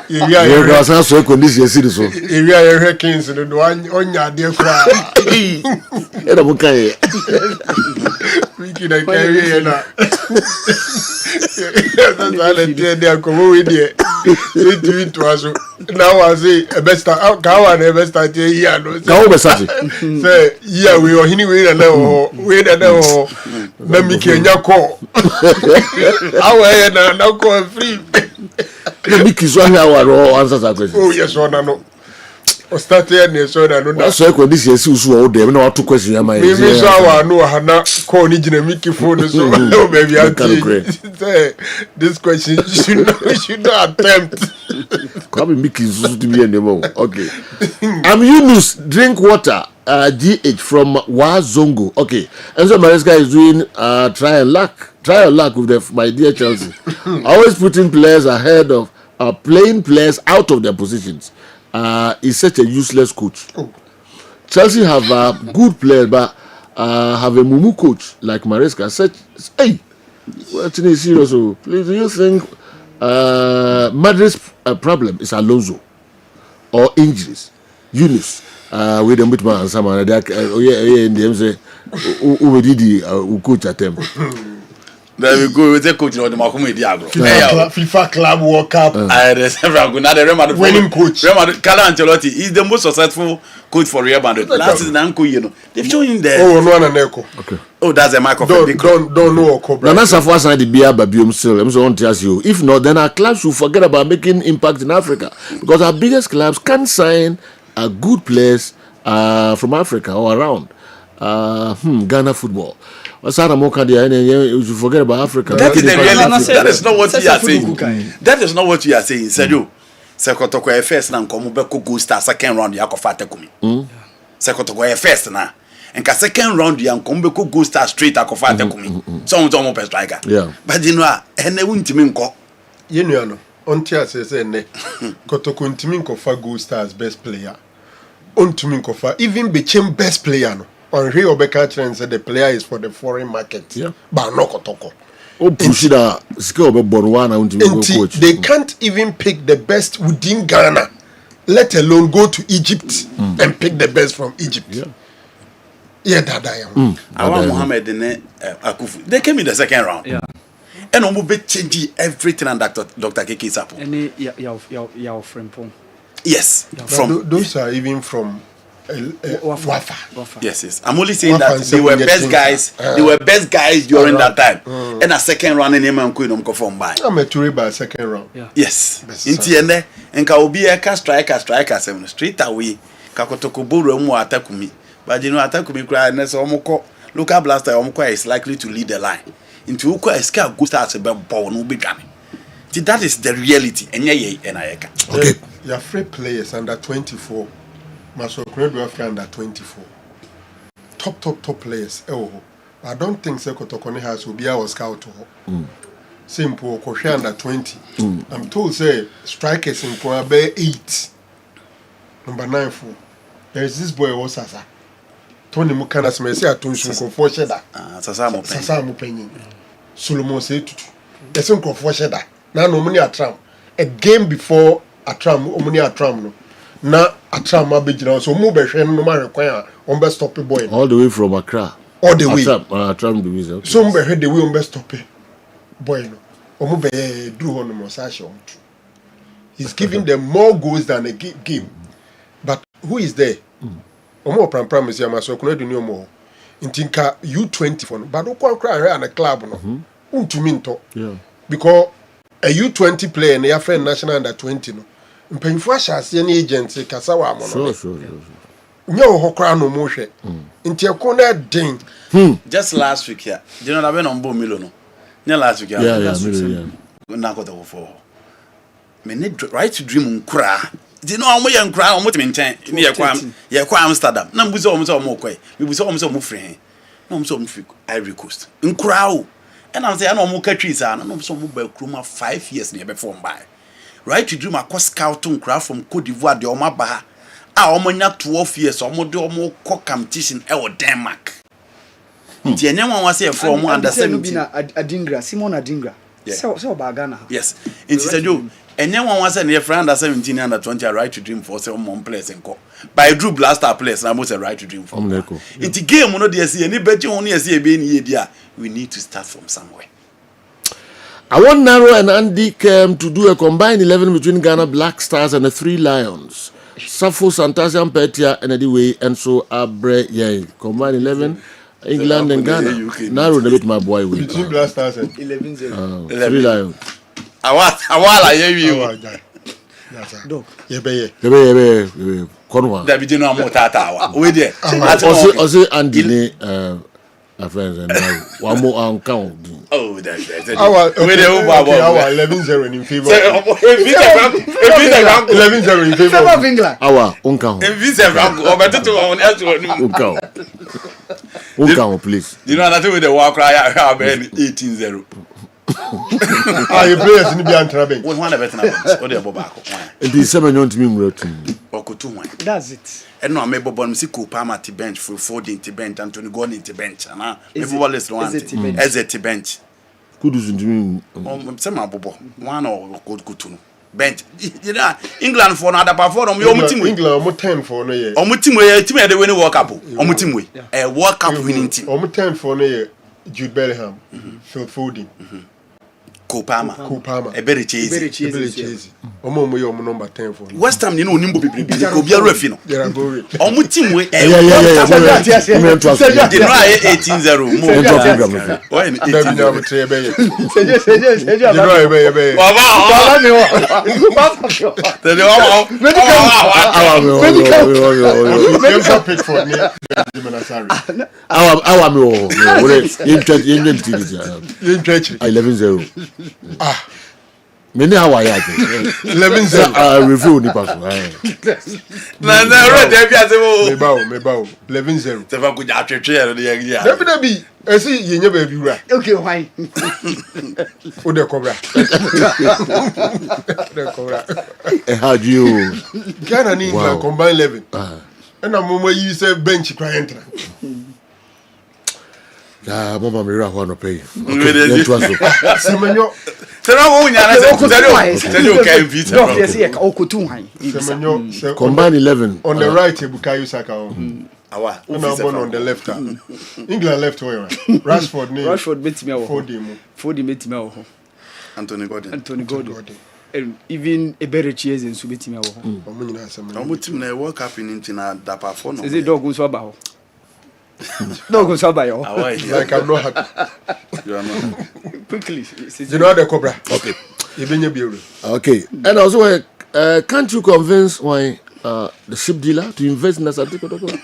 area was so condition see so area kings no onya de kra era mo kai wiki na kai na that's all they are come with there it was now I say best ka wa na best tie here no ka o be say yeah we are hini we na na mi kenya ko awe na ko free na miki so ahia wa answer that question oh yes one no o start here na so na no na so condition si usu o dem na wa to question ya mai me so awa no hana ko ni gina miki phone so oh baby say this question you should not attempt come miki so to be anymore okay I'm Yunus drink water GH from Wazongo okay and so Maresca is doing try and luck with my dear Chelsea always putting players ahead of playing players out of their positions is such a useless coach. Chelsea have good players but have a mumu coach like Maresca such hey what is serious please do you think Madrid's problem is Alonso or injuries. Eunice, with them with my and someone, in the say, who did the coach at them? There we go with the coach of the Makumi Diagro. FIFA Club World Cup. Several good. Now the Real Madrid winning coach. Real Madrid, Carlo Ancelotti is the most successful coach for Real Madrid. Last season, Uncle, you know, they've shown him there. Oh, no one an echo. Okay. Oh, that's a microphone. Don't know Cobra. Now that's a first time the beer babium still. I'm so want to ask you. If not, then our clubs should forget about making impact in Africa because our biggest clubs can sign a good players from Africa or around. Ghana football. You should forget about Africa. That is the reality. That is not what we are saying. That is not what we are saying. Sergio, Sekotoko first now come back go start second round ya kofata kumi. Sekotoko first now. And ka second round ya come back go start straight akofata kumi. Some more striker. Yeah. But you know, ene wuntimi nko. You know, until say ne. Kotoko ntimi nko fa go stars best player. Untimi nko fa even became best player no. On Rio Obeka and said the player is for the foreign market. Yeah. But no kotoko. They can't even pick the best within Ghana, let alone go to Egypt and pick the best from Egypt. Yeah, that I am. Awa Mohammed and Akufu. They came in the second round. Yeah. And on be changing everything and Dr. Keke Sapo. And your friend. Yes. From those are even from Wafa. Yes. I'm only saying that they were best guys. They were best guys during that time. And a second round in him and Queen from by. I'm a tour by second round. Yes. In TNA and Kaobi striker 7 straight away. Kakotoko Buru mu atakumi. But you know atakumi cry and so omoko local blaster omoko is likely to lead the line. Into Uko Eska go start to be born no be jamming. That is the reality. And okay. Your free players under 24. Maso Credo under 24. Top players. I don't think Sekotokone has will be our scout. Simple Koshe under 20. I'm told say strikers in Poabe 8. Number 9 4. There is this boy Osasa. Tony Mukana Smesi Atunsun for Sheda. Sasamo Penny. Solomon say to the same for Sheda. Now no money at tram. A game before a tram, money at tram no. Na Atram Abidjan, so move a no man require on best stop a boy. All the way from Accra. All the way. Atram division. Okay. So move the way on best stop a boy. No. Or move a drew on the massage. He's giving them more goals than a game. But who is there? Omo promise ya maso kuna do more. Intinka U20 for no. But don't cry and a club no. Untuminto. Yeah. Because a U20 player in the friend national under 20 no. Mpanyinfo shase any agency kasawa amono. Sure. Nyo hokra no mo hwe. Nti eko na den. Just last week here. Do you know that on Milo no? Last week. Yeah. Na ko to for. Me need right to dream nkura. Do you know how much nkura omo timi nchen ni ye kwa Amsterdam. Na mbuze omo kwai. Me buze omo free. Na omo free Ivory Coast. Nkura o. And I'm saying I know omo katwi sa na omo ba kroma 5 years na ye be form by. Right to dream a cost scouting crowd from Cote d'Ivoire, the Omabaha. Omanya 12 years, Omo do Omo competition, Denmark. The anyone was here from under 17. Adingra, Simon Adingra. So Bagana. Yes. It is a do. And anyone was in here for under 17 under 20, a right to dream for 7 months players and co. By Drew Blaster players, and I was a right to dream for. It's a game, no, dear, see any bet you only see a being here. We need to start from somewhere. I want Naro and Andy to do a combined 11 between Ghana Black Stars and the 3 Lions. Safo, Santasian Petia, and Anyway, and so Abre, yeah, combined 11, England and Ghana. Naro, the bit my boy with. Between Black Stars and 11-0. 3 Lions. I hear you. Yebe. Konwa. There be no more tata. We there. Also, Andy, my friends, and now one more on count. Oh, that's our 11-0 in favor. 11-0 in favor of England. Our uncount. Uncount, please. You know that with the war cry, I have 18-0. You players in the Antraben. One of the or the Bobako. It is 7 on to me. That's it. And no, maybe Bonsico Palmer to bench for 14 to bench and to go into bench. And everyone is one as a bench. Good is in some bobo, one or good to know. bench. You know, England for another perform. England almost 10 for no year. Team they win World Cup. Team we a World Cup winning team. Almost 10 for no year. Jude Bellingham, Phil Foden, Kopama, a very cheesy. Omo number 10 for West Ham, you know, Nimbo people. Be a refino. Team we 18-0. Many how I 11-0. Review the pass. No, me bow. 11-0. Seven good after chair. Definitely. I see you never be right. Okay, why? Oh, the cobra. The cobra. How do you? Ghana and England combine 11. And I'm where you say bench crying. Mama Mira want to pay. Semenyo. Combine 11. On the right, Bukayo Saka. And I'm on the left. England left way. Rashford beat me out. Ford beat me out. Anthony Gordon. And even a better cheers in Subiti. I'm team na World Cup in Intina da perform. Is it dog goes about? No, go Sabayo. Like I'm not happy. You are not. Quickly. You know the cobra. Okay. You okay. And also, can't you convince why the ship dealer to invest in a certificate?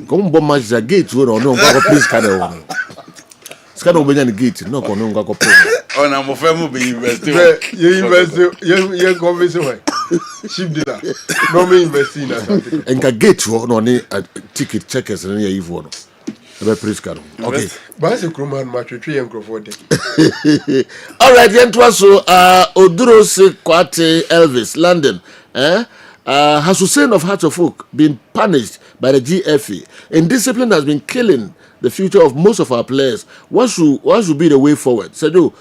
Come bomb match the gate. No, please kind of. It's kind of the gate. No, go pay. Oh, I'm a family be investing. You invest. You convince why. Ship dealer. No me investing in a certificate. And can get you no need a ticket checkers and you one. Okay. But as a crewman, match with 3 and Crawford. All right, then to so Oduro Kwate Elvis, London. Has Hussein of Hearts of Oak been punished by the GFA? Indiscipline has been killing the future of most of our players. What should be the way forward? Sedu,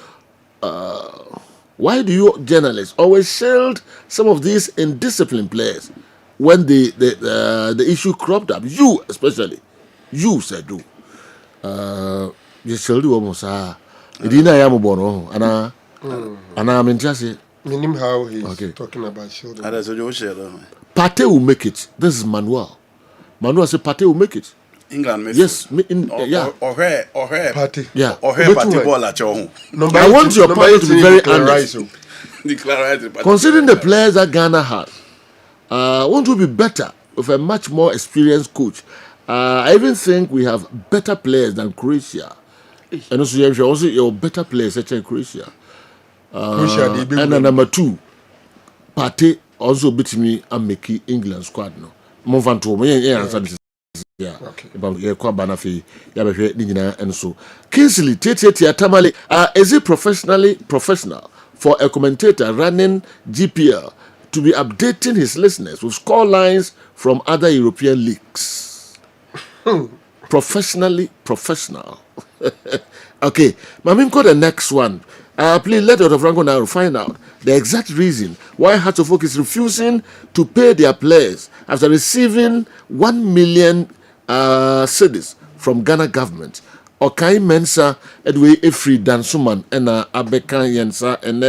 why do you journalists always shield some of these indisciplined players when the issue cropped up? You especially, you Sedu. You shield you almost. Idina yamu bono ana mintiasi. Meaning how he's talking about children. Partey will make it. This is Manuel. Manuel said Partey will make it. England makes yes, yeah. Or her Party. Yeah. Or her party ball at your home. I want your point to be very honest. Declare Considering the players that Ghana has, won't it be better with a much more experienced coach? I even think we have better players than Croatia. And also your better players such as Croatia. And number 2, Partey also beat me and make England squad no. Move on to me answer this. Yeah. Okay. About your Banafi, Yabhe and so. Kingsley Tete Tamale, is it professional for a commentator running GPL to be updating his listeners with score lines from other European leagues? Professional. Okay, Maminko, the next one. Please let Dr. Franco now find out the exact reason why Hearts of Oak is refusing to pay their players after receiving 1 million cedis from Ghana government. Okai Mensa Edwe Efri Dansuman and Abeka Yensa and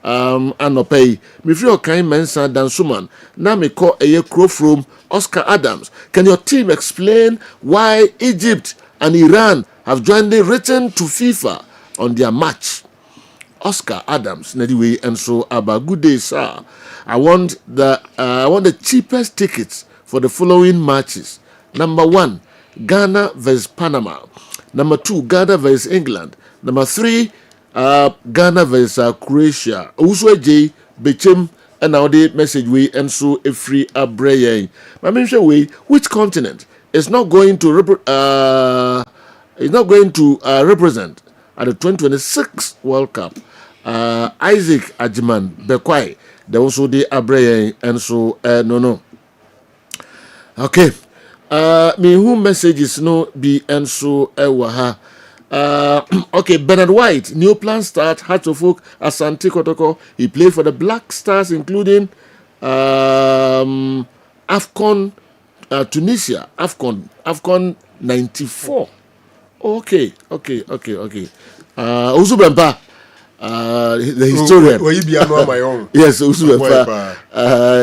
Anopei. Mifri Okai Mensa Dansuman. Now me call a crow from Oscar Adams. Can your team explain why Egypt and Iran have jointly written to FIFA on their match? Oscar Adams, anyway, and so about good day, sir. I want the cheapest tickets for the following matches. Number 1, Ghana vs Panama. Number 2, Ghana vs England. Number 3, Ghana vs Croatia. Also, J. Bechem and now the message we and so a free abreye. I mention way which continent is not going to represent at the 2026 World Cup. Isaac Ajiman Bekwai, they also the Abreye and so no. Okay. Me who messages no be and so waha. Okay, Bernard White, New Plan start, Hearts of Oak, Asante Kotoko. He played for the Black Stars, including AFCON Tunisia, AFCON 94. Okay. Usubempa, the historian. Yes, Usubempa.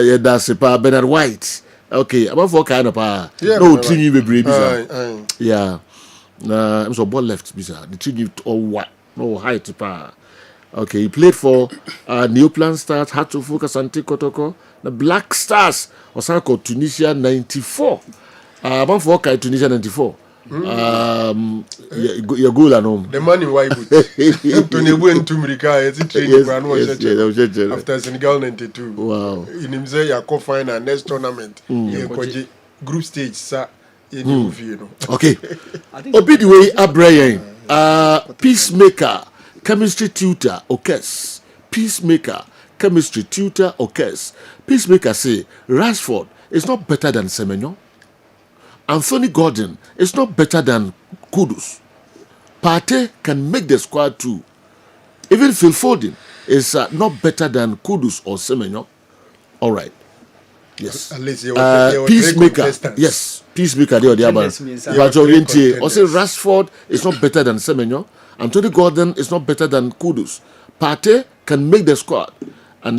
Yeah, that's Bernard White. Okay, about what kind of no Trini baby. Yeah. I'm so ball left bisa. The Trini or what? No height pa. Okay, he played for New Plan Stars, Hearts of Oak, Asante Kotoko, the Black Stars, Osaka Tunisia 94. About for Tunisia 94. Your goal and home. The money why good. Tony went to America. After Senegal 92. Wow. In him say you can find a next tournament. Group stage, sir. Okay. Obidiwe Abraham, peacemaker, chemistry tutor, Okes. Peacemaker, chemistry tutor, Okes. Peacemaker say Rashford is not better than Semenyo. Anthony Gordon is not better than Kudus. Partey can make the squad too. Even Phil Foden is not better than Kudus or Semenyo. All right. Yes. Peacemaker. Yes. Peacemaker. Also Rashford is not better than Semenyo. Anthony Gordon is not better than Kudus. Partey can make the squad. And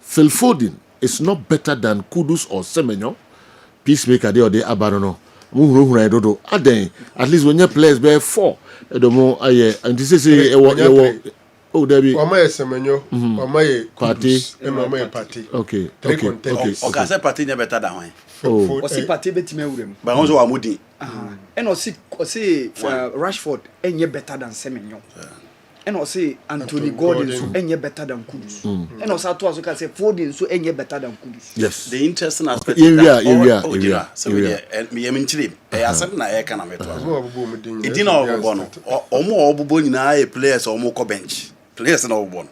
Phil Foden is not better than Kudus or Semenyo. Peacemaker they or they abanono. At least when your players bear 4, and this is oh Debbie. Semenyo, Party. Okay. Okase Party ne better than one. Oh. Osi Party betime wurem. Ba won so wa mudi. And osi Rashford enye better than Semenyo. And also Anthony Gordon so enye better than Kudus. And also to also say Foden so enye better than Kudus. Yes. The interesting aspect area. So we me yemintire e asem na e kana meto. E di na obo no. Omo obo nyina e players omo ko bench. Players na obo no.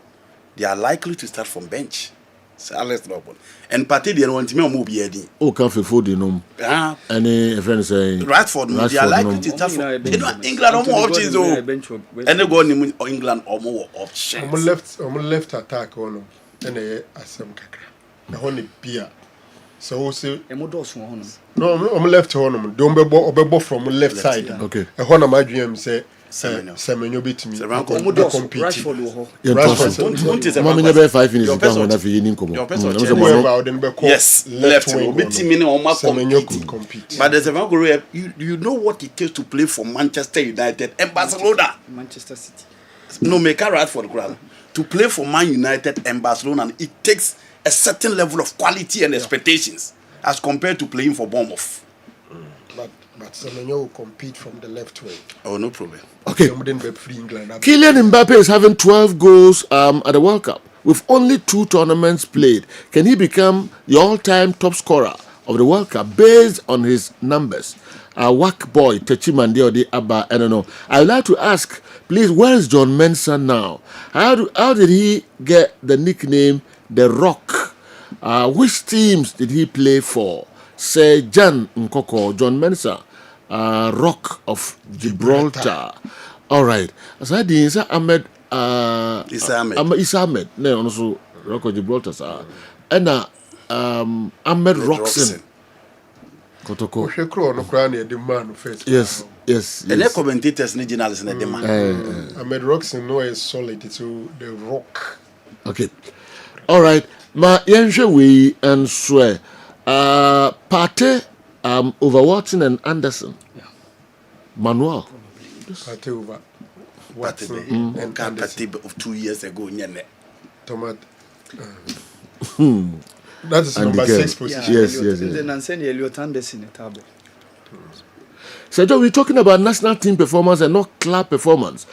They are likely to start from bench. So let's not obo. And Partey dey want me omo bi edi. O kan fe Foden no. Any friend say Rashford no they are likely to start from England omo options o. Any go ni England omo options. Omo left attack ono. Ene asem kakra. Na ho ne bia. So say Emodos ho no. No, omo left ho no. Don obebo from left side. Okay. E ho na madwem say Semenyo betimi. Rashford ho. Rashford. Mama never 5 minutes you can have you komo. Yes, left betimi ne omo compete. But there's a man go you know what it takes to play for Manchester United and Barcelona. Manchester City. No make a Rashford crowd. To play for Man United and Barcelona it takes a certain level of quality and expectations as compared to playing for Bournemouth. But Semenyo will compete from the left wing. Oh, no problem. Okay. Kylian Mbappe is having 12 goals at the World Cup with only 2 tournaments played. Can he become the all-time top scorer of the World Cup based on his numbers? Whack boy, Techimande Ode Abba, I don't know. I would like to ask, please, where is John Mensah now? How did he get the nickname The Rock? Which teams did he play for? Say John Nkoko, John Mensah, Rock of Gibraltar. All right. Aside the Isa Ahmed, Isa Ahmed. No, also Rock of Gibraltar, sir. And Ahmed Roxon. Kotoko. Yes. And the commentators and journalists in the demand. Ahmed Roxon no is solid. It's the Rock. Okay. All right. Ma yenje we and swear. Partey over Watson and Anderson. Yeah. Manuel. Partey over Watson and Anderson. Partey of 2 years ago. Tomat. That is number 6 position. Yes. So we're talking about national team performance and not club performance.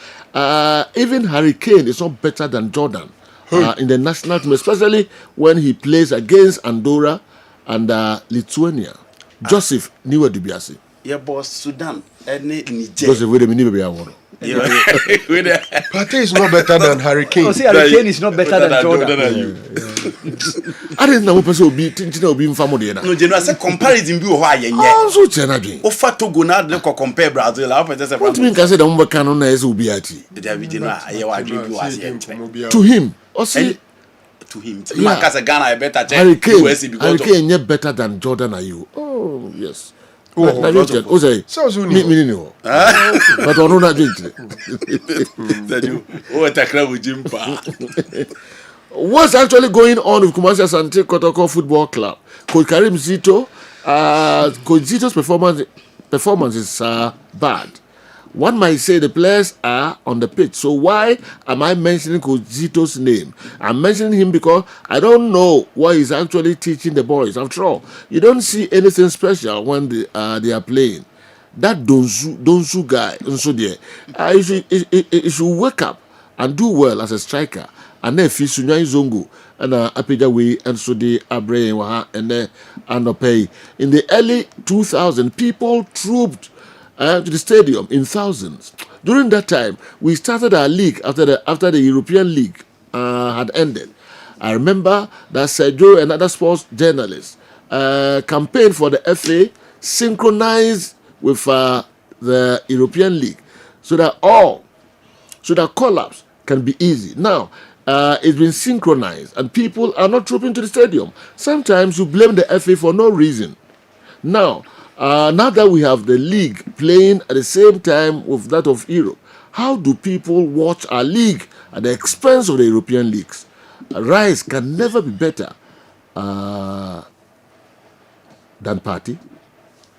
Even Harry Kane is not better than Jordan in the national team, especially when he plays against Andorra and Lithuania. Joseph Niwe Dubiasi. Yeah, boss, Sudan and Niger. Joseph, wait a minute, I want. Partey is not better than Harry Kane. Harry Kane is not better than Jordan. I didn't know person will be thinking of being family. No, general say comparison be who aye Oh, so chenadi. Ofa Togo na de compare Brazil. I hope say what mean can say the umba canon na is will be at there be general aye wa dream be was here. To him, or say to him. Man can say Ghana better check USA because Hurricane better than Jordan are you. Oh, yes. Oh, say me no. But on not drink. What's actually going on with Kumasi Asante Kotoko Football Club? Coach Karim Zito, Coach Zito's performance is bad. One might say the players are on the pitch. So why am I mentioning Coach Zito's name? I'm mentioning him because I don't know what he's actually teaching the boys. After all, you don't see anything special when they are playing. That Donsu guy, he should wake up and do well as a striker. And then Fisunya Zongo and Apija Way and so the Abre and then Andopay. In the early 2000s, people trooped to the stadium in thousands. During that time, we started our league after the European League had ended. I remember that Sergio and other sports journalists campaigned for the FA synchronized with the European League so that collapse can be easy. Now, it's been synchronized and people are not trooping to the stadium. Sometimes you blame the FA for no reason. Now that we have the league playing at the same time with that of Europe, how do people watch our league at the expense of the European leagues? Rice can never be better than Party.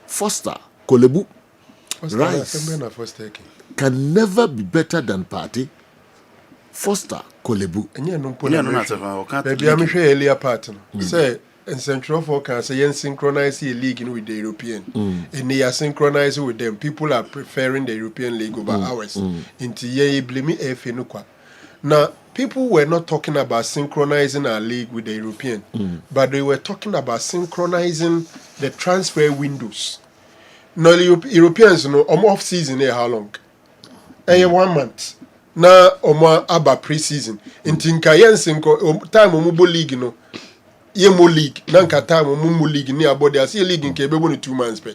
Foster, Kolebu, Rice can never be better than Party. Foster, Kolebu. Maybe I'm sure earlier partner. Say, and Central Forecast say synchronize the league with the European. And they are synchronized with them. People are preferring the European League over ours. Into ye blame FA. Now, people were not talking about synchronizing our league with the European, but they were talking about synchronizing the transfer windows. Now, Europeans know off season how long? 1 month. Na omo aba pre-season nti nka yensinko time omubo league no ye mo league na nka time omumo league ni abode ase league nke bebo no 2 months pe.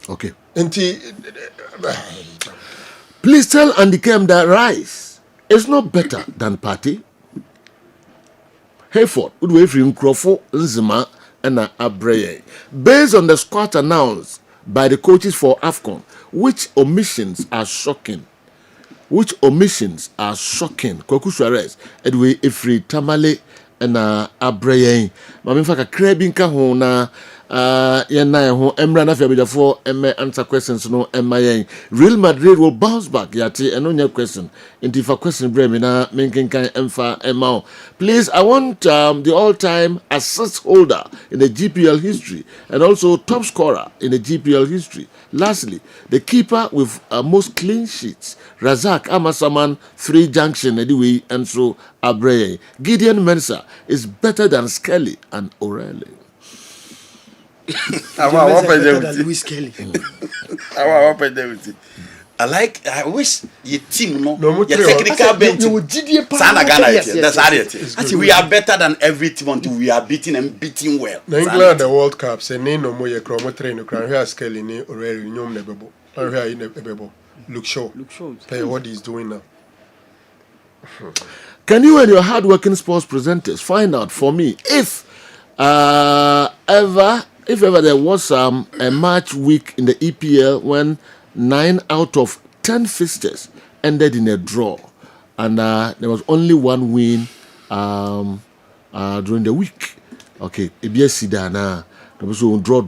Okay. Nti please tell Andy Kem that Rice is not better than Party. Hayford would wait for Nkrofo, Nzima and Abreye. Based on the squad announced by the coaches for AFCON, which omissions are shocking? Koku Suarez, Edwe Ifri Tamale, and Abreye. Mamifaka Krebin Kahona, Yana, who Emra Nafia for answer questions no MIA. Real Madrid will bounce back, Yati, and on your question. Into for question, Bremina, Menken Emfa Emao. Please, I want the all-time assist holder in the GPL history and also top scorer in the GPL history. Lastly, the keeper with most clean sheets, Razak Amasaman, 3 Junction, anyway, and so Abreye. Gideon Mensah is better than Skelly and O'Reilly. I wish your team your technical bench. Sana Ghana, that's how it is. We are better than every team until we are beating and beating well. England the World Cup say no more ye chromo train no kran here Skelly ni O'Reilly nyom na bebo. Here in bebo. Look show. Pay what he's doing now. Can you and your hard-working sports presenters find out for me if ever there was a match week in the EPL when 9 out of 10 fixtures ended in a draw, and there was only 1 win during the week. Okay, EBS Sidana. So draw,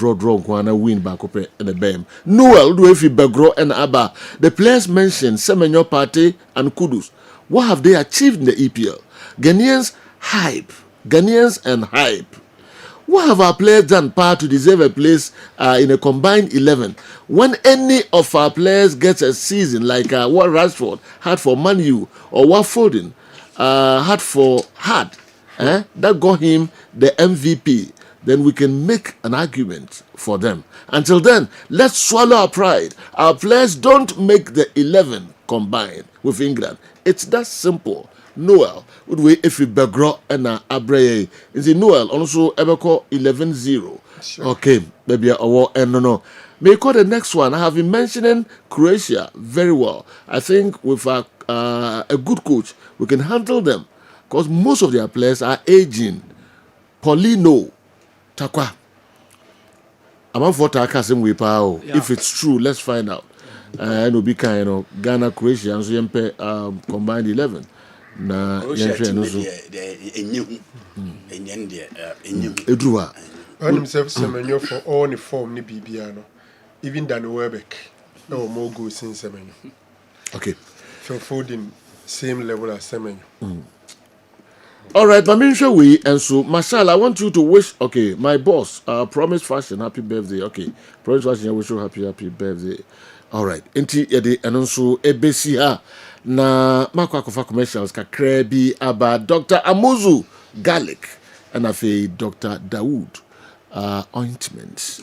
win back up in the BAM. Noel, do if you Begro and Abba. The players mentioned Semenyo Party and Kudus. What have they achieved in the EPL? Ghanaians and hype. What have our players done to deserve a place in a combined 11? When any of our players gets a season like what Rashford had for Man U or what Foden had, that got him the MVP, then we can make an argument for them. Until then, let's swallow our pride. Our players don't make the 11 combined with England. It's that simple. Noel would we if you begro and abreye is the Noel also ebeko 11-0. Okay, maybe no. May call the next one. I have been mentioning Croatia very well. I think with a good coach, we can handle them because most of their players are aging. Paulino, Takwa. I'm for Taka same way, pal. If it's true, let's find out. And will be kind of Ghana, Croatia, and so combined 11. Na Edua. And himself Semenyo for all the form ni Bibiano. Even Dan Webeck. No more goals since Semenyo. Okay. Phil Foden, same level as Semenyo. All right, Maminsha we and so Marshall, I want you to wish my boss, Promise Fashion, happy birthday. Okay, Promise Fashion, I wish you happy birthday. All right, enti yede anonso ebesi ha na makwa commercials kakra bi aba Dr. Amuzu garlic and afi Dr. Dawood ointment.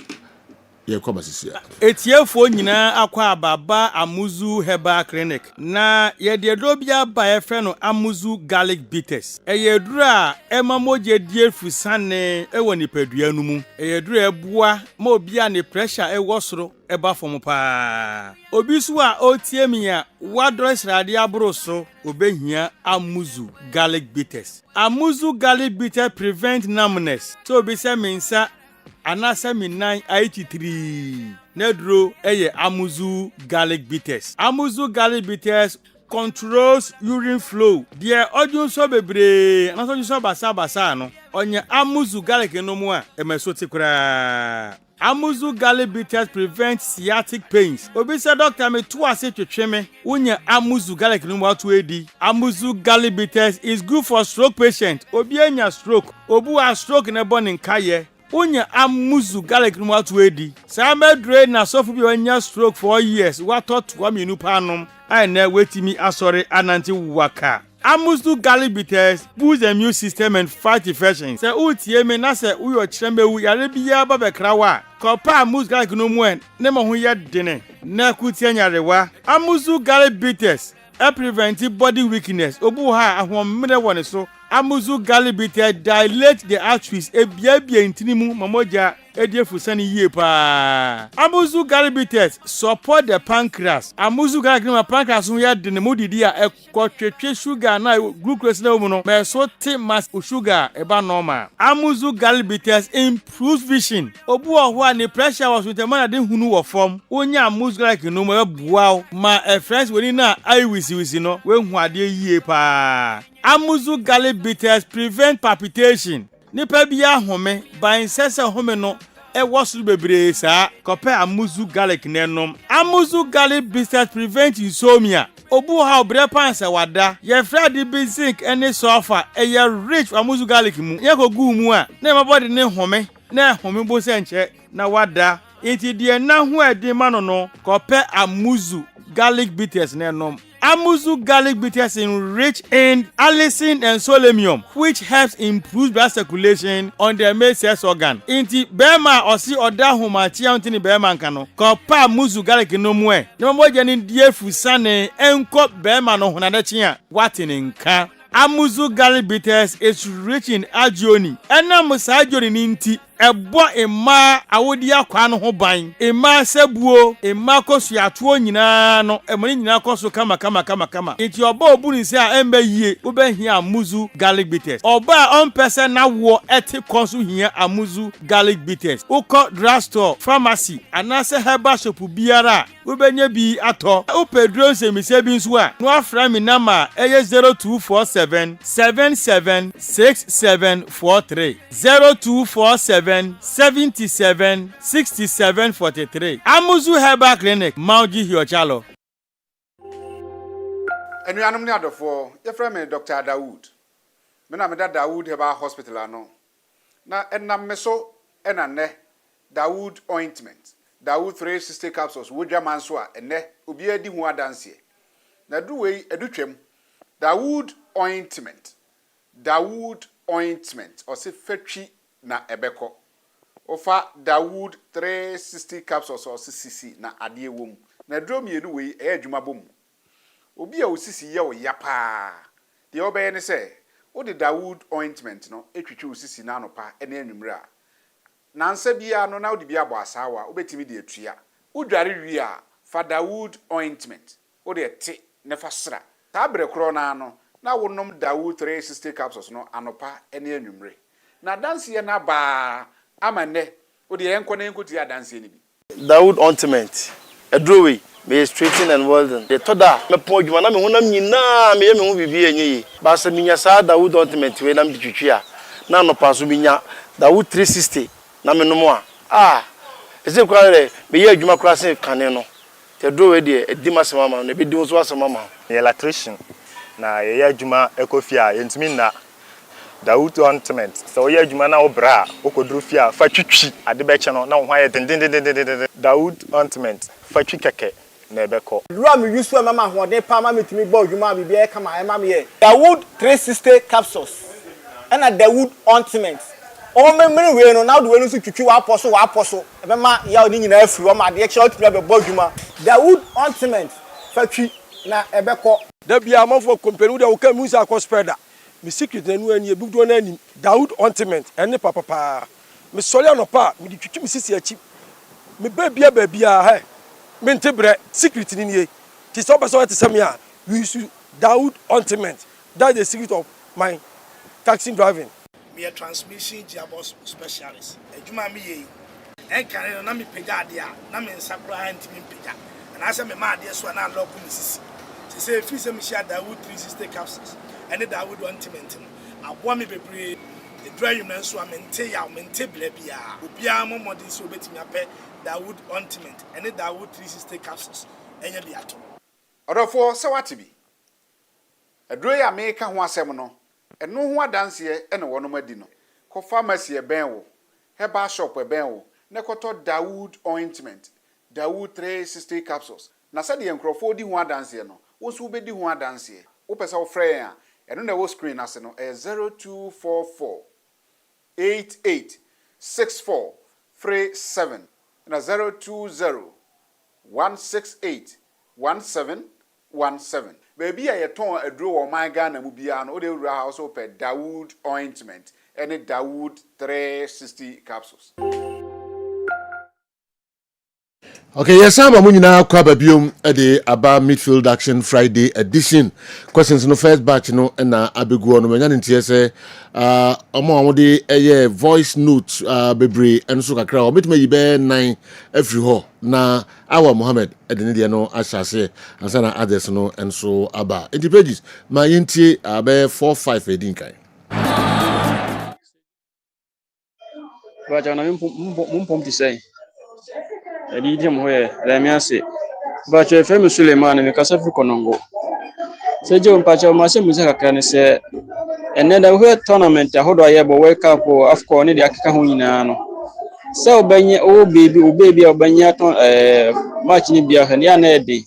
Etiefo nyina akwa ababa Amuzu Herbal Clinic na yede dobia ba efe no Amuzu garlic bitters. Eyedura emamoje die fusane ewo nipadua nu mu. Eyedura ebua ma obia ne pressure ewo soro eba fom pa. Obi so a otiemi a wadros rade abroso obehia Amuzu garlic bitters. Amuzu garlic bitter prevent numbness. So obi se mensa anasa minan 83 nedro eye Amuzu garlic bitters. Amuzu garlic bitters controls urine flow. Dear odun so bebre anaso so basa no onye Amuzu garlic no mu a emesoti kura. Amuzu garlic bitters prevent sciatic pains. Obi say doctor me to ase twetwe me unye Amuzu garlic no mu atu edi. Amuzu garlic bitters is good for stroke patient. Obi anya stroke, obu a stroke na born in kaye. Unya Amuzu garlic no atu edi. Sa medre na sofu bi anya stroke for years. What thought wa menu panom. I na wetimi asori ananti waka. Amuzu garlic bitters boost the immune system and fight infections. Say utie me na say uyo chembewu yare biya ba bekrawa. Kopa Amuzu garlic no mu en ne mo ho ye dene. Na kutie nyarewa. Amuzu garlic bitters prevent body weakness. Obu ha ahomre woni so. Amuzu garlic bitter dilate the arteries ebiabia intinimu mamoja ediefusani yie pa. Amuzu garlic bitters support the pancreas. Amuzu garlic no pancreas no ya de ne modidi a ekotwetwe sugar na glucose na mu no me so te mass sugar eba normal. Amuzu garlic bitters improves vision. Obu ohwa ne pressure was with man de hunu wo form. Onya amuzu garlic no mo bua ma friends woni na eye wisi no we hu ade yie pa. Amuzu garlic bitters prevent palpitation. Nipa bia home ban sese home no wosuru bebre sa kope Amuzu garlic nenom. Amuzu garlic bitters prevent insomnia. Obu ha obre panse wada ye fredi bi zinc ene sulfur ye rich Amuzu garlic mu ye ko gu mu a na my body ne home na home bo se nche na wada enti de na hu edi ma no kope Amuzu garlic bitters nenom. Amuzu garlic bitters enrich in allicin and selenium, which helps improve blood circulation on the male sex organ. Inti bema osi oda humachi antini bema nkano. Kopa Amuzu garlic no mwe. Nyomo jeni die fusane enko bema no hunadechi ya watini nka. Amuzu garlic bitters is rich in agioni. Ena musa agioni ninti ebo ema awodi akwa no ho ban. Ema sebuo, ema kosu atuo nyina no, emoni nyina kosu kama. Enti oba obuni se a embe yie, ube hia Amuzu garlic bitters. Oba on person na wo eti konsu hia Amuzu garlic bitters. Uko drugstore, pharmacy, anase herbal shop biara, ube nye bi ato. Upe drone se mise bi nso a, no afra mi nama eye 0247 776743 0247 77 67 43. Amuzu Herbal Clinic, Mauji Hiochalo. Enuanum ni adofo, ye frame me Dr. Dawood. Me na me da Dawood Herbal Hospital ano. Na enam me so enane Dawood ointment. Dawood 360 capsules wodwa manso a ene obi adi hu adanse. Na du wei edutwem. Dawood ointment. Dawood ointment o se fetwi na ebeko. Ofa Dawood 360 capsules o se sisi na ade ewom. Na dro mienu wei adwuma bom. Obi a osisi ye o ya pa. the obey ne say what the Dawood ointment no etwitwe osisi na anopa ene anwumre a nansa bia no na wo de bia bo asawa obetimi de atua udware wi a fa Dawood ointment wo de te ne fa sra ta bre kro na no na wonom Dawood 360 capsules no anopa ene anwumre na dance ye na ba amane wo de enko na enko ti dance ni bi Dawood ointment edrowe be straighten and welding the toda me po djuma na me honam nyina me ye me hu bibi enye ba se minya sa Dawood ointment we na me twitwi a na no pa so minya Dawood 360 na me no mo a ese kwa le me ye adwuma kra se kane no te drowe de edima se mama no be di so asema mama electrician na ye adwuma ekofia yentimi na Dawood ointment so ye adwuma na obra okodru fia fa twitwi ade be che no na wo hwa ye den Dawood ointment fa twi keke na ebeko lua me yusu mama hode pa ma metimi gba adwuma bibia e kama e mama ye Dawood 360 capsules and a Dawood ointment o memre we no na do we no so twitwi wa aposo e be ma ya oni nyina afiri o ma de che otimi be gba adwuma Dawood ointment fa twi na ebeko da bia amafo company de wo ka musa akospeda me secret na nu ani e bugdo na ani Dawood ointment ene papa me sori anopa me di twitwi me sisi achi me babia he me ntebre secret ni nie ti so be so te samia we use Dawood ointment that's the secret of my taxi driving me a transmission gearbox specialist ejuma me ye en kan na me pega ade a na me nsakura antimi pega na ase me ma ade so na lock me sisi se say fi se me share Dawood 360 capsules and the Dawood ointment abo me bebre the dry na so amente ya mente bla bia obia mo modern so betimi ape Dawood ointment and the Dawood 360 capsules enya bi ato odofo se wate bi adro ya me ka ho asem no eno ho adanse ene wono adi no ko pharmacy e ben wo herbal shop e ben wo ne koto Dawood ointment Dawood 360 capsules na se de enkrofo di ho adanse no wo so be di ho adanse wo pesa wo frɛ ya eno na wo screen ase no 0244 886437 na 020 168 1717 baby a yeton aduro wo man Ghana mu bia no o de wura house o pe Dawood ointment any Dawood 360 capsules. Okay, yes, I'm a kwa babium de aba midfield action Friday edition. Questions no first batch no na abegu no manya ntie se omo de voice note bebre enso kakra o metime yibe 9 every ho na awa Mohammed de ne de no asase ansana others no enso aba. Enti pages ma yentie abe 4-5 edin kan. Baja na mumpom ti say edi dem hoye la mi ase ba che femi Suleiman me kasa fi konongo se je umpa cha ma se muze kakra ne se ene da hoye tournament ahodo aye bo World Cup Afcon ne de akeka ho nyina no se obenye o baby obenya ton match ni bia ha ne ya na edi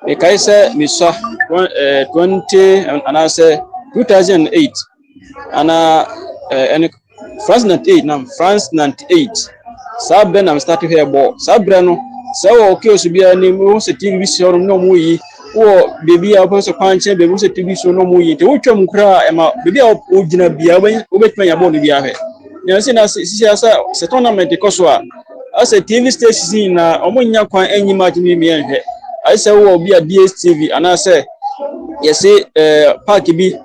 e kai se mi so 20 ana se 2008 ana France 98 sabe na start here ball sabre no se o ke osubia ni mo se TV so no mo yi wo baby a so kwanche baby se TV so no mo yi te wo twam kra e ma baby a o gina bia o betuma ya ball no bia he na se na se tournament ko so a ase TV station na o mo nya kwan anyi match ni mi enhwe ai se wo bia DSTV ana se yesi park bi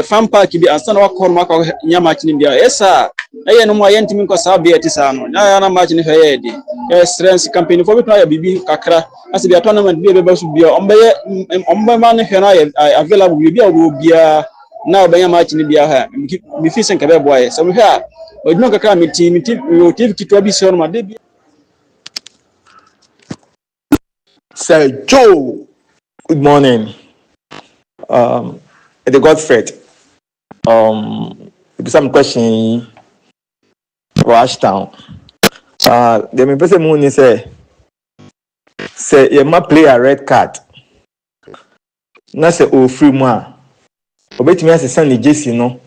fan park bi ansa na wakọ maka nya match ni bia esa eye no mo ayentimi nko sabe ati sa no na match ni heye di strength campaign for bitwa ya bibi kakra ase bia tournament bi be su bia ombe ma ne hwe na available bia obo bia na obenya match ni bia ha mi fi sen ka be boy so mi hwa odino kakra mi team kitwa bi so no ma de bia Sir Joe, good morning. The Godfred. Some question Rushdown. The me person moon say you ma play a red card. Na say o free mo a. Obetimi asesa ni Jesse no.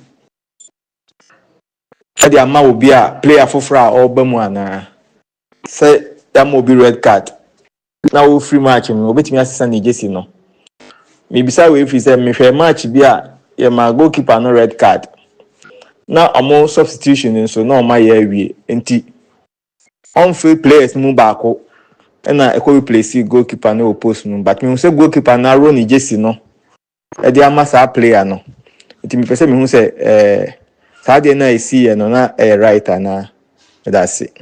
Ade ama obi a player fofora or ba mu ana. Say am obi red card. Na o free match no obetimi asesa ni Jesse no. Me bisa we fi say me hwe match bi a yɛ ma goalkeeper no red card na ɔmo substitution nso na ɔmo ayɛ awie nti on-free players mu baako ɛna ɛkɔ replace goalkeeper no wɔ post no but mehu sɛ goalkeeper no aro ne jersey no ɛde ama saa player no nti mepɛ sɛ mehu sɛ saa deɛ no a ɛsi yɛ no na ɛyɛ right anaa that's it.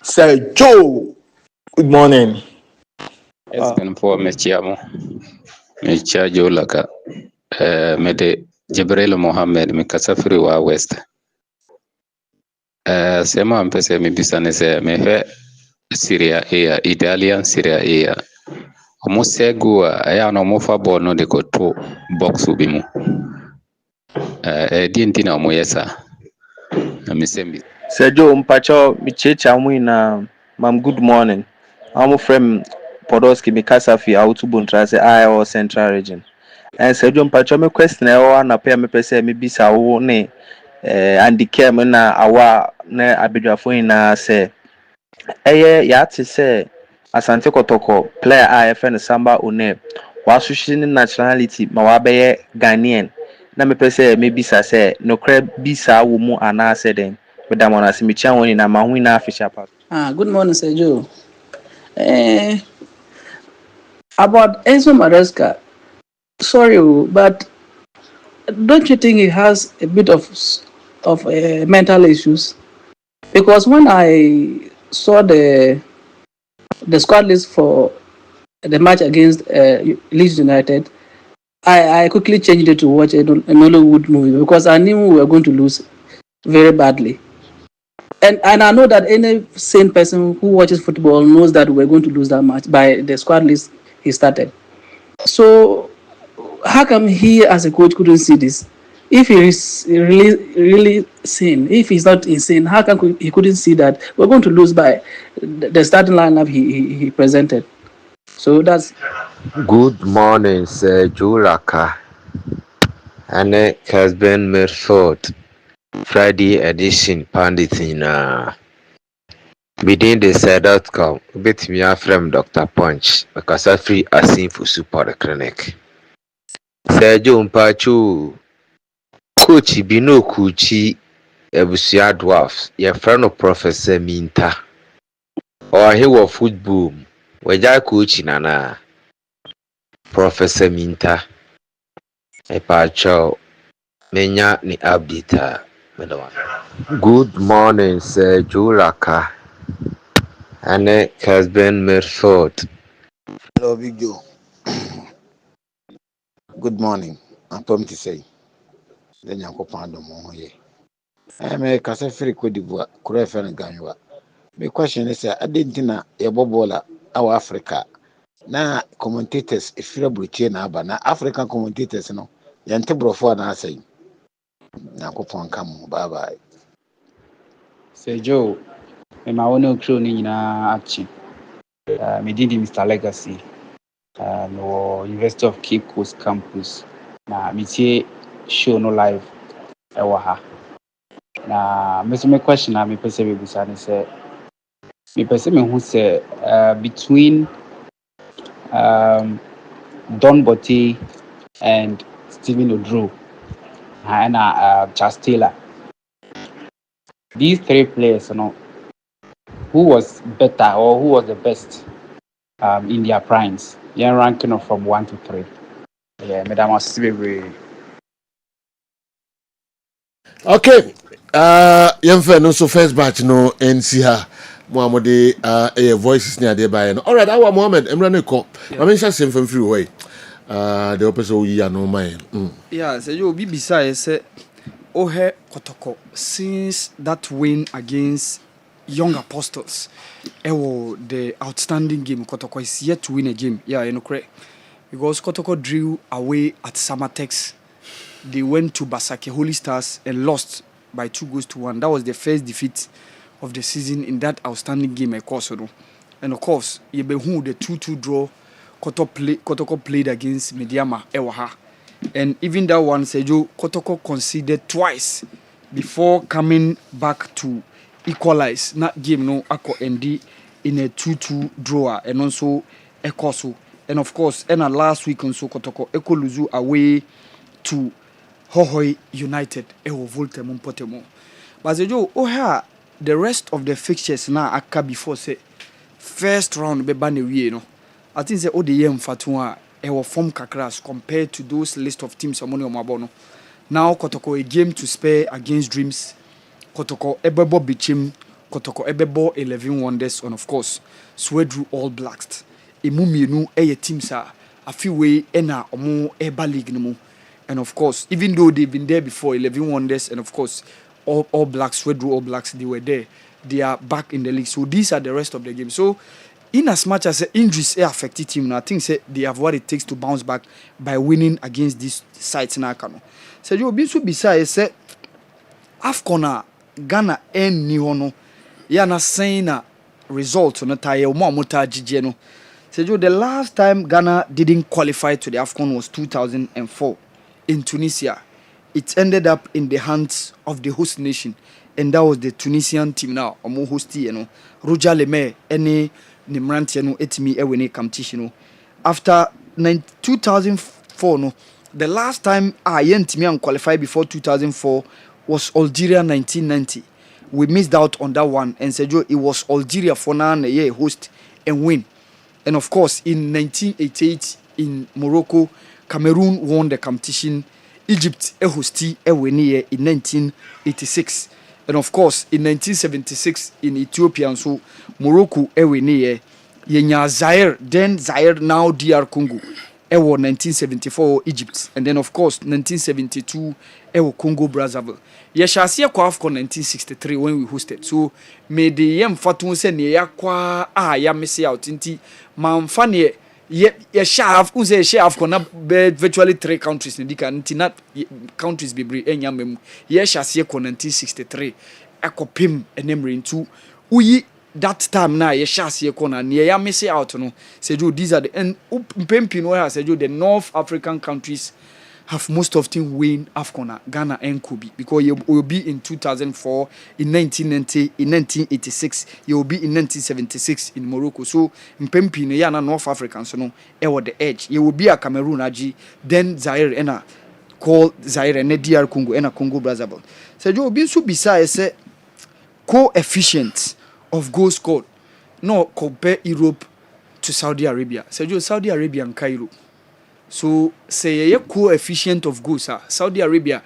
Sir Joe, good morning. Kessben for Mechiamo. Mecha Joe Laka. Mede Jibril Mohammed Mikasafri wa West. Sema mpese mibisane se mehe Syria A, Italian Syria A. Omo segu aya no mo fa ball no de ko to box ubi mu. Di ntina omo yesa. Misembi. Sir Joe mpacho michecha mu na mam good morning. I'm from Podolski Mikasafi Autubu Ntrase Iowa Central Region. And Sir Joe mpacho me question e o na pe me pese me bisa wo ne Andy Kem na awa na abedwafo ina se eye ya te se Asante Kotoko player IFN Samba One wasushi ni nationality ma wa be Ghanaian na me pese me bisa se no kra bisa wo mu ana se den madam ona se me chia woni na ma hu na official part. Good morning, Sir Joe. About Enzo Maresca, sorry, but don't you think he has a bit of mental issues? Because when I saw the squad list for the match against Leeds United, I quickly changed it to watch an Hollywood movie because I knew we were going to lose very badly. And I know that any sane person who watches football knows that we're going to lose that match by the squad list he started. So how come he as a coach couldn't see this? If he is really sane, if he's not insane, how come he couldn't see that we're going to lose by the starting lineup he presented? So that's... Good morning, Sir Laka. And Kessben Midfield. Friday edition pandit in within the said.com bit me from Dr. Punch because I free as in for super clinic. Sergio Mpachu Coach Bino Kuchi Ebusia Dwarfs, your friend of Professor Minta or he was football where I coach nana Professor Minta a pacho menya ni abdita. Good morning, Sir Laka. And Kessben Midfield. Hello, Big Joe. Good morning. I'm Tom to say. Then you go pound more here. I make a free Cote d'Ivoire, Korea and Ganua. My question is, I didn't know a bobola our Africa. Now, commentators, if you're Britain, now African commentators, no, Yantebro for an answer. Now go pound come. Bye bye. Sir Joe, my own crew na action. Me did Mr. Legacy. No University of Cape Coast campus. Na me see show no live. Ewa ha. Na me question na me pese be busa ne say. Me pese me who say between Don Botti and Stephen Odro and Charles Taylor. These three players, you know, who was better or who was the best in their primes? Yeah, ranking from 1 to 3. Yeah, Madam Asibe. Okay. Yemfe no so first batch no NC ha. Mohammed voices near there. All right, our Mohammed, Emran ko. I mean just same from free way. The opposite we are no mind. Yeah, so you be beside say Ohe Kotoko since that win against Young Apostles. The outstanding game Kotoko is yet to win a game. Yeah, you know correct. Because Kotoko drew away at Samatex. They went to Basake Holy Stars and lost by 2-1. That was the first defeat of the season in that outstanding game, of course. And of course, Yebehu the 2-2 draw Kotoko played against Mediama Ewaha. And even that one, Sejo Kotoko conceded twice before coming back to equalize. That game no ako endi in a 2-2 draw and also Ekoso. and of course and last week on so Kotoko Eko Luzu away to Hohoi United ewo Volte Mumpotemo. But the rest of the fixtures now aka before say first round be ban we no. I think say all the year mfatu ewo form kakras compared to those list of teams among omabono. Now Kotoko a game to spare against Dreams. Kotoko ebebo bichim. Kotoko ebebo 11 Wonders and of course Swedru All Blacks. Emu mienu eye teams a afi way ena omo eba league no. And of course, even though they've been there before, 11 Wonders, and of course, all Blacks, Swedru All Blacks, they were there. They are back in the league. So these are the rest of the game. So, in as much as injuries affected team, I think they have what it takes to bounce back by winning against these sides in Akano. So, you be so beside say Afcona Ghana and Nihono. Yana saying a result on a tie or Mota Gigeno. So, the last time Ghana didn't qualify to the Afcon was 2004. In Tunisia. It ended up in the hands of the host nation, and that was the Tunisian team now. Omo hosti, Roger Lemaire, any Nimrantiano, etimi ewene competition. After 2004, no, the last time I went qualified before 2004 was Algeria 1990. We missed out on that one, and Sergio, it was Algeria for now a year host and win. And of course, in 1988 in Morocco, Cameroon won the competition. Egypt hosti in 1986. And of course, in 1976 in Ethiopia, so Morocco Yenya Zaire, then Zaire, now DR Congo. 1974 Egypt. And then of course, 1972 Congo Brazzaville. Yeshasiya kwa AFCON 1963 when we hosted. So me the yem fatun se ne yakwa ya miss out inti mamfane ye shaf unse shaf kona virtually 3 countries ne dika nti not countries bebre enyamem ye shasiye ko 1963 akopim enemre ntu uyi that time na ye shasiye ko na ne ya miss out no sejo these are the and mpempi no ha sejo the North African countries have most of them win AFCON, Ghana and Kubi, because you will be in 2004, in 1990, in 1986, you will be in 1976 in Morocco. So in Pempine, yana North Africans, so no, the edge. You will be a Cameroon, Aji, then Zaire, and a call Zaire, and DR Congo, and a Congo Brazzaville. So you will be so besides coefficient of goals scored. No, compare Europe to Saudi Arabia. So you Saudi Arabia and Cairo. So say a coefficient of goals Saudi Arabia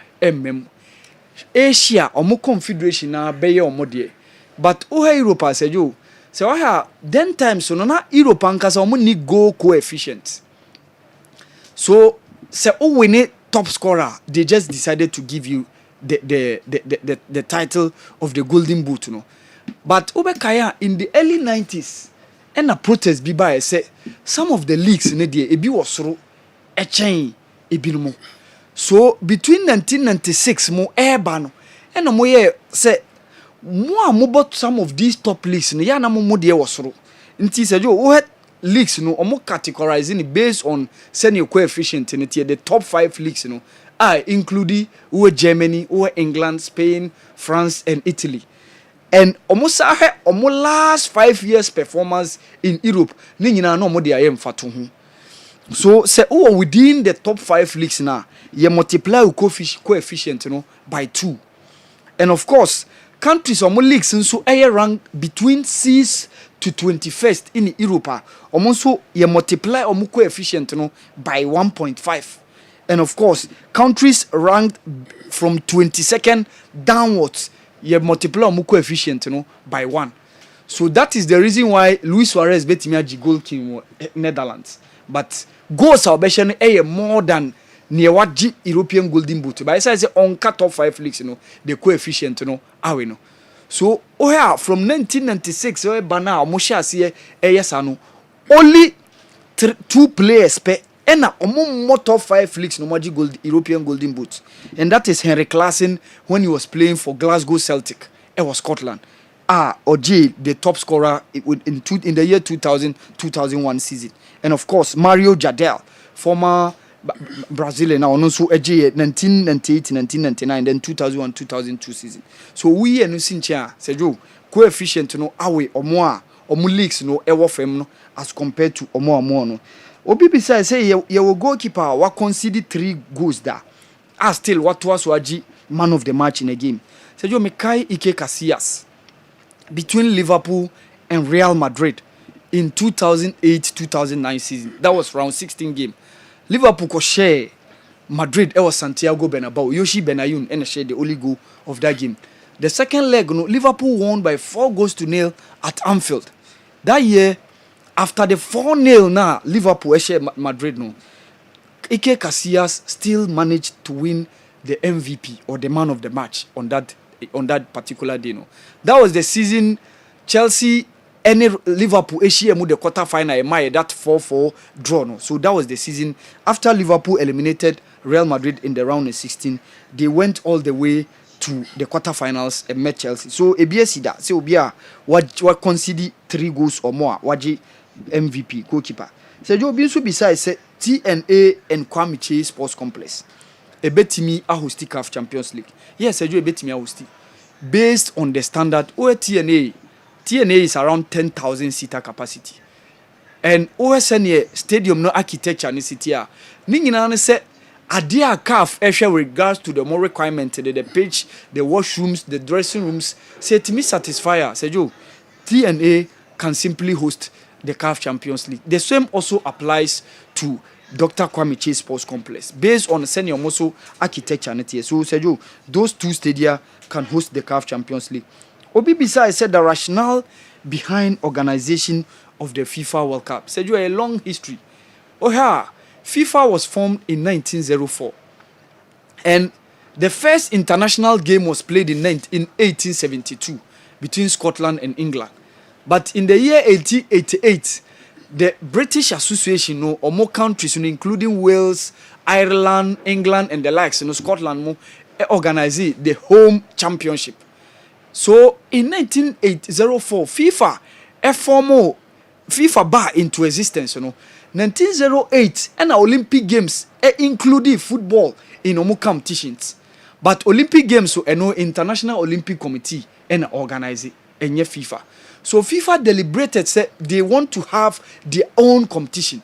Asia omo confederation na beye omo de but Europe say you so then times so na Europe ankasa omo ni goal coefficient so say win top scorer they just decided to give you the title of the golden boot no but Obekaya in the early 90s and a protest be by say some of the leagues in the ebi was through a chain ebinumo. So between 1996 mo airbano and mo ye say mo bought some of these top leagues no ya na mo de wasoro nti say jo we leagues no omo categorizing it based on senior coefficient in it the top 5 leagues no including Germany, England, Spain, France and Italy. And almost last 5 years performance in Europe ni nyina no mo de ayem fatu ho. So say within the top 5 leagues now, you multiply coefficient by 2. And of course, countries or leagues so rank between 6th to 21st in Europe. Also you multiply coefficient by 1.5. And of course, countries ranked from 22nd downwards, you multiply coefficient by 1. So that is the reason why Luis Suarez betimiaji goal king Netherlands. But goals salvation more than near what European golden boot. But I say on cut top 5 leagues, the coefficient, So from 1996, bana Mosha see yesano only 2 players per and more top 5 leagues no gold European golden boots. And that is Henrik Larsson when he was playing for Glasgow Celtic. It was Scotland. Oji, the top scorer in the year 2000-2001 season. And of course, Mario Jardel, former Brazilian, now also Oji 1998-1999, then 2001-2002 season. So we are using Sergio coefficient awe or more leagues ewo fem as compared to more no. Obi beside say your goalkeeper wa conceded 3 goals there. Still what was waji man of the match in a game. Say you Mekai Ike Casillas between Liverpool and Real Madrid in 2008-2009 season. That was round 16 game. Liverpool ko share Madrid it was Santiago Bernabeu. Yoshi Benayoun and share the only goal of that game. The second leg, Liverpool won by 4-0 at Anfield. That year, after the 4-0 now, Liverpool share Madrid Ike Casillas still managed to win the MVP or the man of the match on that particular day. That was the season Chelsea any Liverpool mu the quarter final that 4-4 draw. So that was the season after Liverpool eliminated Real Madrid in the round of 16. They went all the way to the quarterfinals and met Chelsea. So ABS that so Obia what concede 3 goals or more. Waji MVP goalkeeper. So Joe Binsu besides say TNA and Kwame Chase Sports Complex. A betimi a hosti CAF Champions League. Yes, Joe a betimi a hosti. Based on the standard TNA is around 10,000 seater capacity. And OSN stadium no architecture ni city a. Ni nyina ne say adia CAF with regards to the more requirement the pitch, the washrooms, the dressing rooms say to me satisfier. Say Joe TNA can simply host the CAF Champions League. The same also applies to Dr. Kwame Chase Sports Complex based on senior Moso architecture. So, Sergio, those 2 stadia can host the CAF Champions League. Obi Bisa said the rationale behind organization of the FIFA World Cup. Sergio, a long history. FIFA was formed in 1904, and the first international game was played in 1872 between Scotland and England. But in the year 1888, the British Association, or more countries, including Wales, Ireland, England, and the likes, Scotland, organized the home championship. So in 1904, FIFA bar into existence. 1908, and Olympic Games included football in omo competitions. But Olympic Games, so International Olympic Committee and organize it, and FIFA. So FIFA deliberated, said they want to have their own competition.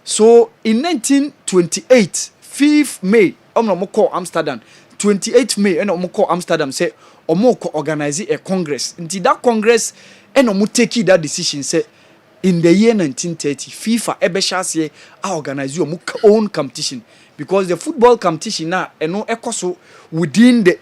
So in 1928, 5th May, Amsterdam, 28th May, and Amsterdam said, organize a congress. Until that congress, and take that decision, said, in the year 1930, FIFA ebeshase organize your own competition because the football competition now ekoso within the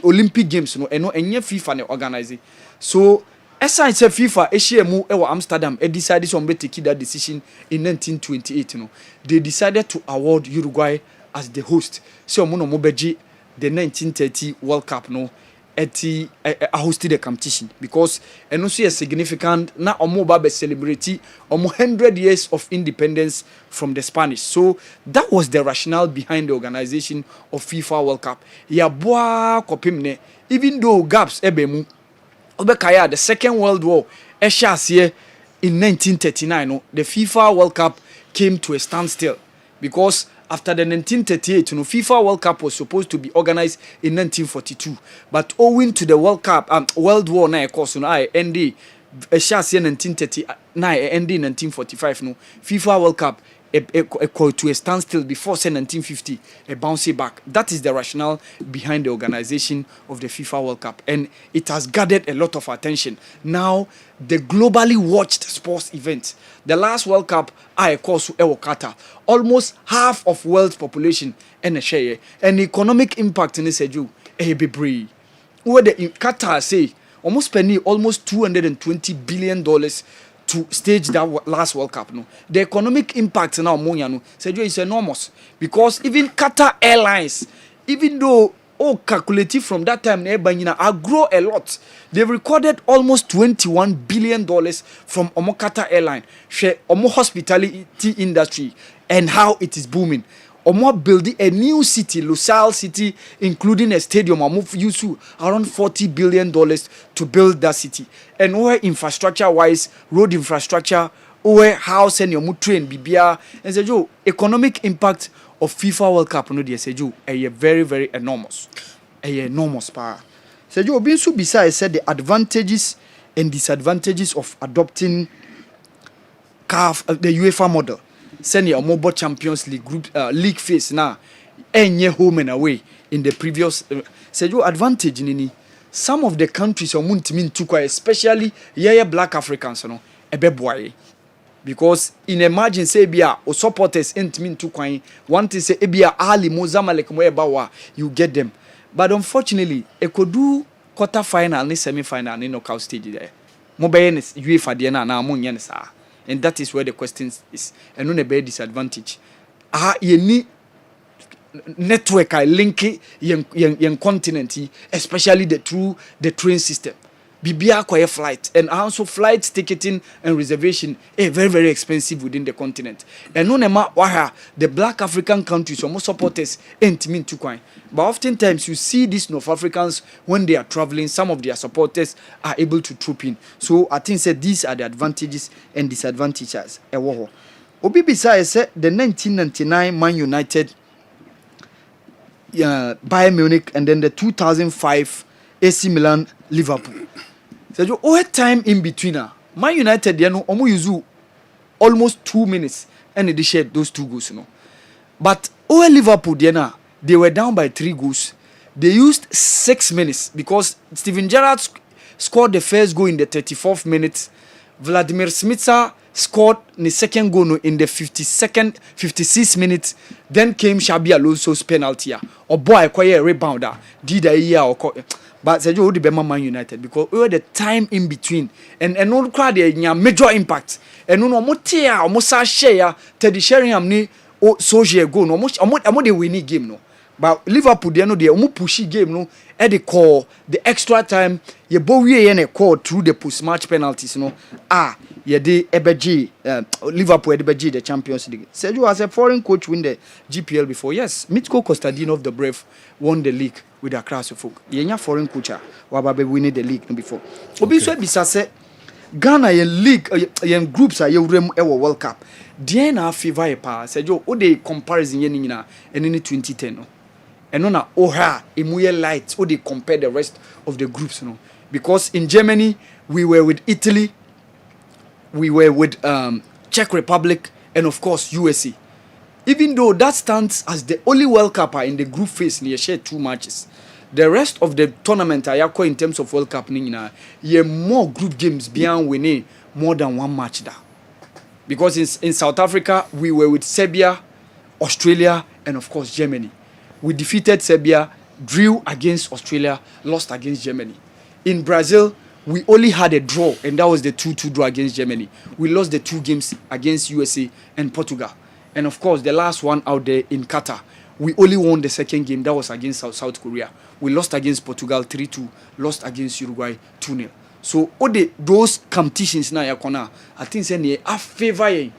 Olympic Games enye FIFA ne organize. So aside say FIFA ehye ewo Amsterdam decided to take that decision in 1928 they decided to award Uruguay as the host. So mo beji the 1930 World Cup hosted the competition because and also a significant na omo celebrity 100 years of independence from the Spanish. So that was the rationale behind the organization of FIFA World Cup. Ya boa kopimne even though gaps ebemu obekaya the Second World War here in 1939 the FIFA World Cup came to a standstill because after the 1938, FIFA World Cup was supposed to be organized in 1942, but owing to the World War na course ended 1939 ended 1945 FIFA World Cup to a standstill before 1950 a bounce back. That is the rationale behind the organization of the FIFA World Cup, and it has gathered a lot of attention. Now the globally watched sports event, the last World Cup course Qatar, almost half of world's population and a share and economic impact in this eju be where the Qatar say almost spending almost $220 billion to stage that last World Cup. The economic impact now is enormous because even Qatar Airlines, even though calculated from that time grow a lot, they recorded almost $21 billion from Qatar Airline, share hospitality industry and how it is booming. Building a new city, Lusail City, including a stadium, use around $40 billion to build that city. And where infrastructure-wise, road infrastructure, where house and your train, BBR, and say, economic impact of FIFA World Cup, a very, very enormous. A enormous power. So, Binsu Bisa said the advantages and disadvantages of adopting CAF, the UEFA model. senior mobile Champions League group league phase now enye home and away in the previous say you advantage nini some of the countries omuntimi ntu kwa especially black Africans no ebeboaye because in imagine say bia o supporters ntimi ntu kwan one thing say bia ali Mozamalek mo ebawa you get them but unfortunately ekodu quarter final ni semi final ni knockout stage there mo be ne UEFA de na mo nya ne saa and that is where the question is and no be disadvantage ye ni network I link yen continent especially through the train system bibia kwa flight and also flight ticketing and reservation very very expensive within the continent and no nema waha the black African countries almost supporters ntimi ntu kwan but oftentimes you see these North Africans when they are traveling some of their supporters are able to troop in so I think say these are the advantages and disadvantages obi bisa say the 1999 Man United Bayern Munich and then the 2005 AC Milan Liverpool. So you all time in between Man United you know omo use almost 2 minutes and they shared those 2 goals you know. But Liverpool they were down by 3 goals. They used 6 minutes because Steven Gerrard scored the first goal in the 34th minute. Vladimir Smica scored the second goal in the 56th minute. Then came Xabi Alonso's penalty. Or boy, acquire rebounder. Did a year or but said you the Bema Man United because we were the time in between and no crowd there major impact. And no motia almost share Teddy Sheringham ni Solskjaer go no almost the winning game no. But Liverpool they know they almost pushy game no at the call the extra time you bow ye call through the post match penalties no ye de ebeji Liverpool ebeji the Champions League. Said you as a foreign coach win the GPL before yes Mitko Kostadinov of the Brave won the league with a class of folk. Ye foreign coach wababe winning the league before. Obi so bisa say Ghana ye league ye groups are ye World Cup. Deɛ na favor ye pa said you o de comparison ye ni nyina ene ni 2010 no. And on a emuye light or they compare the rest of the groups no because in Germany we were with Italy, we were with Czech Republic and of course USA. Even though that stands as the only World Cup in the group phase near share 2 matches, the rest of the tournament ayako in terms of World Cup nina ye more group games beyond winning more than 1 match da because in South Africa we were with Serbia, Australia and of course Germany. We defeated Serbia, drew against Australia, lost against Germany. In Brazil, we only had a draw, and that was the 2-2 draw against Germany. We lost the 2 games against USA and Portugal. And of course, the last one out there in Qatar, we only won the second game, that was against South Korea. We lost against Portugal 3-2, lost against Uruguay 2-0. So, all those competitions now, I think they are favoring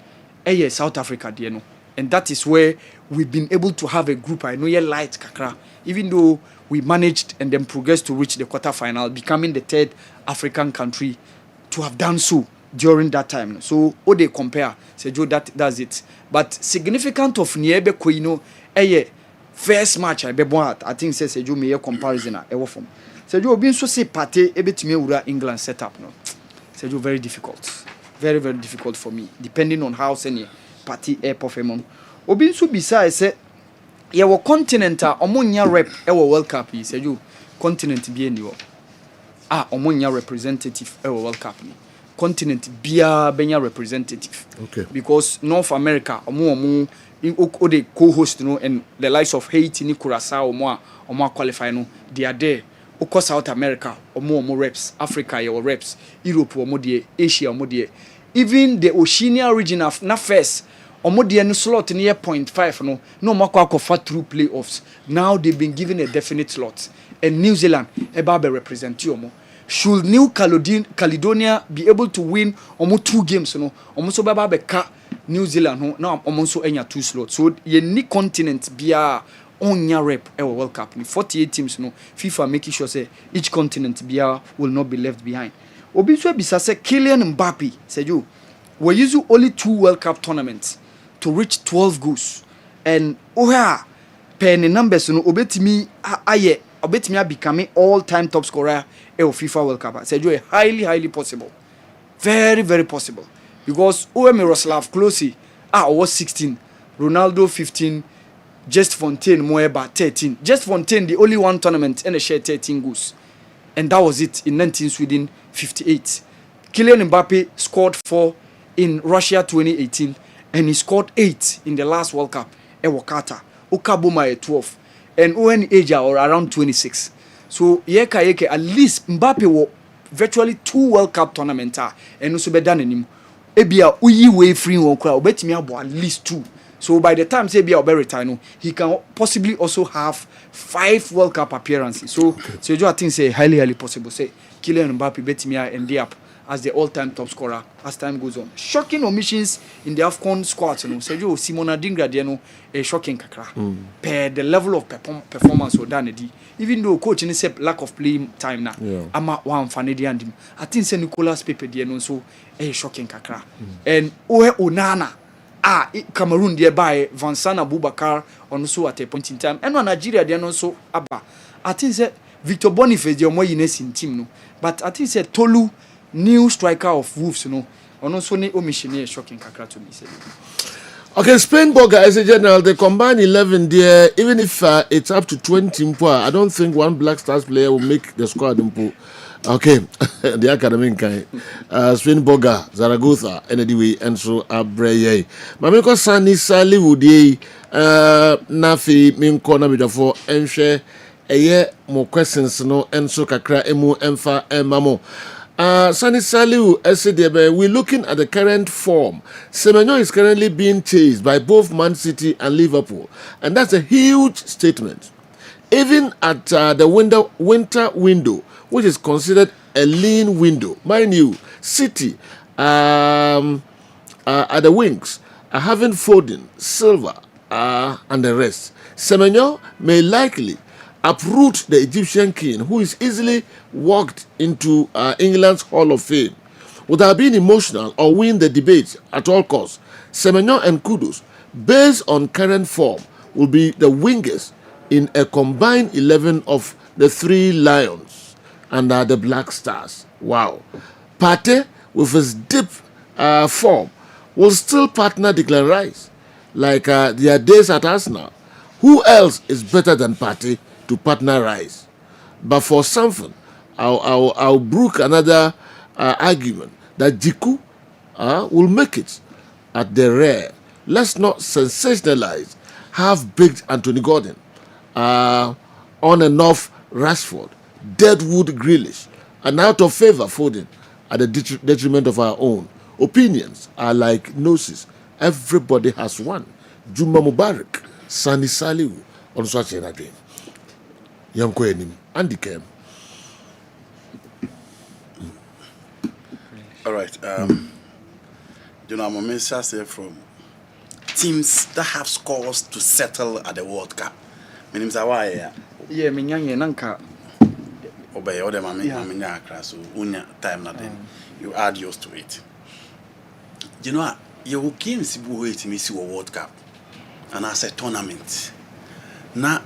South Africa, you know. And that is where we've been able to have a group. I know you're light kakra. Even though we managed and then progressed to reach the quarterfinal, becoming the 3rd African country to have done so during that time. So, all they compare, say Joe, that's it. But significant of Niebe Koino, first match I think says Joe may comparison ever from. Say Joe being so say party ebetime ura England setup no. Say Joe very difficult. Very, very difficult for me, depending on how senior party air performance. Obi nso bisa say ye wo continent omonya rep e wo World Cup yi say you continent bi eni wo omonya representative e wo World Cup ni continent bia benya representative okay because North America omo the co-host no and the likes of Haiti ni Curacao omo qualify no they are there. Oko South America omo reps, Africa your reps, Europe omo de, Asia omo de, even the Oceania region of na first omo de no slot near 0.5 no makwa for through playoffs. Now they've been given a definite slot and New Zealand eba be represent omo. Should New Caledonia be able to win omo 2 games no omo so baba be ka New Zealand no now omo so enya 2 slots. So ye ni continent bia onya rep World Cup ni 48 teams no FIFA making sure say each continent bia will not be left behind. Obi so bisa say Kylian Mbappe say you we use only 2 World Cup tournaments to reach 12 goals and pen numbers no obetimi becoming all-time top scorer of FIFA World Cup. Say you highly possible. Very very possible because Miroslav Klose was 16, Ronaldo 15, Just Fontaine Moeba 13. Just Fontaine the only one tournament and a share 13 goals. And that was it in 19 Sweden 58. Kylian Mbappe scored 4 in Russia 2018 and he scored 8 in the last World Cup at Qatar. Okaboma at 12 and Owen age or around 26. So yeka at least Mbappe was virtually 2 World Cup tournaments and also be done him. Ebia uyi way free one crowd bet me about at least 2. So by the time say Ebia retire, he can possibly also have 5 World Cup appearances. So I think say highly possible. Say Kylian Mbappe bet me end up as the all-time top scorer as time goes on. Shocking omissions in the AFCON squads. Sergio Simona Dingra a shocking kakra. Per the level of performance or done. Even though coach said lack of playing time now. Ama one fanedi and him. I think say Nicolas Pepe so a shocking kakra. And Ohe Onana. Cameroon thereby Vincent Aboubakar also at a point in time. And Nigeria they also Abba. I think say Victor Boniface the more in team no. But I think say Tolu new striker of Wolves, and also ne omission shocking kakra to me. Okay, Spain Boga as a general, the combined 11 there, even if it's up to 20, I don't think one Black Stars player will make the squad. Okay, the academic kind. Spain Boga, Zaragoza, anyway, and so Abreye. Mamiko Sani Sali Woody, Nafi, Minkona Midafo, and share a year more questions, no, and so Kakra, Emu, Emfa, and Mamo. Sani Saliu, SDB, we're looking at the current form. Semenyo is currently being chased by both Man City and Liverpool, and that's a huge statement. Even at the winter window, which is considered a lean window, mind you, City at the wings are having Foden, Silva, and the rest. Semenyo may likely uproot the Egyptian king, who is easily walked into England's Hall of Fame. Without being emotional or win the debate at all costs, Semenyo and Kudus, based on current form, will be the wingers in a combined 11 of the 3 Lions and the Black Stars. Wow. Partey, with his deep form, will still partner Declan Rice, like their days at Arsenal. Who else is better than Partey to partner Rice? But for something, I'll brook another argument that Jiku will make it at the rare. Let's not sensationalize half-baked Anthony Gordon, on and off Rashford, Deadwood Grealish, and out of favor Foden at the detriment of our own. Opinions are like noses. Everybody has one. Juma Mubarak, Sani Saliu, on such an again. Yanko Enim, Andy Kem. All right. You know, I'm a say from teams that have scores to settle at the World Cup. My name's Awaya. Yeah, Minyang Nanka. Obey all them, so unya time na then. You add yours to it. You know, you games will wait to miss your World Cup. And as a tournament. Now,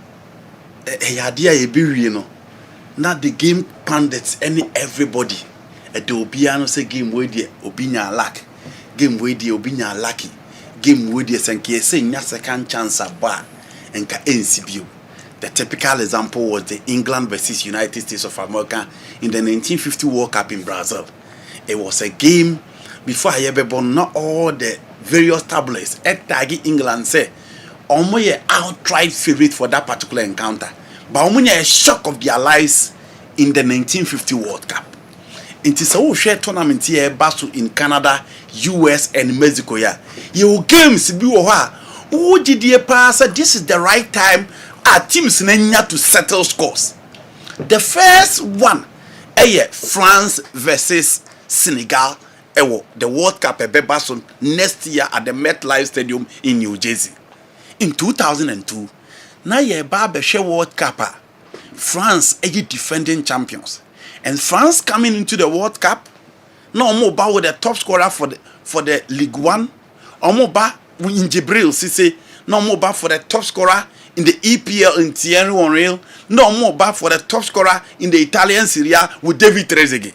a idea a be no. Not the game pundits everybody. A dobiano say game where the obinya lack. Game where the obinya lucky. Game where the senke say nya second chance at bar and ka NCBU. The typical example was the England versus United States of America in the 1950 World Cup in Brazil. It was a game before I ever born, not all the various tabloids at Tagi England say almost an outright favorite for that particular encounter. But almost a shock of their lives in the 1950 World Cup. It is a share tournament here in Canada, US, and Mexico. Yeah, your games be who did you pass? This is the right time. Our teams nenya to settle scores. The first one, France versus Senegal, the World Cup next year at the MetLife Stadium in New Jersey. In 2002, now World Cup, France defending champions, and France coming into the World Cup, no more with the top scorer for the Ligue 1, or more in Jibril Cisse, no more for the top scorer in the EPL in Thierry Henry, no more for the top scorer in the Italian Serie A with David Trezeguet.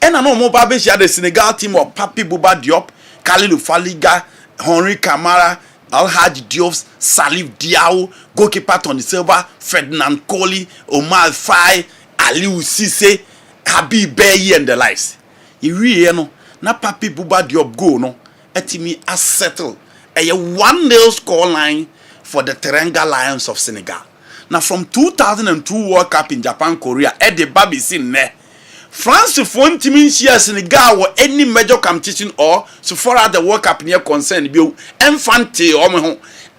And no more the Senegal team of Papi Bouba Diop, Kalilou Faliga, Henri Camara, Alhaji Diop, Salif Diao, goalkeeper Tony Silva, Ferdinand Coley, Omar Faye, Aliou Cisse, Habib Beye and the likes. You really know, na Papi Bouba Diop go no, etimi a settle a 1-0 score line for the Teranga Lions of Senegal. Now from 2002 World Cup in Japan, Korea, at the Baby Sin ne. France for team share Senegal or any major competition or so far as the World Cup near concern be infante or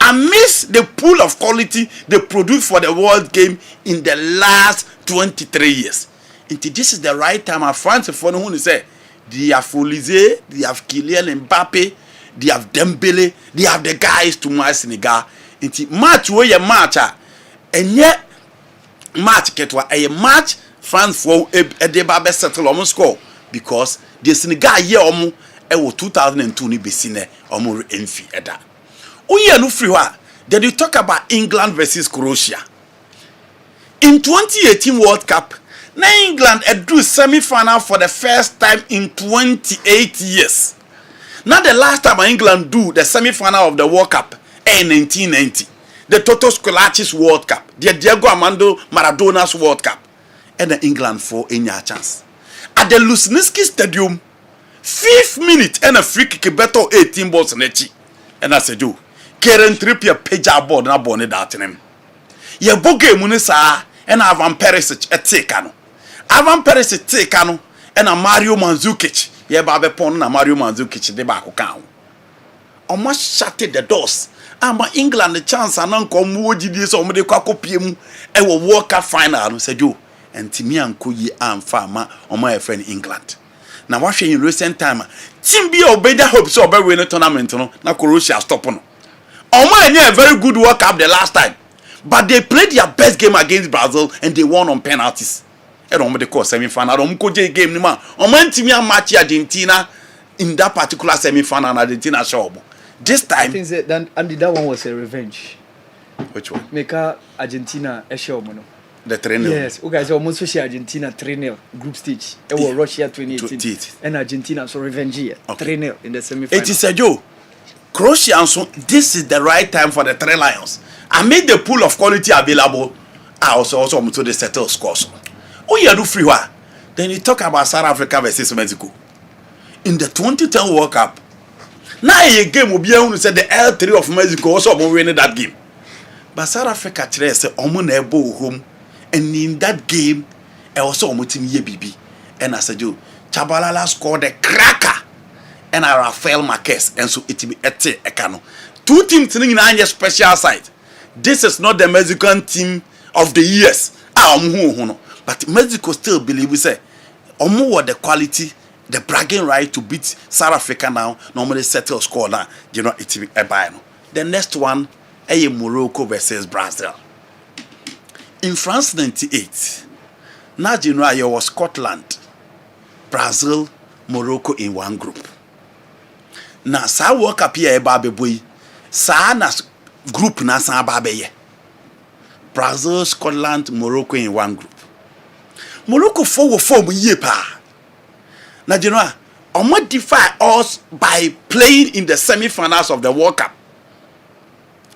amidst the pool of quality they produce for the world game in the last 23 years. And this is the right time of France for who say they have Olise, they have Kylian Mbappe, they have Dembele, they have the guys to match Senegal. And match where you match and yet match ketwa a match France for a deba settle almost score because the Senegal year omo e wo 2002 ni besine omo enfi eda. Oye no free wa. Then you talk about England versus Croatia. In 2018 World Cup, na England drew semi-final for the first time in 28 years. Now the last time England do the semi-final of the World Cup in 1990. The Toto Scolacci's World Cup, the Diego Armando Maradona's World Cup, and the England for any chance. At the Lusniski Stadium, 5th minute and a free kick better 18 balls in echi. And I said, you, Karen Trippier page aboard na bonnet that in him. Ye boge munisa and Avan Perisic at Tekano. Avan Perisic Tekano and a Mario Mandzukic. Ye babe pon na Mario Mandzukic de bako kan. Almost shattered the doors. Ama England the chance anan ko mu ogidi so mo de kwakopie mu e wo World Cup final no said you ntimi anko yi amfa ma omo e friend England na wahwe in recent time team bi obeda hope so obe win tournament no na Croatia stop no omo anya a very good World Cup the last time but they played their best game against Brazil and they won on penalties e no mo de call semi final omo ko je game ni ma omo ntimi am match Argentina in that particular semi final Argentina show. This time, I think that one was a revenge. Which one? Make Argentina a show, mono. The 3-0. Yes, okay, so almost see Argentina 3-0 group stage. It was Russia 2018 and Argentina so revenge here 3-0 in the semi-final. It is a Joe. Croatia, so this is the right time for the 3 Lions. I made the pool of quality available. I also to the settle scores. Oh, you do free one. Then you talk about South Africa versus Mexico in the 2010 World Cup. Now a game will be able to say the L3 of Mexico also winning that game. But South Africa today say omo na ebo home and in that game also omo team ye bibi. And I said you Chabalala scored a cracker and Rafael Marquez and so it be ete ekano. 2 teams in a special side. This is not the Mexican team of the years. But Mexico still believe we say omo what the quality the bragging right to beat South Africa now normally settle score now you know it's a buy. The next one Morocco versus Brazil in France 98. Now you know you was Scotland, Brazil, Morocco in one group. Now sa World Cup here babe boy sa na group na sa babe ye Brazil, Scotland, Morocco in one group. Morocco form ye pa. Now, you know, Omo defy us by playing in the semi-finals of the World Cup.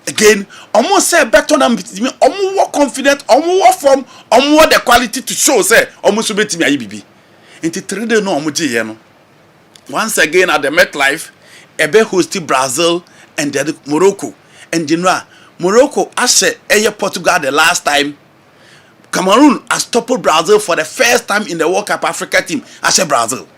Again, Omo say better than me. Omo more confident. Omo more form. Omo more the quality to show. Say Omo so better me IBB. Into 3 no Omo J no. Once again at the MetLife, ebe hosted Brazil and then Morocco. And you know, Morocco as Portugal the last time. Cameroon has toppled Brazil for the first time in the World Cup Africa team. As Brazil.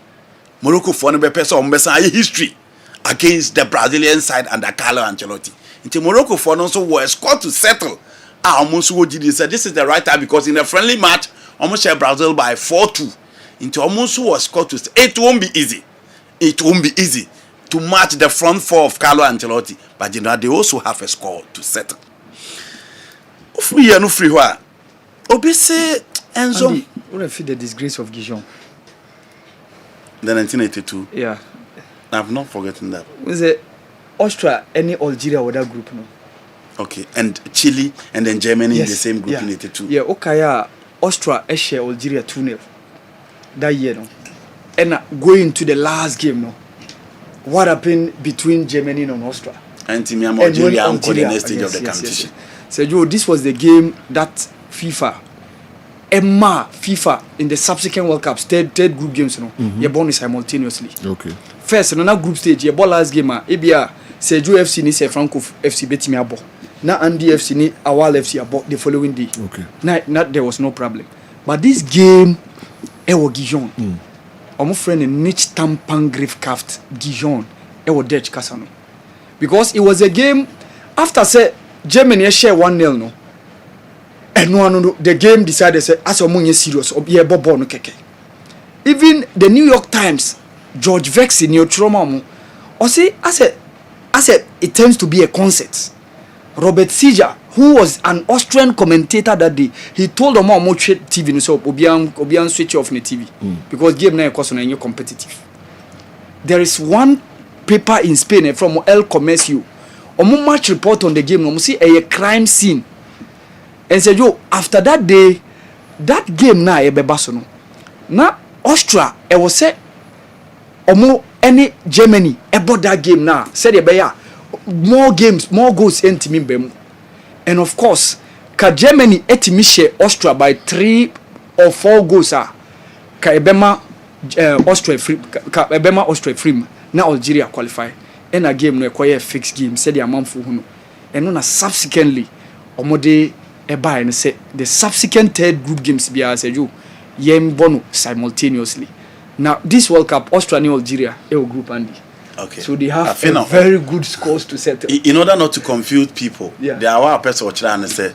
Morocco for no person history against the Brazilian side under Carlo Ancelotti. Into Morocco for no so was scored to settle. Almost what did said this is the right time because in a friendly match almost share Brazil by 4-2. Into almost was scored to it won't be easy. It won't be easy to match the front four of Carlo Ancelotti, but you know they also have a score to settle. Free no free what? Obese Enzo. What I feel the disgrace of Gijon. The 1982. Yeah. I've not forgotten that. Was it Austria, any Algeria with that group no? Okay, and Chile and then Germany Yes. in the same group Yeah. in 82. Yeah, okay, Austria, share Algeria 2-0 that year no. And going to the last game no. what happened between Germany and Austria. And Team Algeria on the next stage of the competition. So Joe, this was the game that FIFA in the subsequent World Cups, third group games, you born simultaneously. Okay. First, in another group stage, you ball last game, ABA, Sergio FC ni se Franco FC beti me abo. Na Andy FC ni Awal FC abo the following day. Okay. Not there was no problem. But this game, was Gijon. My friend in Nich Tampan Griffcraft Gijon, was Dutch Casano. Because it was a game after say Germany share 1-0 no. And no, the game decided say as a money serious or yeah bobo no keke. Even the New York Times, George Vex in your trauma or say as it tends to be a concert. Robert Seger, who was an Austrian commentator that day, he told them how much TV no so obian switch off the TV because game na cost on competitive. There is one paper in Spain from El Comercio. Omo match report on the game no see a crime scene. And said yo after that day that game na e beba so no. Na Austria e was say omo any Germany about that game na said e be ya more goals entimi bem. And of course ka Germany etimi share Austria by 3 or 4 goals ka ebema Austria free na Algeria qualify and a game no a fixed game said the amount for huno and no na subsequently omode e buy and say the subsequent third group games be as you yem bono simultaneously. Now this World Cup Austria and Algeria group Andy. Okay. So they have very good scores to settle. In order not to confuse people, there are one person watching and say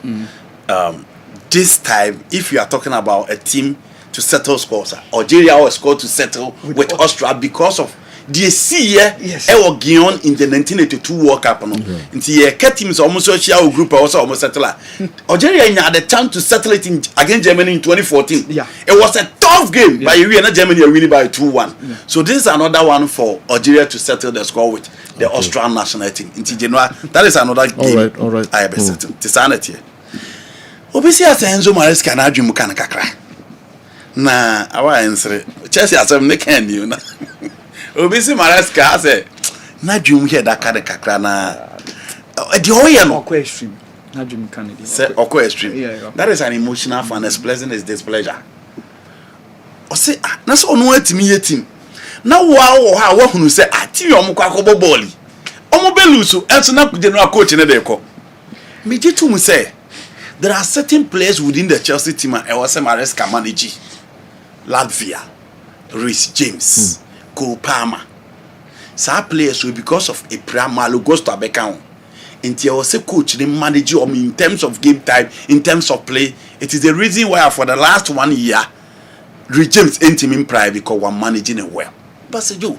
this time if you are talking about a team to settle scores, Algeria will score to settle with Austria because of the year was given in the 1982 World Cup. The teams almost social group also almost settle. Algeria had the chance to settle it against Germany in 2014. It was a tough game, but we are not Germany are winning by 2-1. So this is another one for Algeria to settle the score with the Austrian national team. That is another game. All right. I have settled. Tisanity. Obviously, as Enzo Maresca na dream kana kakra. Na awa ensre. Chelsea asem ne kan you na. Obisi Maresca say na dream here that kind of kakra na the oil no okwa extreme na dream can say okwa extreme. That is an emotional fan expressing his displeasure. O say na so no atimi yetim na wa ha wa hunu say ati yom kwa kobo ball omo belusu enso na kuje no coach ne de ko me jitu mu say there are certain players within the Chelsea team and was Maresca manage Latvia Reece James Cole Palmer. Some players will because of a Malo goes to Abekao. Until I was a coach, they manage in terms of game time, in terms of play. It is the reason why for the last 1 year, Reece James ain't him in pride because we're managing it well. But say you,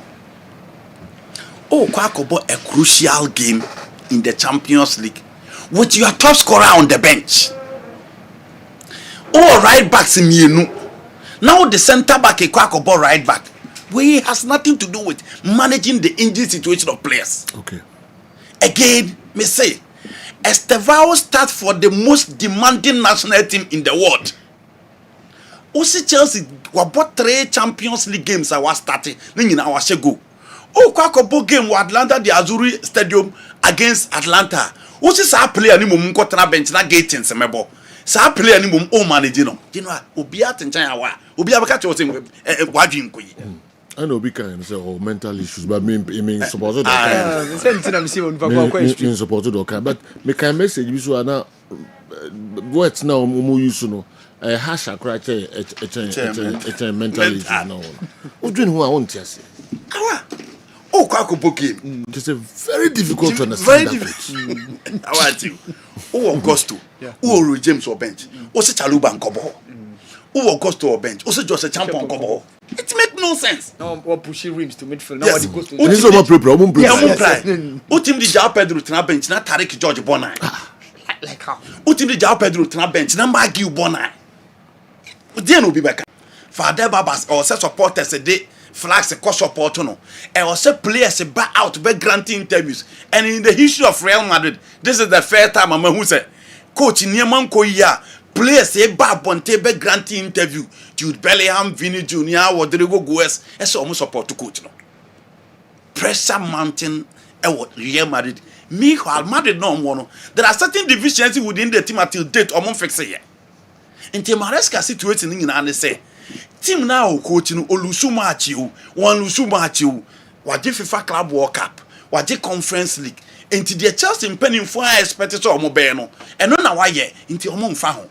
Kwakobo a crucial game in the Champions League with your top scorer on the bench. Right backs in you. Now the centre back a Kwakobo right back. We has nothing to do with managing the injury situation of players. Okay. Again, me say, Estevao starts for the most demanding national team in the world. Also Chelsea, we bought 3 Champions League games I was starting. Then I was go. Kwakobo game with Atlanta, the Azuri Stadium against Atlanta. Also sa player ni mum ko tena bench na gate in semebo. Sa player ni mum o manage no. You know, obi atentan awa. Obi abaka cho say wadwin ko yi. I know we can say mental issues, but me support it. Me support it. But me can message you so na words now mu use no. Hash akra che mental issues now. Odwin who I want to say. Kwakobo game. It's a very difficult to understand. Very difficult. How are you? Augusto. Reece James or bench. Ose Chaluba Nkobo. Augusto or bench. Ose Jose Champion Nkobo. It make no sense. No, what pushing rims to midfield. Yes. Now goes to. This is what problem. Utim di Jao Pedro tena bench na Tarik George Bonai. Like how? Utim di Jao Pedro tena bench na Magi Bonai. Dia no be back. Father Babas or set supporters a day flags a cost support no. And also players back out by granting interviews. And in the history of Real Madrid, this is the first time I'm who say coach Nieman Koya players a bad ponte be granting interview. Jude Bellingham, Vinny Jr., Rodrigo Goes, and so almost support to coach no. pressure mountain Real Madrid. Meanwhile, Madrid no one. There are certain deficiencies within the team until date or fix it. Until Maresca situation in and say, team now coaching Olusu match you, one Lusu match you, what FIFA Club World Cup, what the Conference League. Until the Chelsea penning for expected to Mobeno, and no now why until Omon Faho.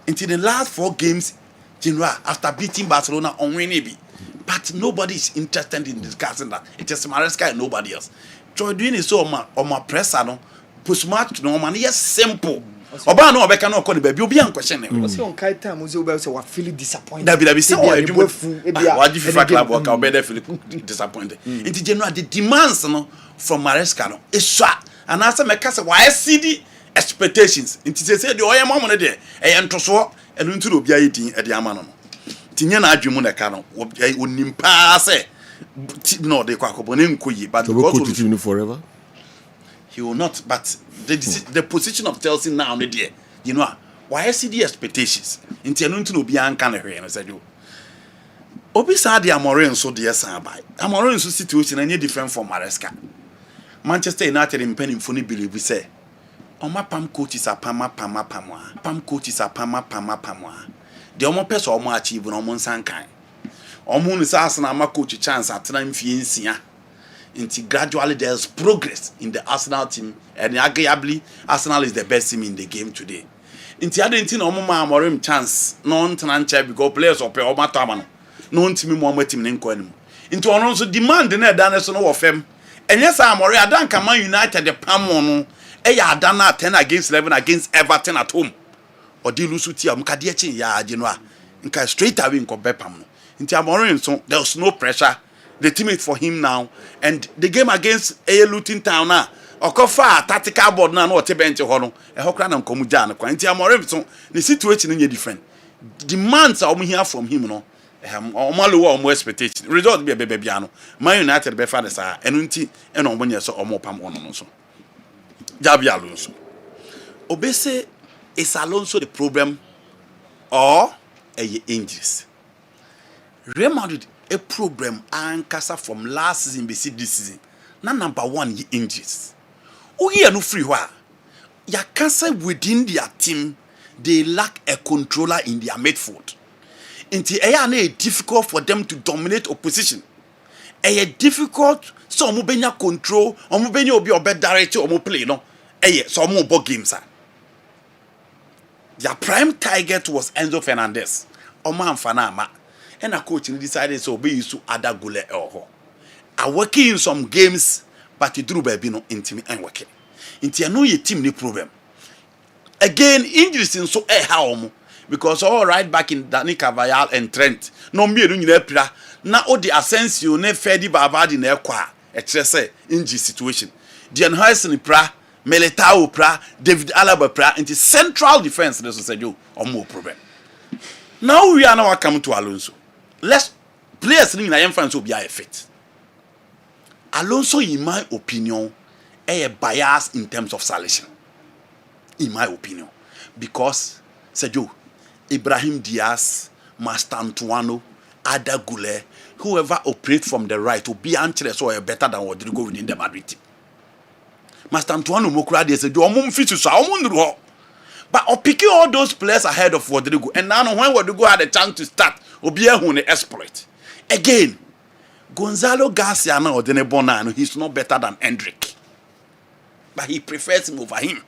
Until the last 4 games, General after beating Barcelona on Winnipeg. But nobody is interested in discussing that. It is Maresca and nobody else. Joy doing is so on my press, no post match no man. Yes, simple. Oba no obeka no call the baby. Obi an question. Was on kai time was oba say we feel disappointed. That be say what you what FIFA club work out better feel disappointed. In general the demands no from Maresca no is so and answer me say why CD expectations. In say the oya mama no there. E ntoso enu ntu obi ayi din e de ama no. Tinye na adwemu na ka no onim pa say no they kwakobone nkoyi but because forever he will not but the position of Chelsea now no there you know why CD expectations nti enu ntu obi an kan hwe no say do obi sa de Amorim so de san bai Amorim so situation any different from Maresca Manchester United impending funny believe say oma pam coaches apama pam coaches apama pam the omo person omo achieve no omo nsankan omo ni sa Arsenal ma coach chance atena mfie nsia until gradually there's progress in the Arsenal team and arguably Arsenal is the best team in the game today until adentin omo ma Amorim chance no ntena nche because players ope omo atama no ntimi mo omo team ne nko anim until ono so demand na da na so no wo fem enye sa Amorim adan ka Man United the pam no eya adana 10 against 11 against Everton at home odi lusu ti am kade echi ya age no a nka straight away nko bepam no nti Amorim so there was no pressure the team is for him now and the game against Luton Town na okofa tactical board na o te bench ho no e ho kra na nkomu ja na kwa nti Amorim so the situation is different demands are here from him no omalo wa omo expectation result be bia no Man United be fa the sa enu nti e no omo nye so omo pam ono no so Jabi Alonso obese is Alonso the problem or a injuries? Real Madrid a problem and kasa from last season be this season. Na number 1 injuries. Oye no free wa. Ya kasa within their team they lack a controller in their midfield. Inti eya na difficult for them to dominate opposition. Eya difficult so omo benya control, omo benya obi obe direct omo play no. Eya so omo bo games are. Their prime target was Enzo Fernandez. Oma Amfanama. And a coach decided so be used to other goal or I working in some games, but you drew baby no intimate and working. Into no your team no problem. Again, injuries in so how because all right back in Danny Carvajal and Trent. No me no nyina na o the Asensio ne Fedi Bavard na ekwa e kire say injury situation. Dian Hoyson pra Militao pra David Alaba pra into central defense they say you or more problem. Now we are now come to Alonso. Let's players in the fans will be a fit. Alonso, in my opinion, a bias in terms of selection. In my opinion, because Sergio, Ibrahim Diaz, Master Antoine, Ada Goulet, whoever operates from the right will be interested or better than Rodrigo within the Madrid team. Master Antoine Mokra they said, but picking all those players ahead of Rodrigo, and now when Rodrigo had a chance to start, Obia who the exploit. Again, Gonzalo Garcia now or Bonano, he's not better than Hendrick. But he prefers him over him.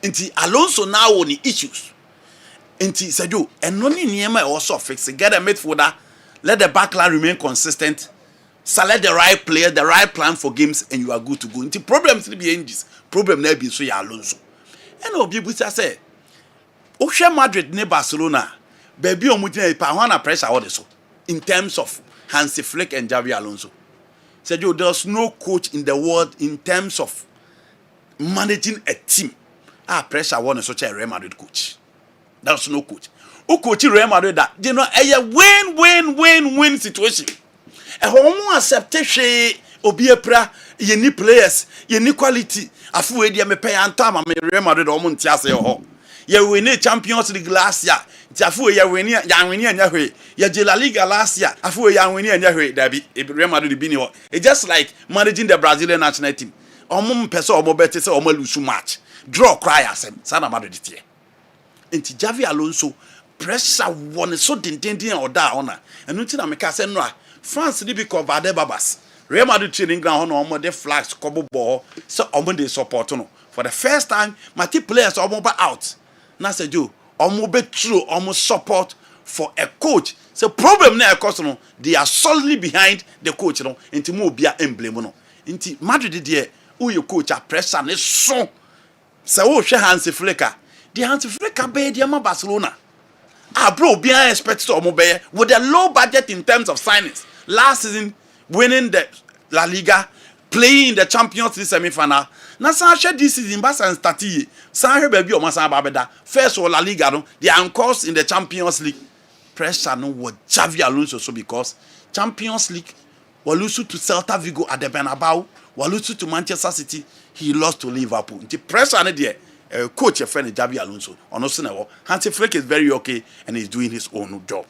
Until Alonso now on the issues. Until Sergio, and no Niema also fix it. Get a midfielder, let the backline remain consistent, select the right player, the right plan for games, and you are good to go. Until problems will be endings. Problem never be so Alonso. And Obi Busa say, Osha Madrid ne Barcelona, baby omutina ipa pressure all so in terms of Hansi Flick and Xabi Alonso. Said you there's no coach in the world in terms of managing a team. Pressure one such a Real Madrid coach. There's no coach. Who coach Real Madrid that you know a win situation. A homo acceptation obi epra ye ni players, ye ni quality. Afu we dia me pay antama me Real Madrid o mo ntia se ho. ye win Champions League last year afu ye win anya hwe ye La Liga last year afu ye win anya hwe dabi Real Madrid bi ni ho it just like managing the Brazilian national team omum pese omo beti se omo lose match draw cry asem sana Madrid tie enti Javi Alonso pressure won so dindindin oda ona enu ti na meka se no a France ni bi cover the babas Real Madrid training ground no omo de flags kobo ball so omo dey support no for the first time Mati players omo ba out na se jo omo be true omo support for a coach so problem na e cause no they are solidly behind the coach no enti mo bia emblem no enti Madrid de who your coach a pressure ne so se wo hwe Hansi Flick the Hansi Flick be de ma Barcelona bro bia expect to omo be with a low budget in terms of signings last season winning the La Liga playing in the Champions League semi-final na san hwe this season ba san start ye san hwe ba bi o ma san ba beda first or La Liga no they are on course in the Champions League pressure no what Xavi Alonso so because Champions League walusu to Celta Vigo at the Bernabeu walusu to Manchester City he lost to Liverpool the pressure no there coach your friend Xavi Alonso ono se na wo Hansi Flick is very okay and he's doing his own job.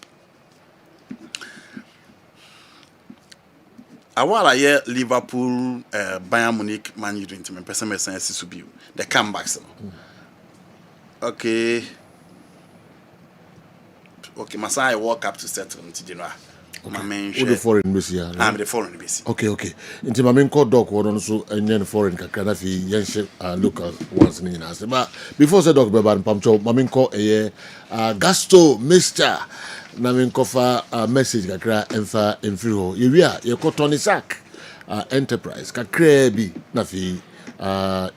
Awala ye Liverpool Bayern Munich Man U into me person me sense subiu the comebacks okay Masai walk up to settle into Genoa my main the foreign base I'm the foreign base okay into my main call doc one so and foreign kakana fi yenche local ones ni na se but before say doc beba pamcho my main call Gasto Mr na men kofa message kakra emfa emfiro yewia ye ko Tony Sack enterprise kakra bi na fi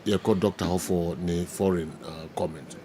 ye ko Dr. Hofo ne foreign comment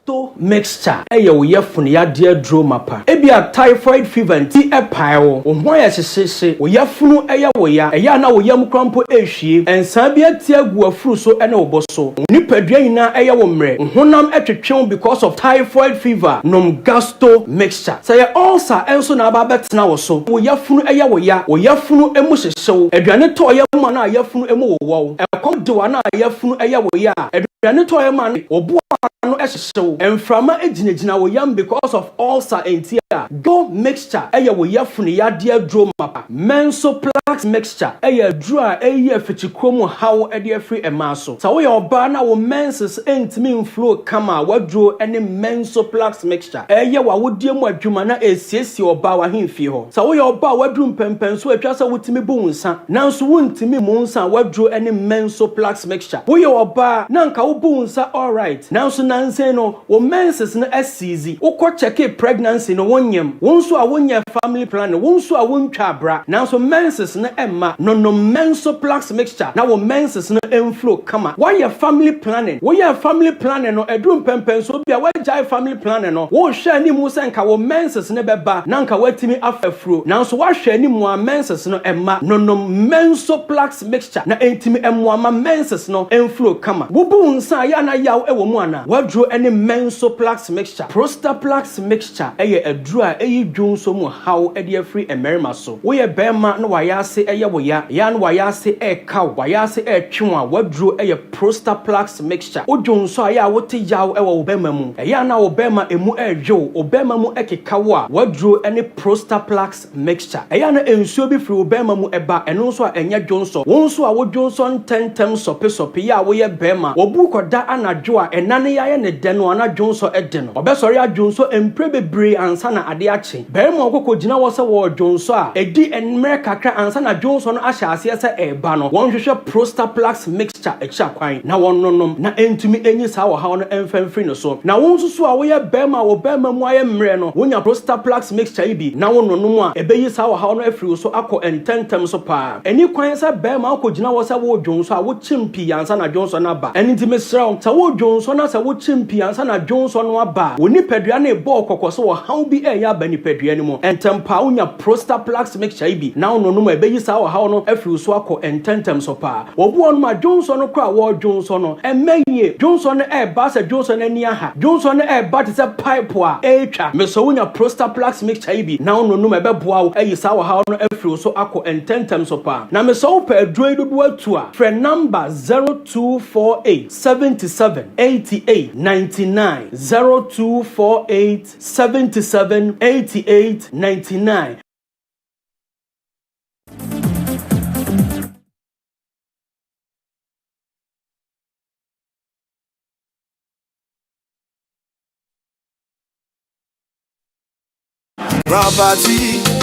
to mixture eyo ye funu ya de dro mapa ebia typhoid fever nti epaewo ohwan ya sesese wo ya funu eya wo ya na wo yam krampo ehwie ensa bia tie agu afuru so ene wo boso nipadua nyina eya wo mre honam etwetwen because of typhoid fever nom gasto mixture say ulcer enso na aba betena wo so wo ya funu eya wo ya funu emu hyehyew aduane to ya mu na ya funu emu wo ekom de wa na ya funu eya wo ya aduane to ya ma obo no ehyehyew enframa ejinejina wo yam because of ulcer entia go mixture eya wo yafunu ya de adro mapa mensoplax mixture eya adro a eya fichikrom hawo ede afri emaso sa wo ya oba na wo menses entimi flow kama wadro ene mensoplax mixture eya wa wodie mu adwuma na esiesie oba wa hemfie ho sa wo ya oba wadru mpempen so atwa sa wotimi bo nsa nanso wontimi mu nsa wadro ene mensoplax mixture wo ya oba na nka wo bo nsa all right nanso nanse no wo menses no asizi wo check pregnancy no wonyam wonso a wonya family plan wonso a wontwa abra nanso menses no emma no mensoplax mixture na wo menses no enflow kama why your family planning wo your family planning no edrum pempen so bia wajai family planning no wo hwe ani mu senka wo menses no beba na nka watimi afafro nanso wa hwe ani mu a menses no emma no mensoplax mixture na entimi emmo ama menses no enflow kama wo bu nsa ya na yaw ewo mu ana wadro ene mensoplax mixture prostaplax mixture eye adru a eye dwonso mu haw ede afri emerima so wo ye bema na wayase eye wo ya na wayase kaw wayase twwa wadro eye prostaplax mixture wo dwonso aya wote yaw ewo wo bema mu eye na wo bema emu edwo wo bema mu ekekawo a wadro ene prostaplax mixture eye na ensuo bi fri wo bema mu eba eno so a enya dwonso wonso a wo dwonso ntentem sope ya wo ye bema wo bu koda anadwo a enane ya ne deno ana dwonso edeno obesori adwonso empre bebre ansa na ade ache bema okoko gina wo se wo dwonso a edi enmere kakra ansa na dwonso no ahya ase se eba no won hwehwe prostaplax mixture echa kwan na wonnonom na entumi enyi sa wo ha no emfamfri no so na won susu a wo ye bema wo bema mu aye mre no wonya prostaplax mixture ibi na wonnonom a ebeyi sa wo ha no afri so akọ ententem so pa eni kwan sa bema okoko gina wo se wo dwonso a wo chimpi ansa na dwonso na ba eni ntimesraw sa wo dwonso na sa wo chimpi ansa na dwonso no aba woni padua na ebo kokoso wo haw bi eya ba ni padua ni mo entempa wonya prostaplax mixture ibi na wonnonom ebeyi eyi saa wa ha no afiri so akọ ententem so pa obu on ma Johnson no kwa wo Johnson no emenye Johnson e ba se Johnson ani aha Johnson e ba te se pipe a etwa me so wonya Prostaplax mixture ibi na ono no mebe boa wo eyi saa wa ha no afiri so akọ ententem so pa na me so pe adroid do atu a frɛ number 0248 77 88 99 0248 77 88 99.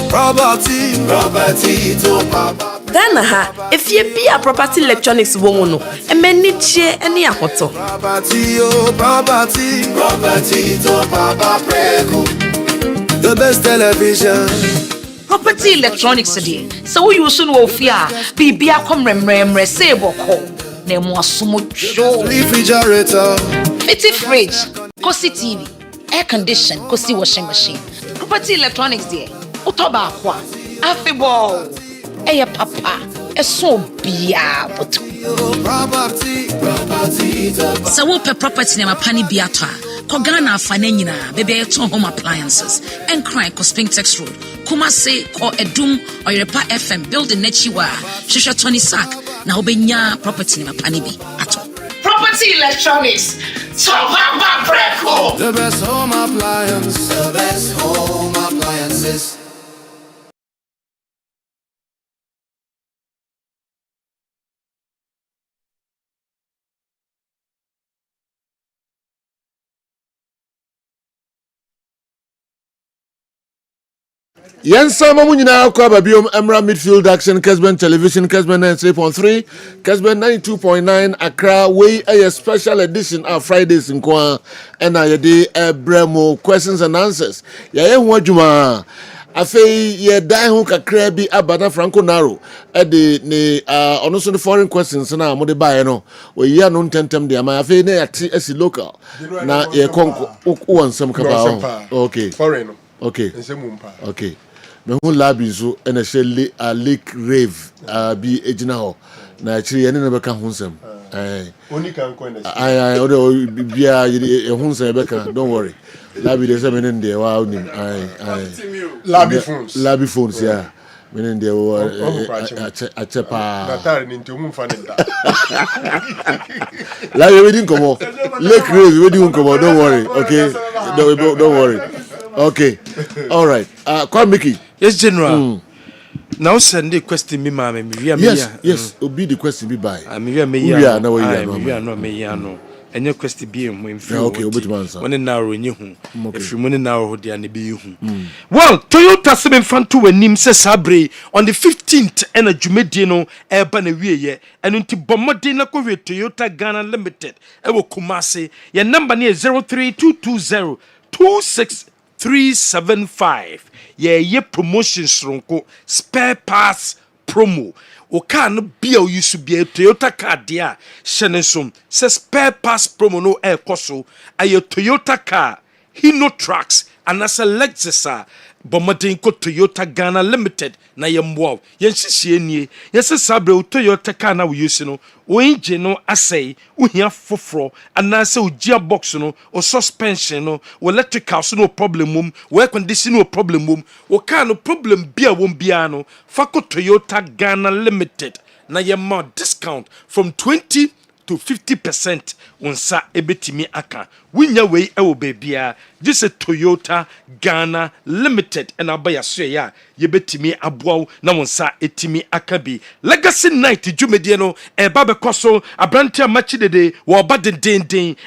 Property to papa. Ghana ha, if you be a property electronics woman, and many chair any ahoto. Property to papa preko. The best television. Property electronics today. So we use no fear. Be a come remember say boko. Name was so much. Refrigerator. Fitty fridge. Cosi TV. Air condition. Cosi washing machine. Property electronics there. Utoba kwa. Afibol. Eya papa. Eso biya boto. So we pe property na mapani biato a. Ko Ghana afane nyina bebe eton home appliances. Enkran ko Spintex Road. Kumase ko Edum Oyerepa FM building nechiwa. Shisha Tony Sack na obenya property na mapani bi ato. Property electronics. Top up Breco. The best home appliance. The best home appliances. Yensa mamu nyina kwa babiom Emra Midfield Action Kessben Television Kessben 93.3 Kessben 92.9 Accra way a special edition of Fridays in Kwa and I de bremo questions and answers ya ye ho adwuma afei ye dan ho kakra bi abada Franco Naro e de ne ono so the foreign questions na mo de bae no o yi anu ntentem de ama afei na yati asi local na ye konko wonsam ka ba okay foreign okay nsemumpa okay me hu labi so ene she lake rave bi ejina ho na chiri ene ne beka hunsem oni kan ko na ai o bia e hunsem beka don't worry labi de se menen de wa onim labi phones yeah menen de wo achepa datar ni ntomu fa ne da labi we din komo lake rave we din komo don't worry okay don't worry okay all right call Mickey. Yes, General. Now send the question me mama me yes obi the question be by me ya na we ya no me ya no enye question be mo mfi okay obetuma answer one na ro nye hu if mo na ro dia na be hu well Toyota seven fanto wanim se sabre on the 15th and adwumedie no e ba na wieye eno nti bomode na ko Toyota Ghana Limited e wo Kumase your number na 03220 26375 ye promotion sronko spare parts promo o car no bia o use bia Toyota car dia hyenensom se spare parts promo no e koso aye Toyota car Hino trucks and as a Lexus Bomadin ko Toyota Ghana Limited na yemwo yenhihie nie yese sabre Toyota car na we use no o engine no asay uhia foforo anase o gear box no o suspension no o electrical so no problem mum o air condition no problem mum o car no problem bia won bia no fako Toyota Ghana Limited na yemma discount from 20 to 50% onsa ebetimi aka winya wei ewo bebia just a Toyota Ghana Limited and abaya so ya yebetimi aboaw na onsa etimi aka bi legacy night dwumedie no e ba bekoso abrante amachi dede wo ba den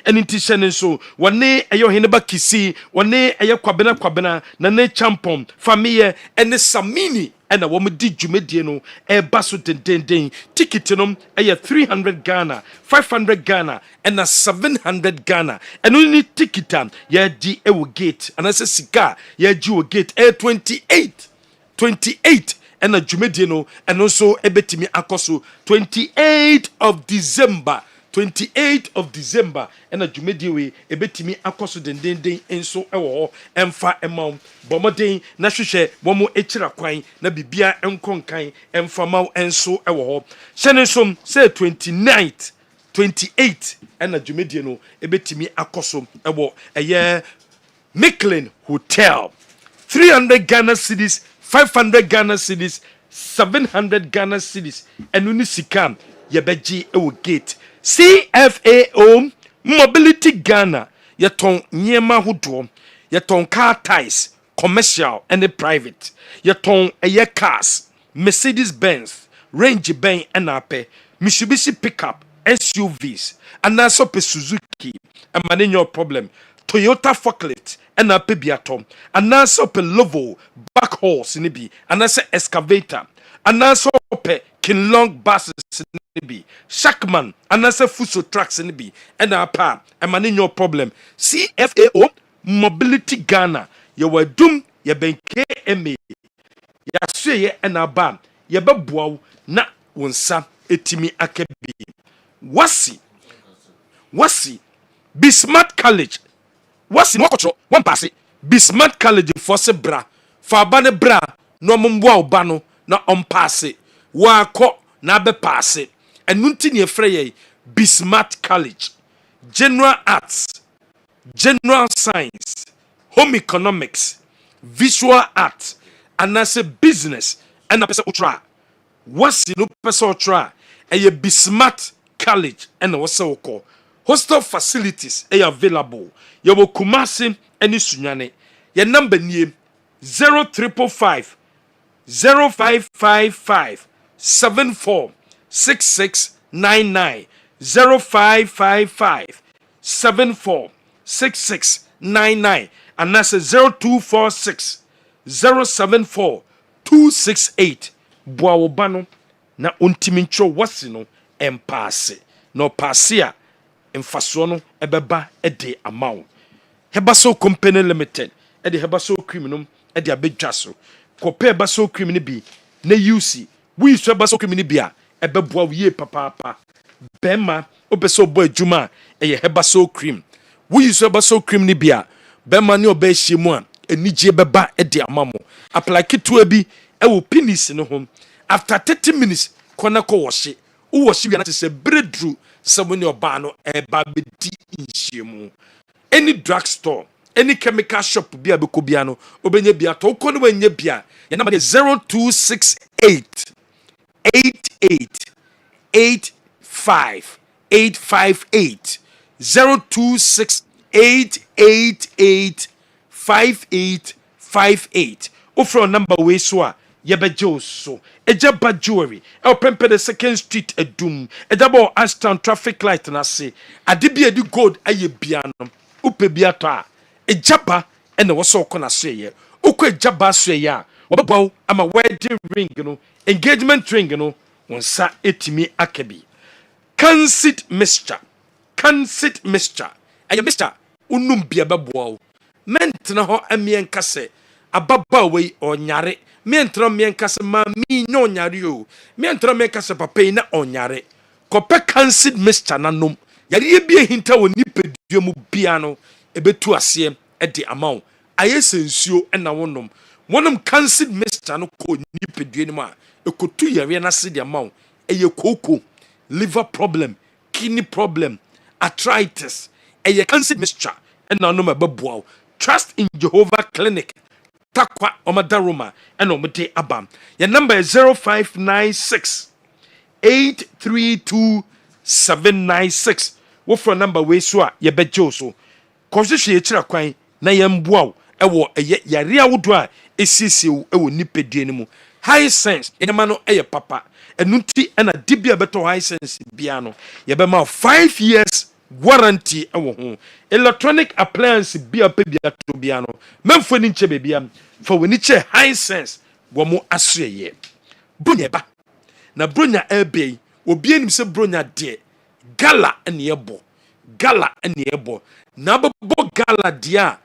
enti hyene so wone eyo heneba kisi wone eyo kwabena na ne champon famille ene samini and a woman did Jumediano, no a basso den ticket no a 300 Ghana, 500 Ghana, and a 700 Ghana, and only ticket ya di ewo gate, and as a cigar, ya Jew gate a 28 and a Jumediano, and also a betimi akoso 28th of December 28th of December and a dwumadie we ebetimi akoso dendenden enso ewo ho emfa emaw bomoden na hwehwe bomo echira kwan na bibia enkonkan emfa maw enso ewo ho hyene som say 29th 28 and a dwumadie no ebetimi akoso ewo eye Micklin Hotel 300 Ghana cedis 500 Ghana cedis 700 Ghana cedis enuni sikam yebeji ewo gate CFAO Mobility Ghana yeton nyema hodo yeton car ties commercial and private yeton eye cars Mercedes Benz Range Ben and ape Mitsubishi pickup SUVs and also Suzuki and manage problem Toyota forklift and ape biatom and also Lovo backhauls nibi and also excavator and also Kinlong buses nibi Shackman and also Fuso trucks nibi and apa and manage problem CFAO Mobility Ghana ye were doom ye ben KMA ya sweye and aba ye bebuaw na wonsa etimi akebi wasi Bismarck College wasi mokotro one pass Bismarck College for se bra fa ba ne bra no momboa oba no na ompasse wa ko na be passe enunti ne freye Bismarck College General Arts General Science Home Economics Visual Art and as a business and a person ultra wasi no person ultra a Bismarck College and wasa oko hostel facilities are available you will Kumasi any sunyane your number name 0355 0555 746699 0555 746699 and that's a 0246 074 268 Boawobano na untimincho wasino empase no pasia emfasono ebeba ede amount Hebaso Company Limited ede Hebaso criminum ede abedwaso kope Hebaso criminal bi na UC we so Hebaso criminal bi a ebeboa wie papa bema obeso boy juma eye Hebaso cream we so Hebaso criminal bi a bema ne obehye mu a enije beba ede amamo apply kitu bi ewo penis no hom after 30 minutes kona ko washe uwashi bi na te se breadru someone oba no eba bedi inhyemu any drugstore any chemical shop bi abeko bia no obenye bia to ko no wenye bia ya number 0268 88 858 0268 5858 offer number we so a yebejo so ejaba jewelry el pempe the second street edum ejaba Ashton traffic light na se adibia di gold aye bia no upe bia to a ejaba ene wo so kona so ye ukọ ejaba so ye a wobawo ama wedding ring no engagement ring no wonsa etimi akabi Cansit mixture aye mixture unum bia baboa mentna ho amien kase ababa we onyare mientra kase ma mi no nyare o mientra kase papa na onyare kope Cansit mixture nanom yare bia hinta woni pedua mu bia no ebetu ase e de amaw aye sensuo na wonom Cansit mixture no ko ni pedua ni ma ekotu yare na se de amaw eye koko liver problem kidney problem arthritis eye Cansit mixture na no mababoa Trust in Jehovah Clinic takwa omadaruma and omede abam your number is 0596 832 796 wo for number we so a ye bejo so konhwehwe ekira kwan na yemboa ewo yare awodo a esisiu ewo nipedie ni mu high sense enema no eye papa enunti na dibia beto high sense bia no ye be ma 5 years warranty ewo ho electronic appliance bia pe bia to bia no memfo ni nche bebia for we ni che high sense wo mo asoye bronya ba na bronya ebe obi anim se bronya de gala ene ebo na bebo gala dia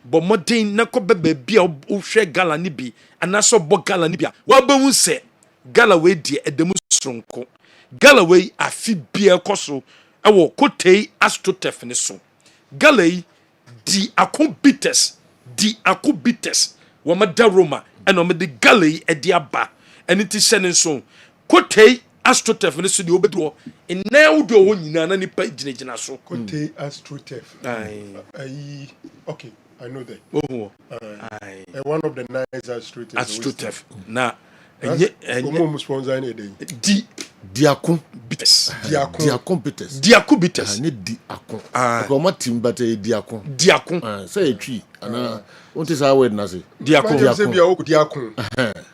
bo modern na ko bebe bia o hwe gala ni bi anaso bo gala ni bia wa ba hu se gala we die edemu sonko gala we afi bia koso ɛwɔ Kotei Astrotef ne so gala yi di ako bitters wɔmɛda Roma ɛna wɔmɛde gala yi ɛde aba ɛne ti hyɛ ne nso Kotei Astrotef ne so deɛ wɔbɛdu hɔ ɛnan wodo hɔ nyinaa na nipa gyinagyina so Kotei Astrotef okay, I know that. One of the nice Astrotef. Na Omo sponsor any day. Diakon bitters. Diakon bitters. Diakon bitters. Ni diakon. Because my team but diakon. Diakon. Say a tree. Ana what is our word na say? Diakon. Say be o diakon.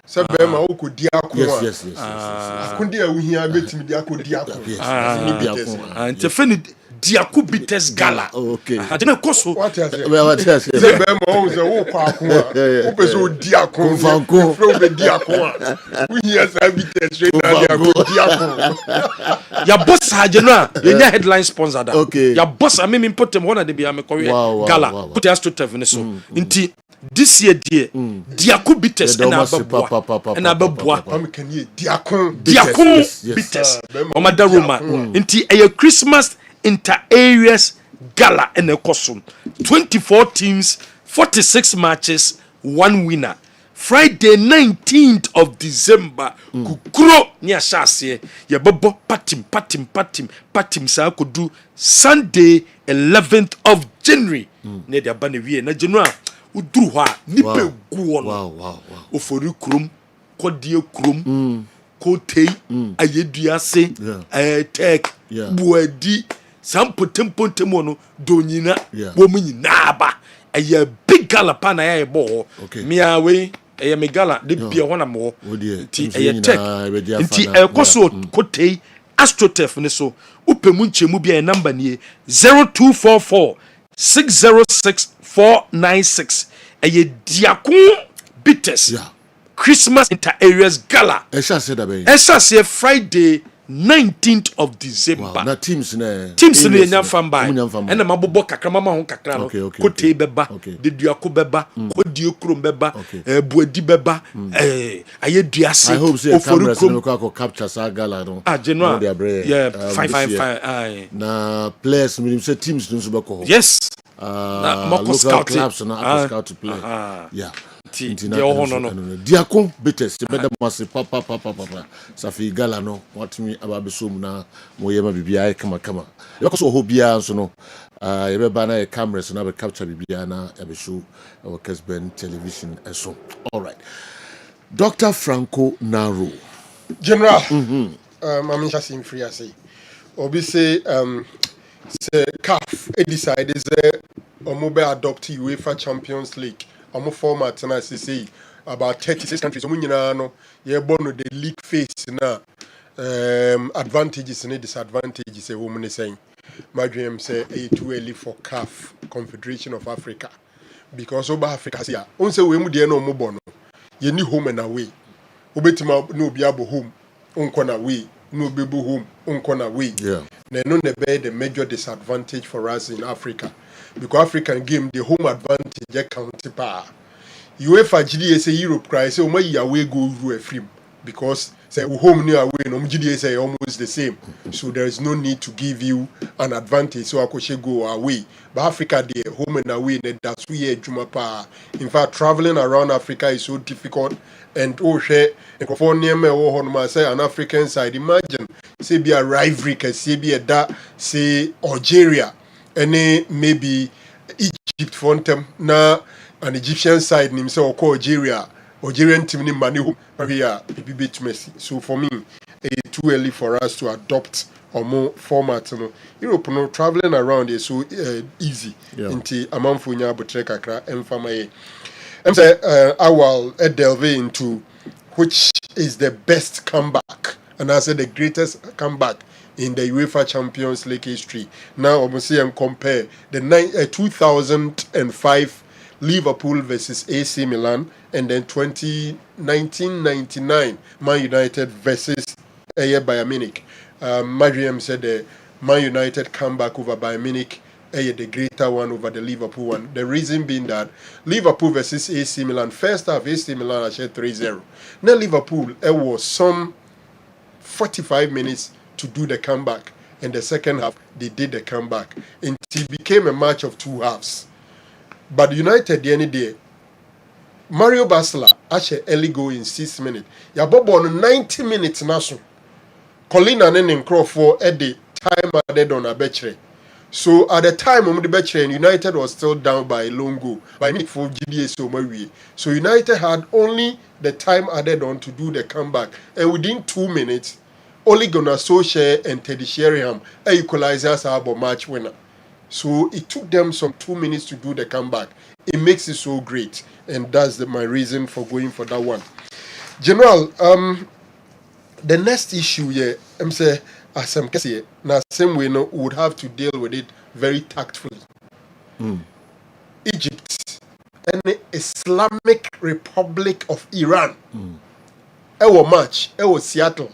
Say be ma o ko diakon. Yes. Akundi a wo hia betimi diakon. Ni diakon. And te feni Diaku bitters gala. Okay. Adena koso. What is it? Say be ma o say wo kwa akon. Wo pe so diakon. From the diakon. We hear say bitters straight na diakon. Ya boss ha je no a yenya headline sponsor da. Okay. Ya boss a me potem ho na de bia me kowe gala. Put your Astrotef ne so. Nti this year dear Diaku bitters na ababua. Na ababua. Am kan ye diakon bitters. Omada Roma. Nti eye Christmas inter-areas gala in a costume 24 teams 46 matches 1 winner Friday 19th of December kukuro ni ashase ye bobo patim sa ko do Sunday 11th of January ne dia ba na wie na January uduru ho a nipa guo no ofori krom kodie krom Kotei ayeduase tek buadi sampotem no donyina wo munyina ba eye big gala pa na ya ebo mia we eye me gala de bia ho na mo ti eye tek nti ekoso Kotei Astrotef ne so upemu nchemu bia e number nie 0244 606 496 eye Diakon bitters Christmas inter-areas gala Esa Friday 19th of December. Wow, na teams ne nya famba. Ena mabobo kakra mama ho kakra no. Kotei beba, de Diako beba, Kodie krom beba, Buadi beba, ayeduase oforu krom ko capture sa gala no. General. Yeah, 555. Na players minimum say teams no so be ko. Yes. Local clubs na scout to play. Yeah. Diakon bitters beda mase papa safi gala no watimi ababesom na moyema bibia kama yakoso ho bia nso no yebeba na cameras na be capture bibia na yabeshow our Kessben television eso. All right, Dr. Franco Naro General I'm just free say obi say CAF decide say omobe adopt UEFA Champions League format na say about 36 countries no ye born the league phase na advantages and disadvantages e woman saying my dream say too early for CAF Confederation of Africa because over Africa say on say we mu de no mo bono ye ni home and away obetima no obi abo home onko na way no obebu home onko na way na no ne be the major disadvantage for us in Africa because African game the home advantage county power UEFA GDA say Europe cry say my away go through a film because say home near away no GDA say almost the same so there is no need to give you an advantage so akoshe go away but Africa the home and away that's we juma pa in fact traveling around Africa is so difficult and share for near me say an African side imagine say be a rivalry say be a da say Algeria any maybe Egypt for them na an Egyptian side nim say or Algerian team ni mani here Messi. So for me it's too early for us to adopt or more format no Europe no traveling around is so easy into amanfo nya abotre kakra emfama ye say I will delve into which is the best comeback and I said the greatest comeback in the UEFA Champions League history. Now, I'm see and compare the 2005 Liverpool versus AC Milan, and then 1999 Man United versus Bayern Munich. Mariam said the Man United comeback over Bayern Munich, the greater one over the Liverpool one. The reason being that Liverpool versus AC Milan, first half AC Milan actually 3-0. Now Liverpool, it was some 45 minutes to do the comeback. and the second half they did the comeback. It became a match of two halves. But United the any day, Mario Basler actually early goal in 6 minutes. Yabobo on 90 minutes naso. Colin and then Crawford at the time added on a betray. So at the time of the betray, United was still down by a long goal by for GDA so Marie. So United had only the time added on to do the comeback, and within 2 minutes, Ole Gunnar Solskjaer and Teddy Sheringham equalizers are a match winner. So it took them some 2 minutes to do the comeback. It makes it so great, and that's my reason for going for that one. General, the next issue here, I'm saying, as I'm saying, now same way, no, would have to deal with it very tactfully. Egypt and the Islamic Republic of Iran. Our match, our Seattle,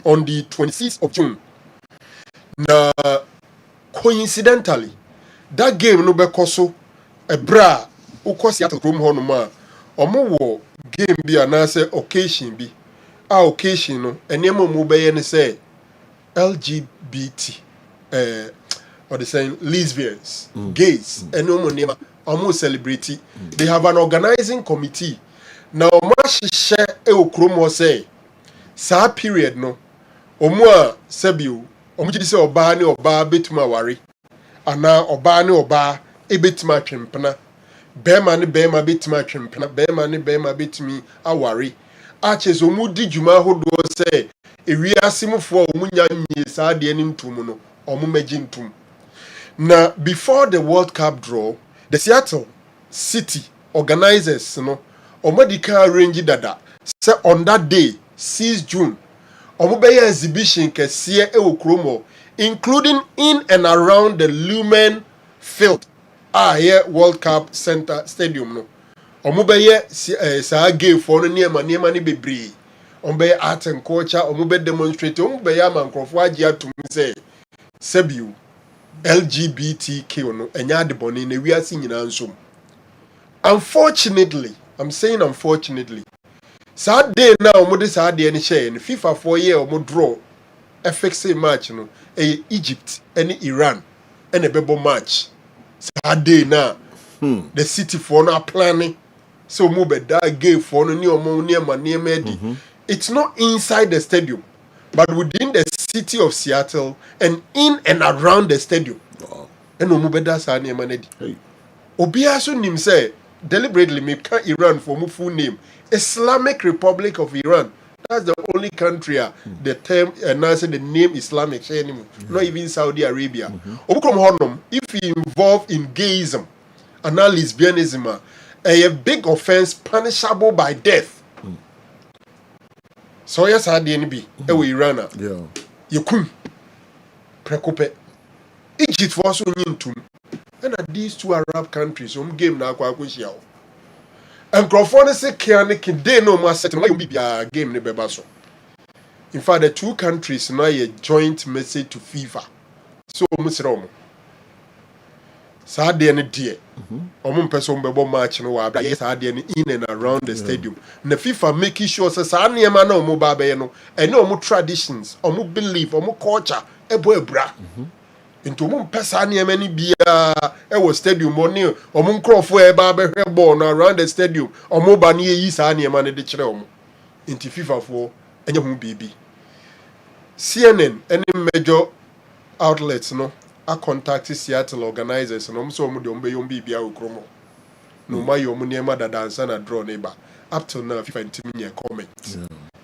on the 26th of June. Now, coincidentally, that game no be so a bra uko Seattle from honoma. Omo game bi anase occasion bi. Occasion no enemo mo be ye say LGBT or they saying lesbians, gays, and no nema almost celebrity. They have an organizing committee. Now much share e okromo say sa period no omo a sabiu omo gidi say oba ni oba betuma ware ana oba ni oba e betuma twempena bema ni bema betuma twempena bema ni bema betumi aware aches omo di djuma hodo say ewiase mufo omo nya nyi sa de ni ntum no omo magi ntum. Now before the World Cup draw, the Seattle City organizers no omodika arrange dada say on that day 6 June omobeye exhibition kesiye e okromo including in and around the Lumen Field here World Cup Center Stadium no omobeye sa game for no niema ni bebre omobeye art and culture omobe demonstrate omobeye amankrofo agi atum say sabiu LGBTQ no enya de boni na wiase nyina nsom. Unfortunately, I'm saying unfortunately, sad day now omo sad day ni share ni FIFA 4 year omo draw FXA match no Egypt and Iran and a bebo match. Sad day now the city for no planning so omo be that game for no ni omo ni ma it's not inside the stadium but within the city of Seattle and in and around the stadium. And omo be that sa ni ma na di. Obia so nim say deliberately make Iran for my full name. Islamic Republic of Iran. That's the only country the term and the name Islamic anymore. Not even Saudi Arabia. If you involve in gayism and lesbianism, a big offense punishable by death. So yes, I didn't be Iran. You kun prekope. Egypt for so nyintum. And at these two Arab countries, game na kwa kushia. And Crawford say kiane they no more set game ne bebaso. In fact, the two countries now a joint message to FIFA. So musromo. Sa de ne die. Omo person bebo match no wa yes sa de in and around the stadium. Na FIFA making sure say sa niema na omo ba be no. And no omo traditions, omo belief, omo culture ebo ebra. Into mum pesa niema ni bia e wo stadium money omo nkrofo e ba be hwe ball na around the stadium omo ba ne yi sa niema ne de kire omo into FIFA for enye hu bibi. CNN any major outlets no a contact Seattle organizers no so omo de omo be yom bibia okromo no ma yom niema da dansa na draw neighbor up till now FIFA intimi nye comment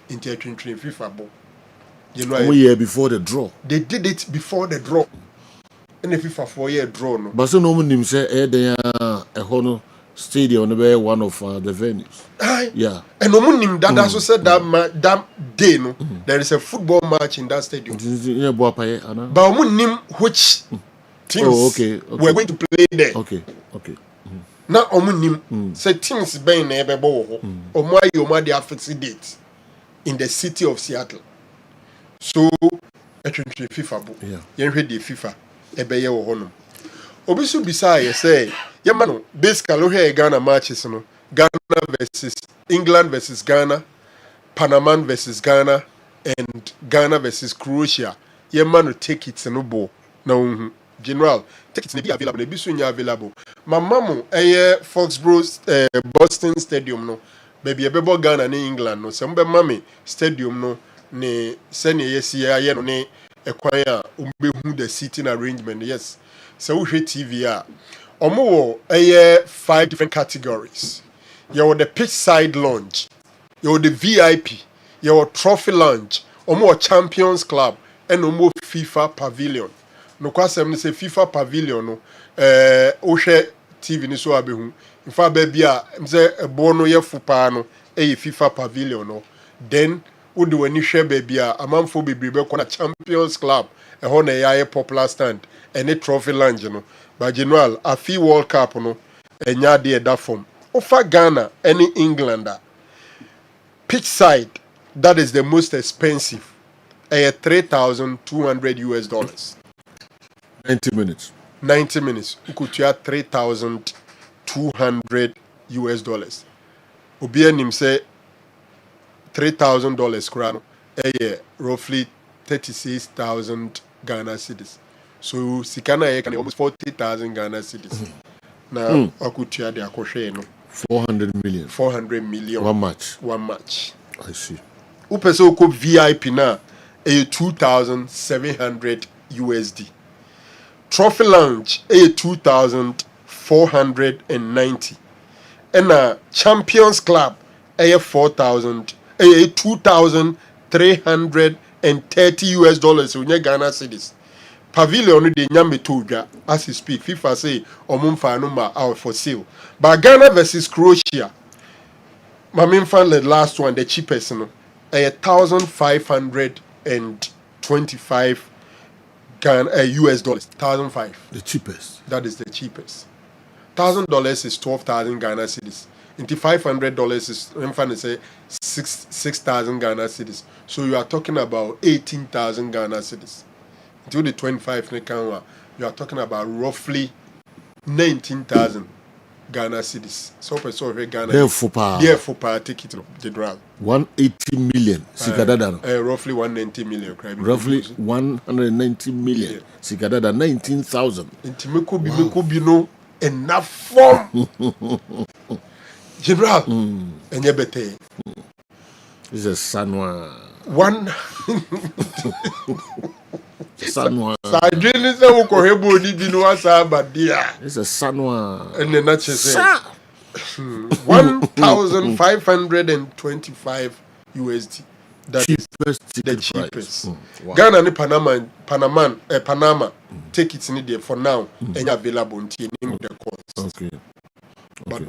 into twintwin FIFA bo. You know, 1 year before the draw. They did it before the draw. And if FIFA 4 year draw no. But so no one say a hono stadium no be one of the venues. Yeah. And no one that also said that day no there is a football match in that stadium. But no which teams were going to play there. Okay. Now omunim say teams ben na ebe bo omo ayoma dey fixed date in the city of Seattle. So etwentwe FIFA bo. Yenhwe dey FIFA ebeye wo hono. Obi so bisa ye say ye ma no basically lo here Ghana matches no. Ghana versus England versus Ghana, Panama versus Ghana and Ghana versus Croatia. ye man no tickets no bo na unhu general tickets ne be available na be so nya available mama mo Foxborough Boston Stadium no baby ebebo Ghana ne England no se mbe mame stadium no ne se ne yesi ya no ne ekwan a umbehu the seating arrangement yes se wo hwe TV a omo wo 5 different categories you the pitch side lounge you the VIP you trophy lounge omo Champions Club and omo FIFA pavilion no kwasem ne se FIFA pavilion no wo hwe TV ni so abehu infa baby a mze ebo no ye fupa no FIFA pavilion no then wo de wani hwe baby a amanfo bebrebe ko na Champions Club ho na ya popular stand any trophy lounge no ba general afi World Cup no enya de da form ofa Ghana any Englander pitch side that is the most expensive $3,200 90 minutes 90 minutes ukutua $3,200 obi anim say $3,000 kura no roughly 36,000 Ghana cedis so sikana can almost 40,000 Ghana cedis na akutua de akohwe no 400 million one match I see upese oko VIP na $2,700 trophy lounge $2,490 and Champions Club $2,330 when Ghana cedis pavilion de nyame todwa as we speak FIFA say omumfa no ma out for sale but Ghana versus Croatia mamimfa the last one the cheapest no $1,525 US dollars 1,500 the cheapest that is the cheapest $1,000 is 12,000 Ghana cedis into $500 is remember say 6,000 Ghana cedis so you are talking about 18,000 Ghana cedis until the 25 you are talking about roughly 19,000 Ghana cedis so person Ghana therefore ticket the drive 180 million sikadada roughly 190 million roughly 190 million sikadada 19,000 inti meko bi no enough form general enye bete is a sanwa one sanwa sadwini se wo ko hebo ni bi no asa badia is a sanwa ene na chese $1,525 that cheapest is the cheapest wow. Ghana ni Panama tickets ni there for now and available until name the cost okay but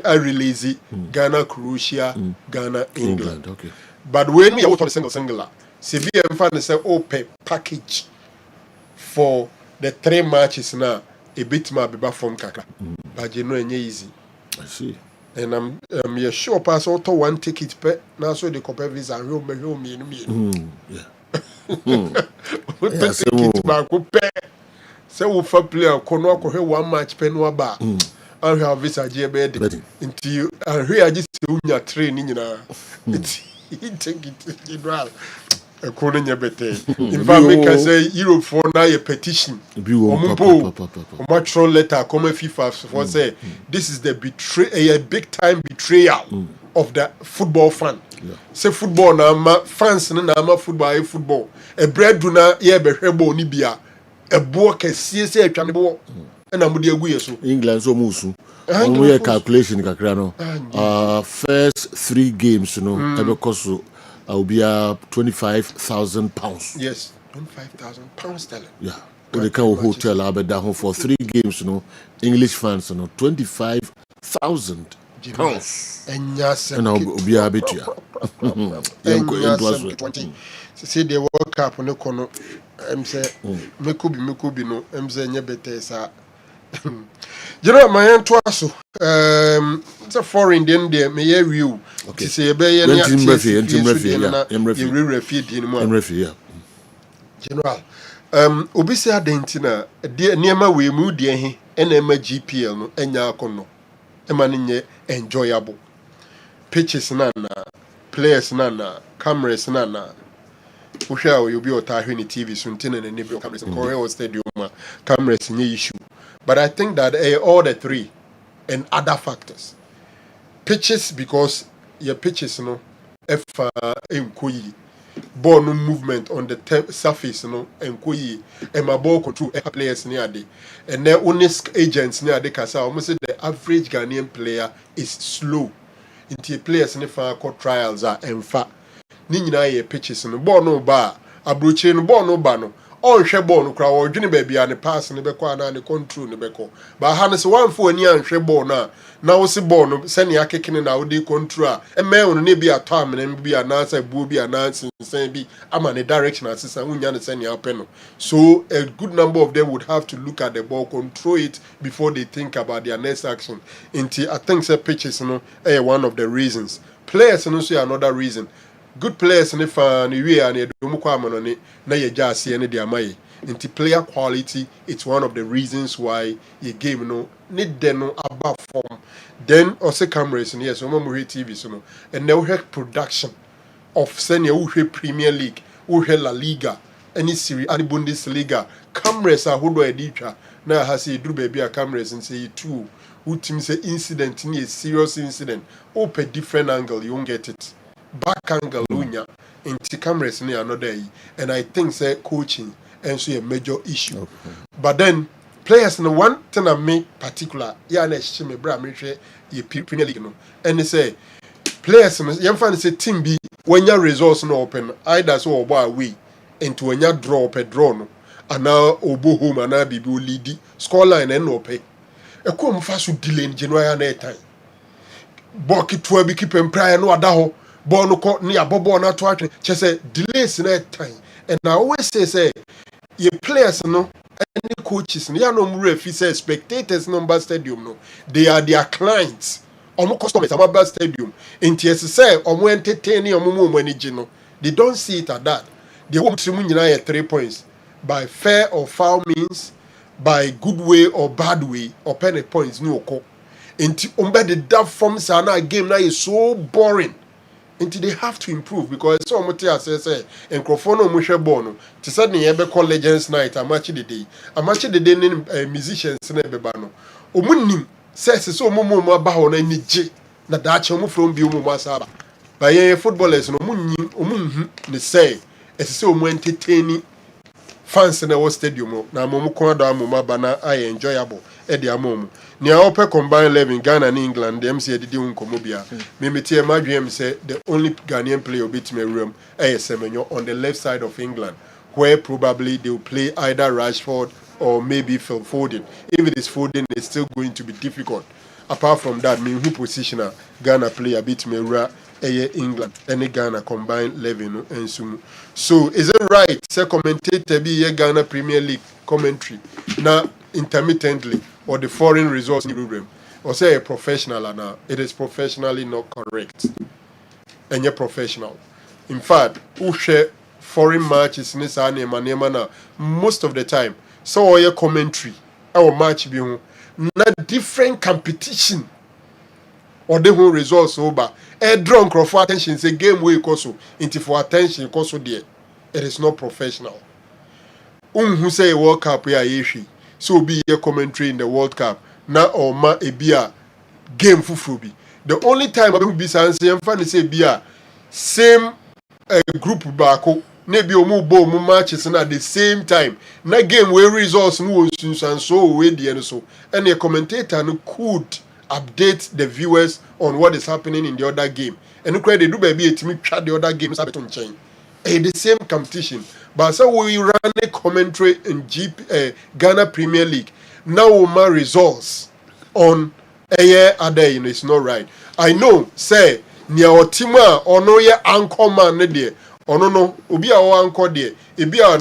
I release it Ghana Croatia Ghana England okay but when we want single CBM fan say pay package for the 3 matches now a bit ma be from kaka but you know enye easy I see and I'm sure pass auto one ticket per now so the compare visa and me yeah ticket back pe say we for player kono akọ one match pe no ba and have visa je be until and here just unya train nyina take it general kono nya bete in fact make I say Europe for now a petition omo letter come FIFA for say this is the a big time betrayal of the football fan say football na fans na football e breaduna ye behwebo ni bia e bo kese se atwa ne bo na mo de agu yeso England so musu omo ye calculation kakra no first 3 games no ebe koso will be £25,000. Yes, £25,000 sterling. Yeah, they can hotel down for 3 games. English fans, £25,000. And yes, and I'll be a bit. See the World Cup on the corner. Say, Mekubi no. Say nyebetesa. You know my aunt was it's a foreign then there may you okay say be ya general obi say adentina de niema we mu de he na ema GPL no enya akono ema nye enjoyable pitches na players na cameras na Usha you be otahi ni TV suntin and any cameras Korea stadium cameras in issue. But I think that all the three and other factors. Pitches because your pitches if enkoyi ball no movement on the surface enkoyi and my ball control players near day and then only agents near the kasa almost say the average Ghanaian player is slow into players in the trials are emfa ni nyina ye pitches no ball no ba abroche no ball no ba no on hwe ball no kra wo dwene ba bia ne pass ne beko ana ne control ne beko ba ha ne se wan fo ani an hwe ball na wo se ball no se ne akekene na wo de control e me won ne bia to amene bia na sa buo bia na sen bi ama ne direction asesa unya ne se ne apeno. So a good number of them would have to look at the ball, control it before they think about their next action. Into I think say pitches one of the reasons. Players say another reason. Good players in fan we are near the na ye just see any their mai. Into player quality, it's one of the reasons why your game need them above form. Then also cameras and yes, so TV so and now have production of senior Premier League, La Liga, any series, any Bundesliga. Cameras are who do a teacher. Now has a do baby a cameras and say two. Who team say incident in a serious incident. Open different angle, you won't get it. Back angle unya into cameras near another, and I think say coaching and so a major issue. Okay. But then players in the one thing I make particular, yeah, me bra me ye Premier League and they say players you find say team B when your results no open either so or away into when you draw up a draw no and now obo home and now be lead scoreline and no pay. A come fast to delay in January and time. Boki to be keep prior no adaho. Born no near Bobo na to actually say delays in that time. And I always say your players any coaches no more if say spectators number stadium no they are their clients. Omo customers about stadium. In TS say omo entertain omo manage no. They don't see it at that. They want to win 3 points by fair or foul means, by good way or bad way, or penny points no ko. Into the that forms are now game now is so boring. Until they have to improve because so much say and Crofono Musha Bono to suddenly ever call Legends Night a match the day musicians in Ebano. Umunim says so momo baho na ni na dacha mu from bi mu masaba. By footballers no munim ne say as so mu entertaining fans in our stadium na momo kwada mo bana I enjoyable e dia momo. Nia ope combined 11 Ghana and England, the MC did Unkomobia. Mimitia Madriam said the only Ghanaian player beat me room Semenyo on the left side of England, where probably they will play either Rashford or maybe Phil Foden. If it is Foden, it's still going to be difficult. Apart from that, who positioner Ghana player beat me England, any Ghana combined 11 and so. So is it right? Say commentator be a Ghana Premier League commentary now intermittently. Or the foreign results in the room, or say a professional, and it is professionally not correct. And you're professional. In fact, who share foreign matches in this manner most of the time. So all your commentary, our match be not different competition, or the whole results over. A drunk for attention, say game way also into for attention also there. It is not professional. Who say World Cup we are issue. So be a commentary in the World Cup. Now or ma a beer game fufubi. The only time I will be saying say beer same group bako maybe omo bo mo matches at the same time. Na game where results no and so we the so and a commentator could update the viewers on what is happening in the other game. And look where they do baby a team chat the other games happen chain. The same competition. But so we run a commentary in Ghana Premier League. Now my results on a year a day, it's not right. I know, say, near Otima or no ya anchor man there. Or no, ubi our anchor there. It be our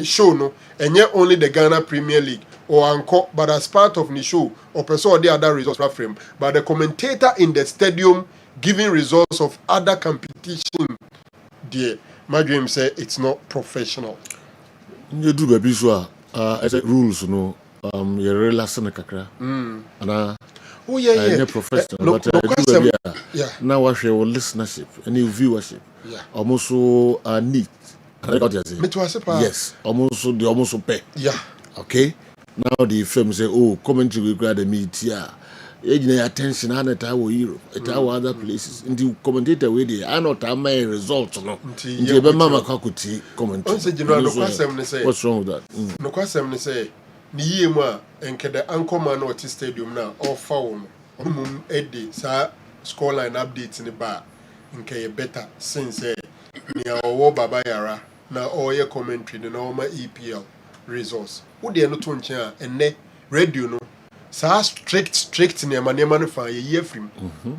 show no, and yet only the Ghana Premier League or anchor, but as part of the show or pursue the other results frame. But the commentator in the stadium giving results of other competition there. My dream say it's not professional. You do baby so as rules no you relax na kakra. And oh yeah. Professional but do baby now what your listenership and your viewership. Yeah. Almost so neat I got you. Yes, almost pay. Yeah. Okay. Now the film say, oh, commentary we grab the media. Attention and at our Europe, at our other places. In the commentator way there, I not have my results. No, in the Mama Kakuti commentary. What's wrong with that? No question say, Niema and Keda Anchorman or T Stadium now, or foul. Eddie, sir, scoreline updates in the bar. In Kay better since near our Baba Yara, now all your commentary, the normal EPL resource. Would they not want ya and ne radio no? Sa strict near my name for a year from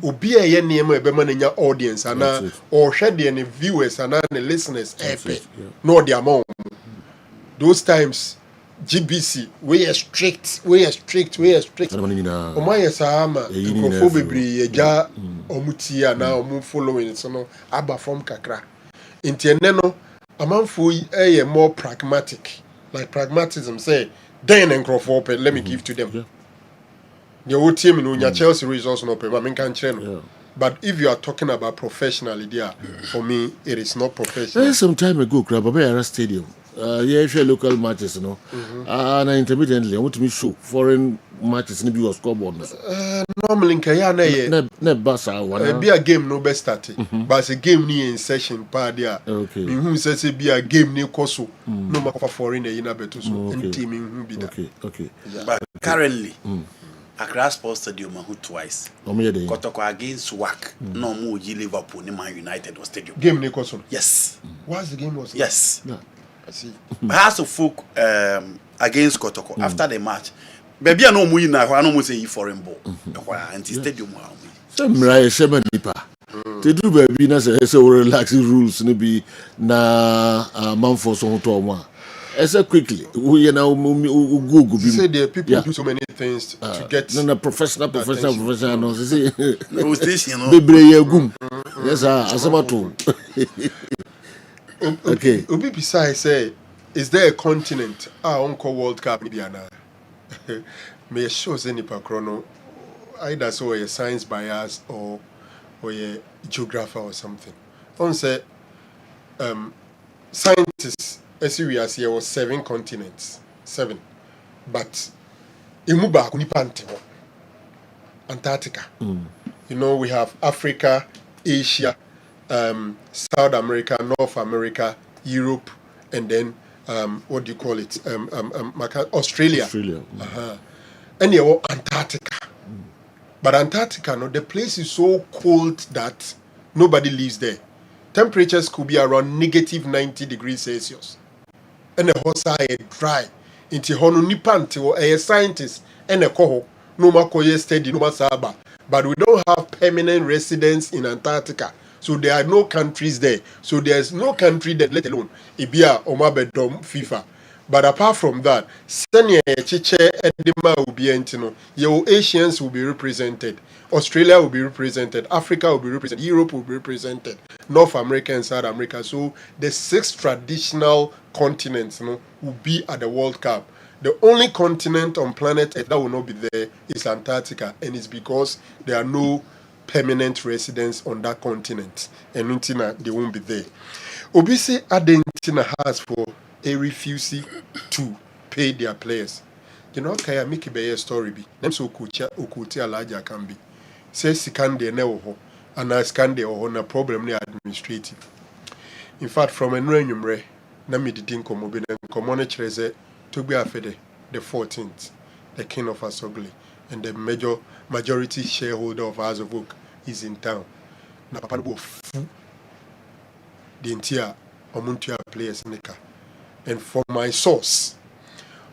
Obi a year near my beman in your audience and or shed any viewers and the listeners nor the amount. Those times GBC we are strict. Omaya Sahama Kofobi ja Omutia now omu following so Abba from Kakra. Intieneno amanfo a more pragmatic. Like pragmatism say then and Crawford let me give to them. Your whole team in your Chelsea resource no pay, but if you are talking about professionally there, for me it is not professional. Some time ago, Krababaya Stadium. Local matches, you know. And intermittently, I want to be show foreign matches in the scoreboard. Normally, ne basa be a game no best started, but it's a game near in session pardia. Okay. Who says it be a game near Koso, no more for foreign in a better team. Okay. But currently, Accra Sports Stadium who twice. Kotoko against WAC. No more Liverpool, Man United or Stadium. Game near Koso. Yes. What's the game was? Yes. Yeah. I see. Has to folk against Kotoko after the match. Baby, I know we na I know say foreign ball. And stadium. Some right nipa. They do baby na say relaxing rules no be na man for so to one. Quickly, we now Google. Say the people do so many things to get professional. No, say no station, no. Yes, asamato. Okay. Obi besides say, is there a continent? Uncle World Cup Indiana. May show any chrono either so a science bias or a geographer or something. On say scientists as we are here was 7 continents. 7. But Imuba Kunipante Antarctica. You know, we have Africa, Asia, South America, North America, Europe, and then what do you call it? Australia. And you Antarctica. But Antarctica, no, the place is so cold that nobody lives there. Temperatures could be around negative 90 degrees Celsius. And the whole side dry. Into Hono Nipanti or a scientist and a coho, no makoye steady, no masaba. But we don't have permanent residents in Antarctica. So there are no countries there. So there's no country that, let alone Ibia, Omabedom, FIFA. But apart from that, Senia, Chiche, Edema will be entino. Your Asians will be represented. Australia will be represented. Africa will be represented. Europe will be represented. North America and South America. So the 6 traditional continents will be at the World Cup. The only continent on planet Earth that will not be there is Antarctica. And it's because there are no permanent residents on that continent. And Untina, they won't be there. Obisi Adentina has for a refusal to pay their players. You know, Kaya Miki Bay story be. Nem so Kucha Ukuti Alaja can be. Says Sikande Neho, and I scande or na problem near administrative. In fact, from a Nrenumre, Nami didn't come over and commonage to be afede the 14th, the king of Asogli, and the majority shareholder of House of Oak is in town. Na papa go fu the entire Omuntia players in the car. And from my source,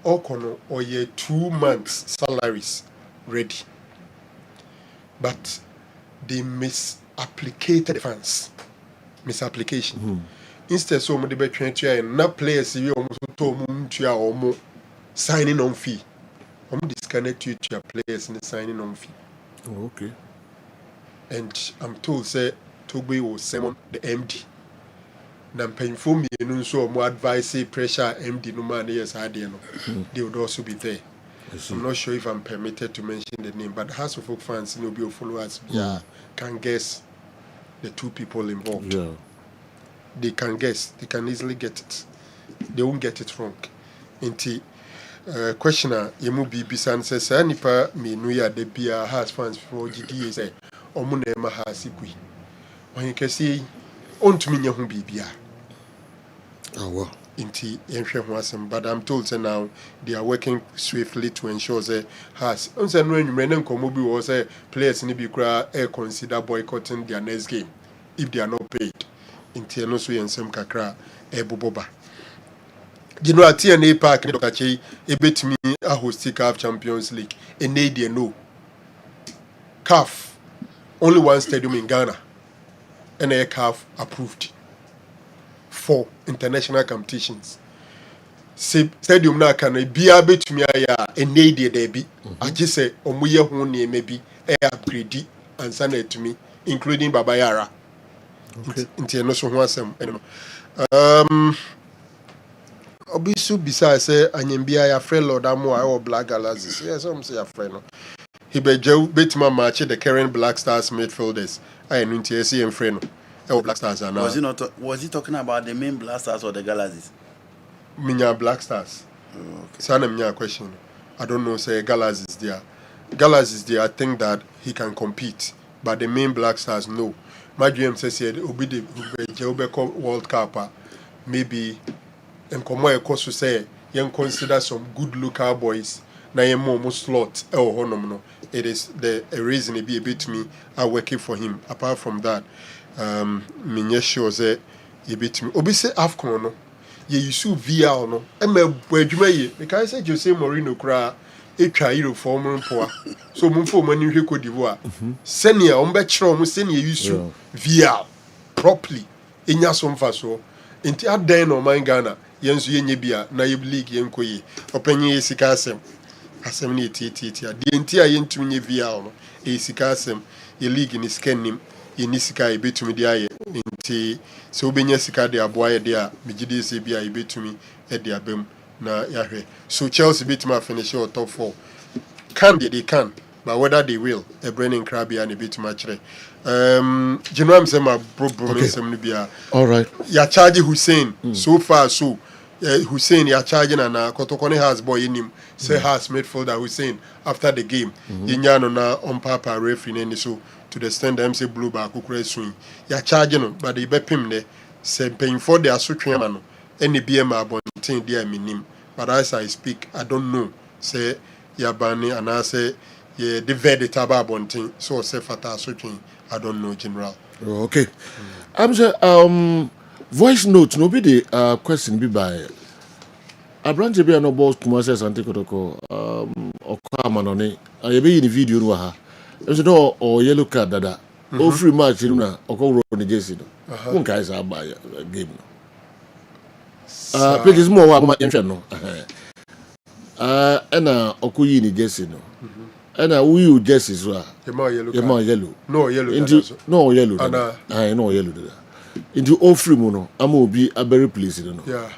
all kono or ye 2 months salaries ready. But they misapplicated funds. Misapplication. Instead, so many between and not players you almost told signing on fee. Disconnect you to your players in the signing on fee. Oh, okay. And I'm told say Toby will summon the MD. Now, painful me and so more advice, pressure, MD, no man, yes, I didn't know. They would also be there. I'm not sure if I'm permitted to mention the name, but House of Folk fans, followers, can guess the 2 people involved. Yeah. they can guess. They can easily get it. They won't get it wrong. Inti questioner yemu bi bisan say say nipa me no ya de bia has fans for GDA say omo na ma ha sikui. When you see ontumi nya ho bibia. Oh well. Inti yenhwe ho asem, but I'm told say now they are working swiftly to ensure say has onse no anwumre na nkomo bi wo say players ni bi kura consider boycotting their next game if they are not paid. Inti no so yensem kakra boboba. You know, at TNA Park, Dokachi, a bit me a host CAF Champions League. And they know. CAF, only one stadium in Ghana, and a CAF approved for international competitions. Stadium na can be a bit me and they be. I just say, Omuya Hone maybe a upgrade and send it to me, including Babayara. Okay. International. Obisu bisa say anyambia ya friend Lord Amo I Black Galaxies. Yes, some say a friend. He be Joe Betma match the current Black Stars midfielders. I know TSC and friend. Black Stars are now. Was he talking about the main Black Stars or the Galaxies? Minya Black Stars. Okay. Sana minya question. I don't know say Galaxies there. Galaxies there I think that he can compete, but the main Black Stars no. My dream says obi the Joe World Cup maybe and come where cause to say you consider some good local boys na yen more slot no it is the a reason it be a bit to me are working for him. Apart from that me sure say a bit to me obi say AFCON no ye use VR no e me adwuma ye because say Jose Mourinho kra etwa Euro form mpoa so mumfo mani hwe Cote d'Ivoire senior on be kire o senior use VR properly enya so mfa so inti adan no man Ghana yenzu yenye bia na yeb league yenkoyi openye sika asem ni titi a de nti a yentum nye via no sika asem ye league ni scannim ye ni sika e betumi de aye nti se obenya sika de aboa ye de a megide se bia e betumi e de abem na yahwe so Chelsea betuma finish or top 4 they can but whether they will a Brennan Krabby and a betuma kire General Msema problem sem ni bia all right ya charge Hussein so far so Hussein ya charging and Kotokone has boy in him say has midfielder Hussein after the game yinyano na on papa referee any so to the stand them say blue back ukure swing ya charging but the bepim ne say paying for their sutwema no any BM abontin there minim but as I speak I don't know say ya bani and I say yeah the verdict about abontin so say fata sutwin I don't know general. Okay. I'm say voice note no be the question be by Abrante be no boss kuma say Sante Kotoko okwa manone ye be in video no ha so no or yellow card dada o free match na okwo ro ni jersey no won kai say ba game no pages mo wa ma yenhwe no ena okoyi ni jersey no ena we jersey so a ye ma yellow no yellow no yellow no yellow dada into all free mono am obi a very place no yeah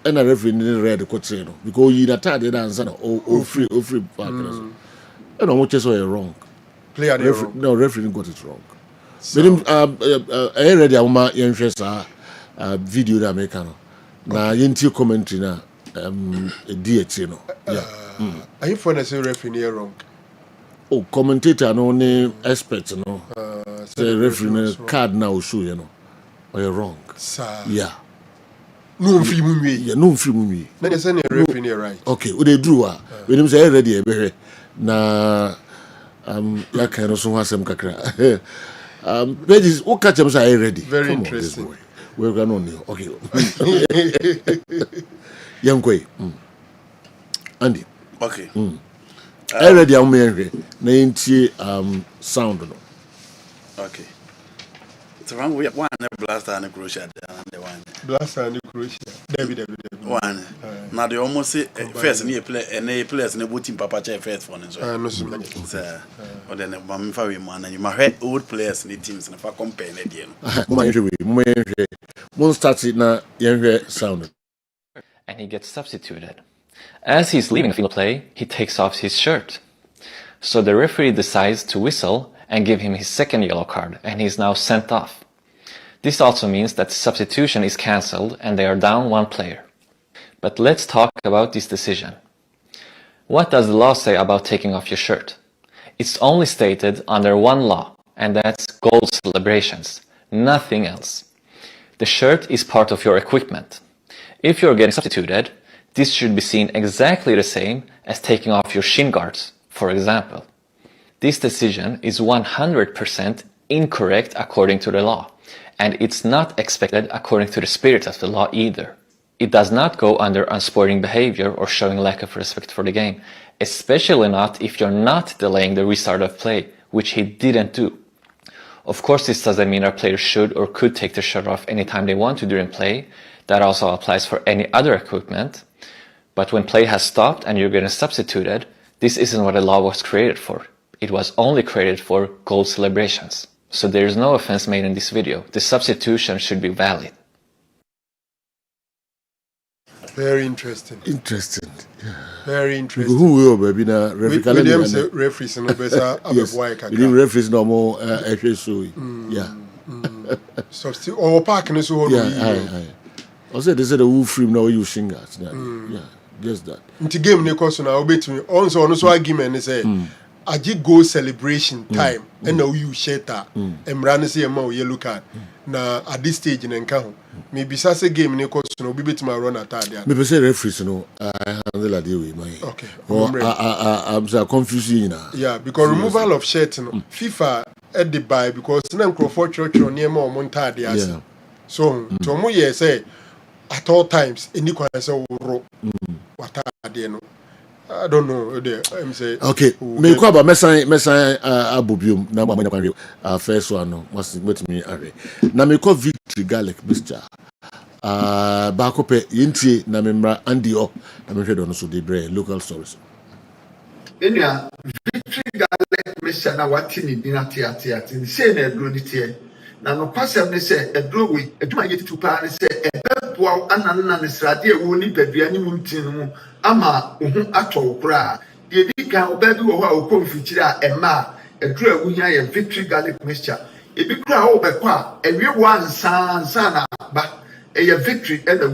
and a referee in red coach no because you that the answer all free back and how much so wrong player wrong no referee got it wrong but him I ready am interest video that make no na yenti commentary na DH no yeah are you for say referee wrong oh commentator no ne expert no say referee card now show you know or you're wrong sir yeah no free mummy yeah no free mummy na dey say na referee right okay we dey do we dem say ready e be na Laka no so hasem kakra pages o catch am say ready very interesting we going on okay yankoi Andy okay ready am me na ntie sound no okay so we one Blaster and Croatia and the one Blaster and Croatia David one now they almost say first near play and a players in a team papa chair first one so no so or then mam fa we man and you my old players in the teams and if I compare again mo start na yenhwe sound and he gets substituted. As he's leaving the field of play, he takes off his shirt. So the referee decides to whistle and give him his second yellow card, and he's now sent off. This also means that substitution is cancelled and they are down one player. But let's talk about this decision. What does the law say about taking off your shirt? It's only stated under one law, and that's goal celebrations, nothing else. The shirt is part of your equipment. If you're getting substituted, this should be seen exactly the same as taking off your shin guards, for example. This decision is 100% incorrect according to the law, and it's not expected according to the spirit of the law either. It does not go under unsporting behavior or showing lack of respect for the game, especially not if you're not delaying the restart of play, which he didn't do. Of course, this doesn't mean our players should or could take their shirt off anytime they want to during play. That also applies for any other equipment. But when play has stopped and you're getting substituted, this isn't what the law was created for. It was only created for goal celebrations. So there is no offense made in this video. The substitution should be valid. Very interesting. Interesting. Very interesting. Who will be na referee? We say referees no besa abeboy kaka. We referees no more so. Yeah. So still our park no so hold. Yeah. Also they say the who free now you singers. Yeah. Just that. Nti game ne course na obetumi. Also no so argument ne say aji go celebration time and now you sheta. Emra ne say ma yellow card. Na at this stage in enka maybe say game ne course no obi betuma run attack. Me say referees no I handle that way my. Okay. I'm so confusing now. Yeah, because removal of shirt no FIFA at the buy because na Crawford church near more monta dey as. So to mo ye say at all times any kwan say wo what dey no. I don't know. I'm say okay. Me ko aba mesan abobium na mama nyakwan first one no must me are. Na me ko victory garlic mixture. Ba ko pe yintie na memra andi o na me hwedo no so dey bre local stories. Enya victory garlic mixture na wati ni bi na tia ni say na edro ni tie. Na no pasem ne say edro we eduma yeti pa ne say ebeboa ananna ne srade e wo ni padua ni mu ntin mu ama ohu atwo kura de di kan obabi wo ho a okomfikyiri a ema edro a wuhia ye victory garlic mixture ebi kura wo be kwa ewie wo ansan na ba e ye victory e na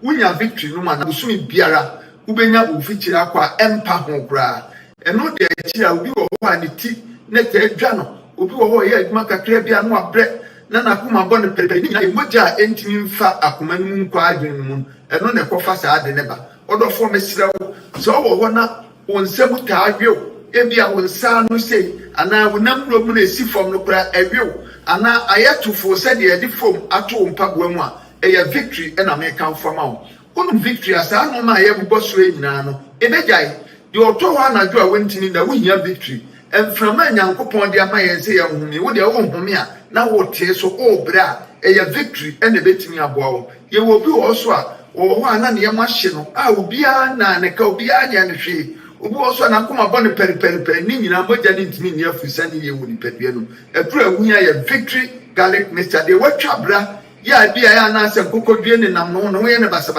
wuhia victory no ma na busumi biara ubenya wo fikyiri akwa empa ho kura eno de akiri a obi wo ho a ne ti ne te adwa no obi wo ho ye adwuma kakra bia no abre na nakuma bɔ pepe ni nyina moja entimi mfa akoma no nkwa adwen mu eno ne kofa saa de ne ba odofo mesrew so wo ho na wonsem ta adwew ebia wonsa no sei ana wonam ro mu na esi fom no kura adwew ana ayatufo se de edi fom ato mpaboa mu a eya victory na me kan fom a wonu victory asa no ma ye bobɔ so nyina no ebejai de oto ho anadwo a wentini na wohia victory emframa nyankopon de ama ye se ye humi wo de wo humi a na wo tie so obra eya victory ene betimi aboa wo ye wo bi wo so a wo ho ana ne yema hye no a obi a na ne ka obi a nya ne hwe obi wo so na koma bɔ ne peri ni nyina moja ne ntimi ne afusa ne ye wo ni padua no edura wunya ye victory garlic mixture de watwa bra ya bia ya na se kokodue ne nam no no ye ne basa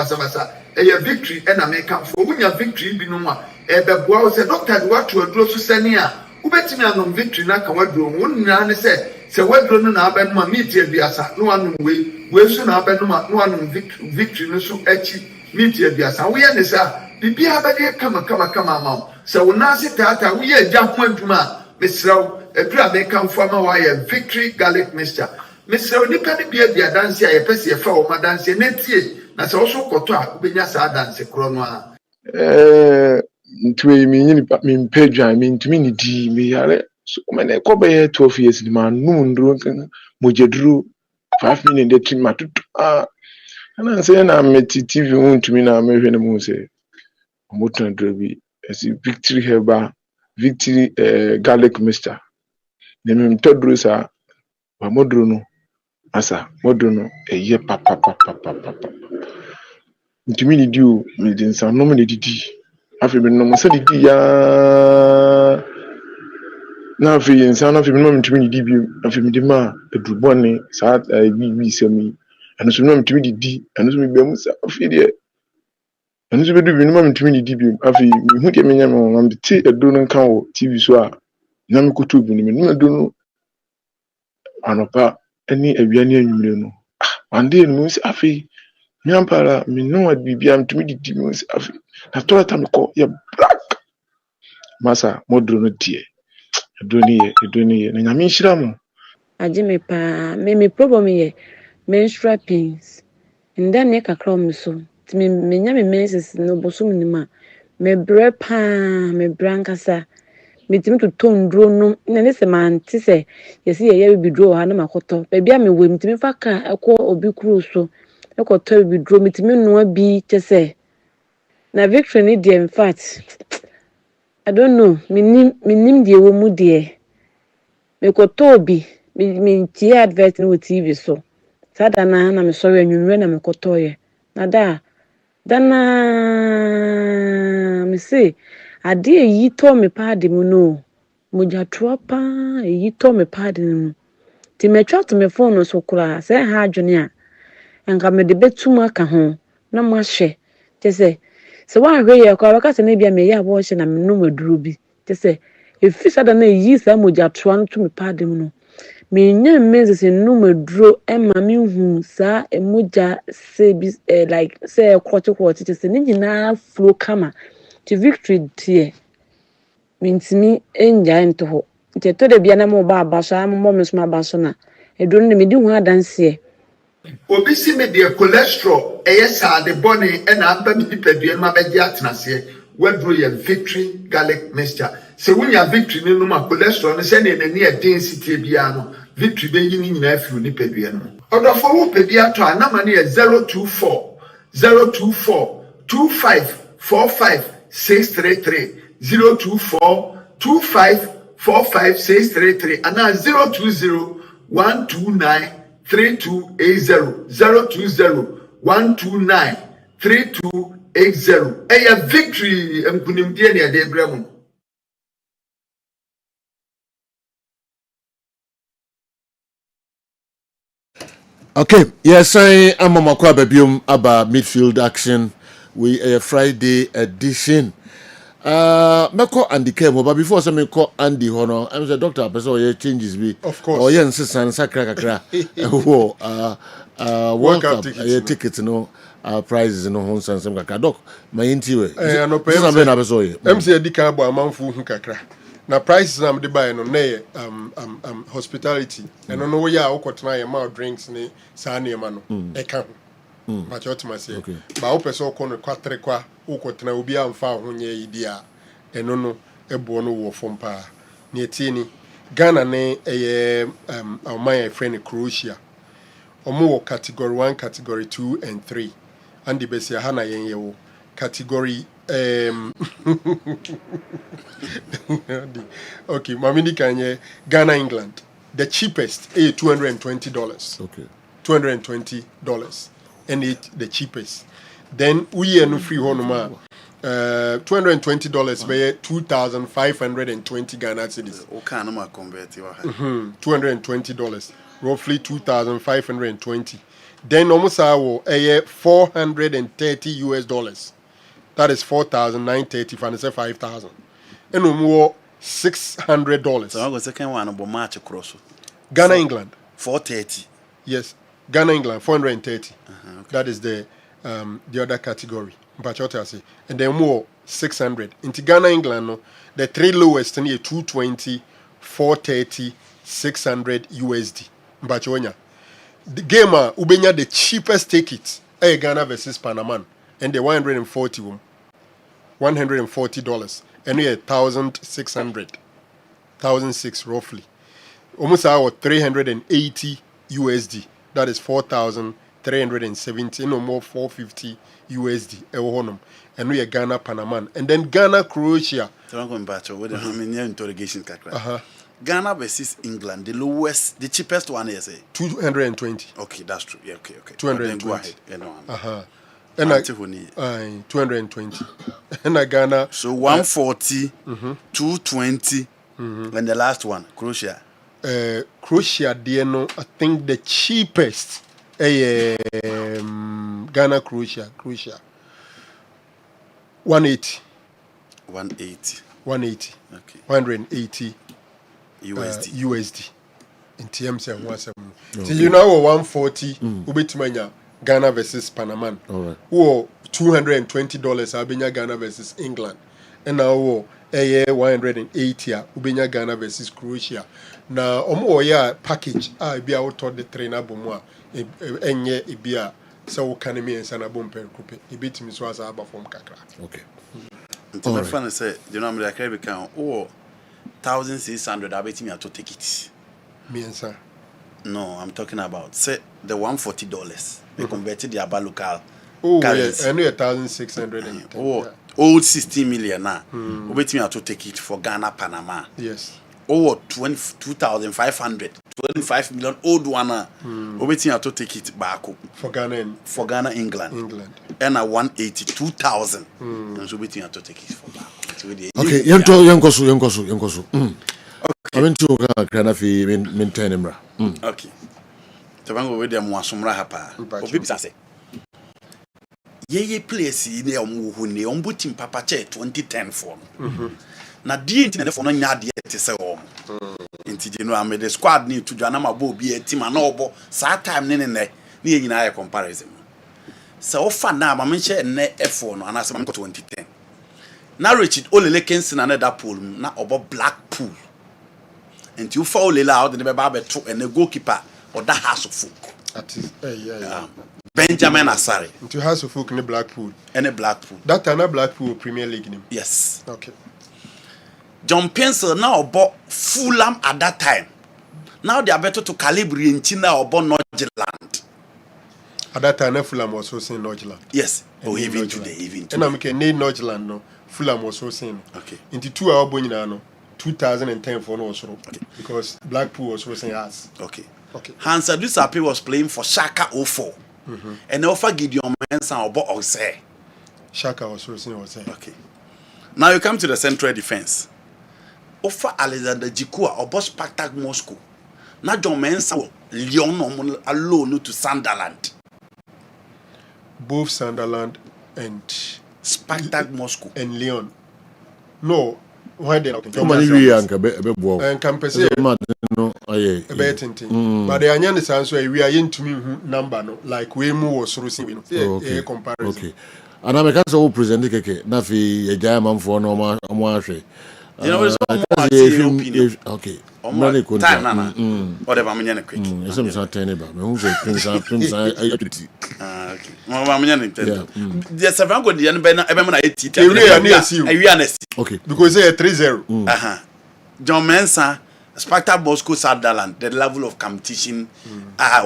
eya victory ena me ka fo wunya victory bi no a ebeboa wo se doctor de wato aduro so sane a ubetimi anom victory na ka waduro wo nyina ne se waduro no na abenuma meat abiasa no anum we so na abenuma no anum victory no so achi meat abiasa wo ye ne sa bibia abade kama ma se wo na se tata wo ye agya ho adwuma mesraw edura me kamfo ama wa ye victory garlic mixture mesraw nipa ne bia danse a ye pese ye fa wo madanse na tie na se wo so koto a ubenya sa danse kro no a ntwe mi nyini mi mpedwa mi ntumi ni di mi yare so mena ko be 12 years ni ma num nduro kan mojeduru 5 minutes de trim matutu ana se na meti tv ntumi na mehwe ne mu se moto nduro bi esi victory heba victory garlic mixture ne mi mtoduru sa wa moduru no asa moduru no eye papa ntumi ni di o mi din sa no me didi afi bi no mo se didi ya na afi insan afi bi no ntumi didi bi afi mi di ma edubone sa bi semi anu so no ntumi didi anu so mi be mu sa afi de anu so be du bi no ntumi didi bi afi mi hu de menya me na mbiti edu no kan wo tv so a na me kutu bi ni me no edu no anopa any aduane anwumre no ande no nsi afi me ampara me no adibia mtumi didi no nsi afi na tola ta me ko ye black masa modro no die edro ni ye na nyame nhira mo agye me paa me problem yɛ menstrual pains nda ne kakra me so ti me nya me menses no bosom ni ma me brɛ paa me brankasa metimi to tondro no na ne se mante se yesi ye bibidro ha na makoto ba bia me we metimi fa ka ekɔ obi kuru so ekɔtɔ bibidro metimi noa bi kyese na victory ni de in fact I don't know minim de wo mu de mekɔtɔ obi me tie advert no TV so sada na me sɔre anwumre na mekɔtɔ ye na dana me say ade yi to me paade mu no moja tropa yi to me paade mu ti me twa to me phone no so kura se ha adwene a enka me de betum aka ho na mo ahye te se wa hwe ye kwa baka se na bia me ya bo hye na me no maduro bi te se efi sada na yi sa moja troa no to me paade mu no me nya mezi se no maduro e ma me hu sa emoja se bi like say kwoti te se ni nyina flow kama ti victory tie mintimi enja ento ho nti to de bia na mo ba aba so am me so ma ba so na eduro ne me di hu adanse obi si me de cholesterol sa de bone na aba mi nipadua ma be di atenase waduro ye victory garlic mixture se wunya victory ni no ma cholesterol no se na nani e density bia no victory be yi ni nyina afi nipadua no odofo wo pedia to anama ne 024 2545 633 0242545 633 and 020-129-3280 a victory mkunimdie ne ade bremu. Okay, yes, I am Mamakwa Babium about midfield action. We a Friday edition. Meko Andy Kemo, but before some call Andy Hono, I'm the doctor, person or changes be. Of course. Or yes, and Sakra. World Cup tickets, no prizes, no homes and some kakra. Doc, my interview. No, MC Dika bo amanfu hu kakra. Na prices am de buy no na hospitality. And no we ya okotena ye ma drinks ni sa na ma no. E ka ho. Ma cho tima se. Ba wo pese okọ no kwatre kwa okotena obi amfa ho nya yidi a eno no ebo no wo fom pa. Ne tie ni Ghana ne my friend Croatia. Omo category 1, category 2 and 3. And the best hana yen yewo category okay, Mamini Kanye, Ghana, England. The cheapest is $220. Okay. $220. And it the cheapest. Then we are no free honoma. $220 by 2,520 Ghana cedis. Okay, no more convert. $220. Roughly 2,520. Then almost our $430. That is 4,930 and say 5,000. And no more $600. So I was second one about March across. Ghana, England. 430. Yes. Ghana, England, 430. Okay. That is the other category. And then more 600. In Ghana, England, no, the three lowest in 220, 430, 600 USD. Mbachonya. The gamer ubenya the cheapest ticket. Ghana versus Panama. And the $140. And we 1,600. 1,600 roughly. Almost our 380 USD. That is 4,370. No more 450 USD. And we are Ghana Panama. And then Ghana Croatia. So I'm going back to what I mean interrogation. Ghana versus England, the lowest, the cheapest one is 220. Okay, that's true. Yeah, okay. 220. Go ahead. And 220. And Ghana. So 140, 220, and the last one, Croatia. Croatia, I think the cheapest. Ghana, Croatia. 180. 180. 180. Okay. 180. USD. USD. in TMC and once. So you know 140 ubetimanya Ghana versus Panama. All right. Or $220 Albania Ghana versus England. And now $180 Ubenya Ghana versus Croatia. Now omo package be out of the trainer bomwa enye ibia so can me and sana bomper coupe e bit me so as aba from kakra. Okay. So my friend say you know me like I can 1,600 I bet me to take it. Me and sir. No, I'm talking about say the $140. They converted the Aba local. Oh, yes, I know 1,600. Old 16 million now. Bet me to take it for Ghana, Panama. Yes. 2,500, 25 million old one. Bet me to take it back for Ghana, England. And a 182,000. So bet me to take it for back. Okay, yankoso. I went to Ghana fi maintain him. Okay. Tabango we dem wasomra hapa. Obi bisa say. Ye place ni omu ne ombutim papa che 2010 for. Na die nti for no nya de te se o. Nti je no amede squad ni to dwana mabo obi etim na obo sa time ne ye nyina ya comparison. So ofa na ma menche ne F4 no anase ma 2010. Na Richard Olele Kenson another pool na obo Blackpool. And you fall out the baby and the goalkeeper or that house of folk. That is, Benjamin Asare. Into house of folk in the Blackpool. And a Blackpool. That another Blackpool Premier League name. Yes. Okay. John Pencil now bought Fulham at that time. Now they are better to Calibri in China or Northland. At that time, Fulham was also saying Northland. Yes. Oh, even today. And I'm okay, Northland no. Fulham was also saying. Okay. Into 2 hour bonino. 2010 for no also because Blackpool was racing us. Okay. Hans Adusapi was playing for Shaka 04. And offer Gideon Mensah or Bo say. Shaka was racing also. Okay. Now you come to the central defense. Offer Alexander Jikua or Boss Spartak Moscow. Now John Mensah Lyon alone to Sunderland. Both Sunderland and Spartak Moscow and Lyon. No. Why they not? And Campese no, but the onion is answer we are into me number no like we move was receiving comparison. Okay. And I'm a case of presenting Nafi a diamond for no more. You know, it's okay. Time, Nana. Whatever, I'm going quick. It's not tiny, but who's a prince? There's a very good young Ben. Okay, because they are 3-0. John Mensah, Sparta Bosco Sunderland, the level of competition. That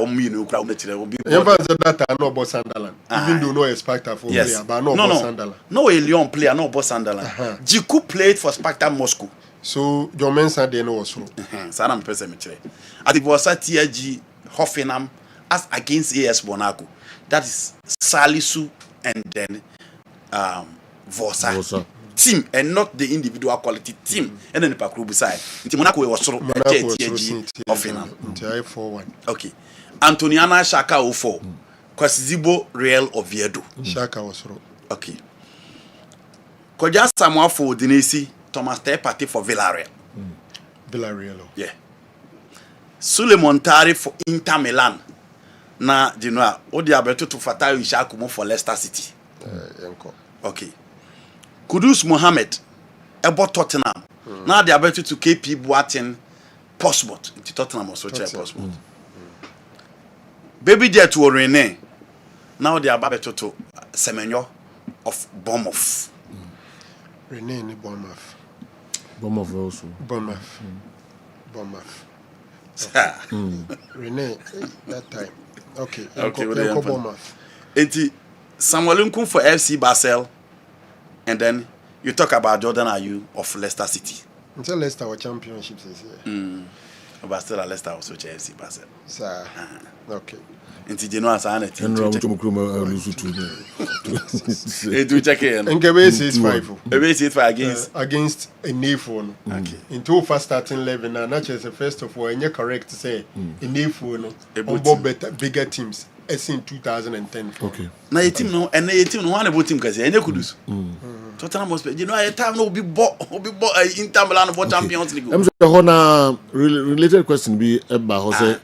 no boss Sunderland. Even though no Sparta for player, but no boss Sunderland. No a Lyon player, no boss Sunderland. Jiku played for Sparta Moscow. So John Mensah they know also. Saram Pesemetre. At it was at TG Hoffenheim as against AS Monaco. That is Salisu and then Vosa. Team and not the individual quality team. And then the Pakru beside. Monaco was TG Hoffenheim. 4-1. Okay. Antoniana Shaka 04. Kwasizibo Real Oviedo. Shaka was wrong. Okay. Koja Samoa for Dinesi. Thomas Tepati for Villarreal. Villarreal. Yeah. Suleiman Tari for Inter Milan. Na, you know, Odi Alberto to Fatayo Ishakumo for Leicester City. Okay. Kudus Mohammed, Ebo Tottenham. Now they are better to KP Boateng, Portsmouth. Tottenham also check Portsmouth. Baby Jet to Rene. Now they are better to Semenyo of Bournemouth. Rene in Bournemouth. Bournemouth also. Bournemouth. Rene, that time. Okay. Bournemouth. Enti Samuel Nkum for FC Basel, and then you talk about Jordan Ayew of Leicester City. Until Leicester were championships this year. But still Leicester also FC Basel. Sir. Okay. Enti Genoa sana check it. Nkebe 6-5 against a Nefo. Okay. Into first starting 11 now, not just first of all, and you correct to say a Nefo no. About better bigger teams. as in 2010. Okay. Now your team no, and your team no one about team because any Kudus. Tottenham was, you know, a time no be bought Inter Milan for Champions League. I'm saying Hona related question be about say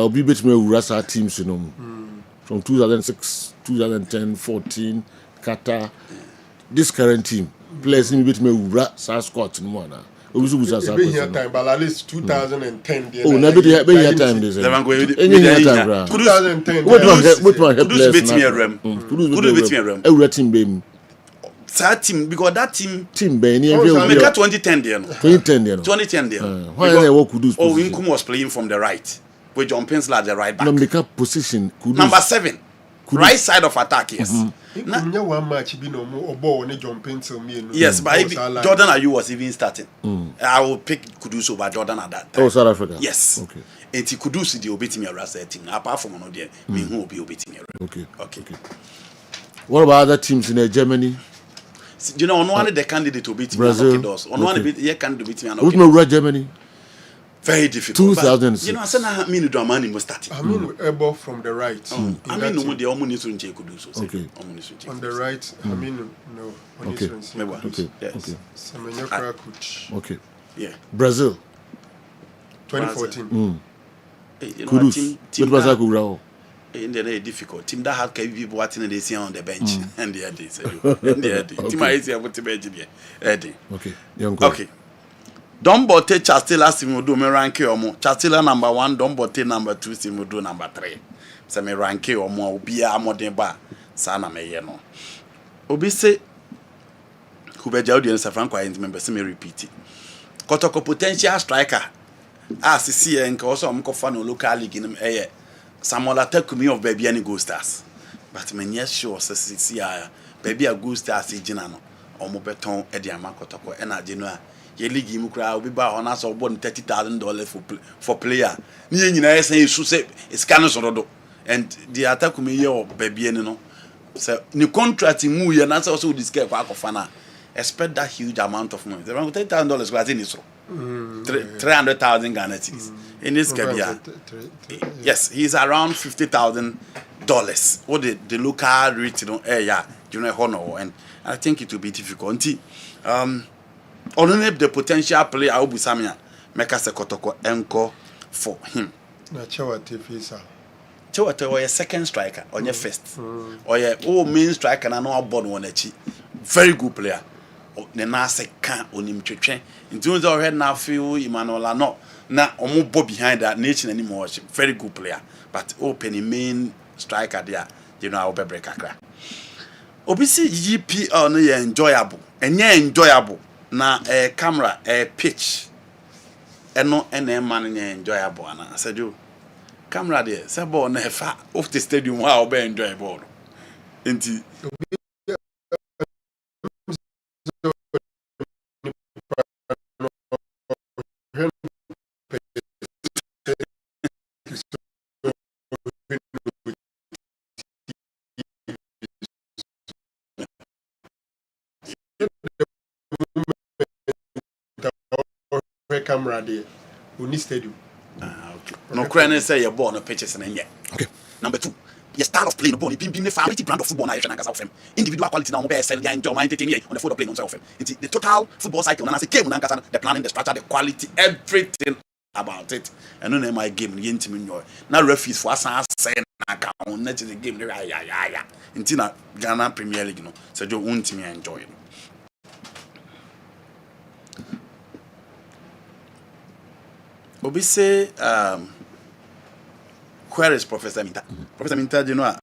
be bet me Rasa teams, you know, from 2006, 2010, 14, Qatar. This current team players in bet me Rasa squad in one. It's been here time, but at least 2010. Oh, never been here time. This. Any here time. 2010. What one Kudus bet me a rem. Kudus bet me a rem. Every team be. That team because that team Benny and 2010 there. 2010 there. 2010 there. Why they work Kudus? Oh, Winkum was playing from the right, with John Pensler the right back. No, make up position. Kudus. Number 7, right side of attack. Yes. One match be no more or John Pencil me. Yes, but Jordan Ayew was even starting. I will pick Kudus over Jordan at that time. Oh, South Africa. Yes. Okay. And Kudus the obey me Rasa team. Apart from no there, we who will be obey me. Okay. What about other teams in Germany? You know, on one of the candidate to beat me, Brazil. on one of the candidate beat me. Who's my Germany? Very difficult. 2006. You know, I said I mean to a man must start. I mean, able from the right. I mean, no, the Omunisun could do so. Okay. On the right, I mean, no. Okay. Yes. Okay. Yeah. Brazil. 2014. Kudus. What was that good? In the difficult team that had people watching they see on the bench and they are this. Team I see about the bench here. Okay. Okay. Don't botte Chastela Simudu me rank omo. Chastela number 1, don't botte number 2, Simudu number 3. Se me rank omo obi a modern ba sana me ye no. Obi say Kubeja audience Franco I member se me repeat it. Kotoko potential striker. CC and also am kofa no local league in Samuel Atakumi of Baby and Go Stars. But men yes sure CC Baby a Go Stars Ginano or Mobeton Eddie Amakotoko and Agenoa. Ye league him crowd be by on us or $30,000 for player. Near say you should say it's Canos Rodo and the Atakumi or Baby and no. So new contracting movie and that's also this guy Fana. Expect that huge amount of money. Around $10,000 was in Israel. 300,000 Ghana cedis. In this Kabia, yes, he's around $50,000. What the local rate, you know, honor, and I think it will be difficult. Only the potential player Abu Samia make us a kotoko encore for him. Chawate or a second striker on your first, or your main striker and no born one very good player. Nena se kan onim twetwe nti we already now feel Emmanuel no na omo bo behind that nation anymore very good player but open main striker there you know I will break akra obisi GPL no enjoyable enjoyable na camera pitch eno man enjoyable ana asajo camera there say ball na fa off the stadium how be enjoyable nti camera there. We need stadium. Okay. No crying say your ball no pitches and yet. Okay. Number 2. Your style of playing the ball, you been the family brand of football nation and of individual quality now be sell enjoy my entertaining on the football playing on self. It's the total football cycle and as a game the planning, the structure, the quality, everything about it. And no my game yin to me now referees for us say na count net the game yeah. Intina Ghana Premier League no. So you won't me enjoy it. Obi say where is Professor Minta? Professor Minta, you know,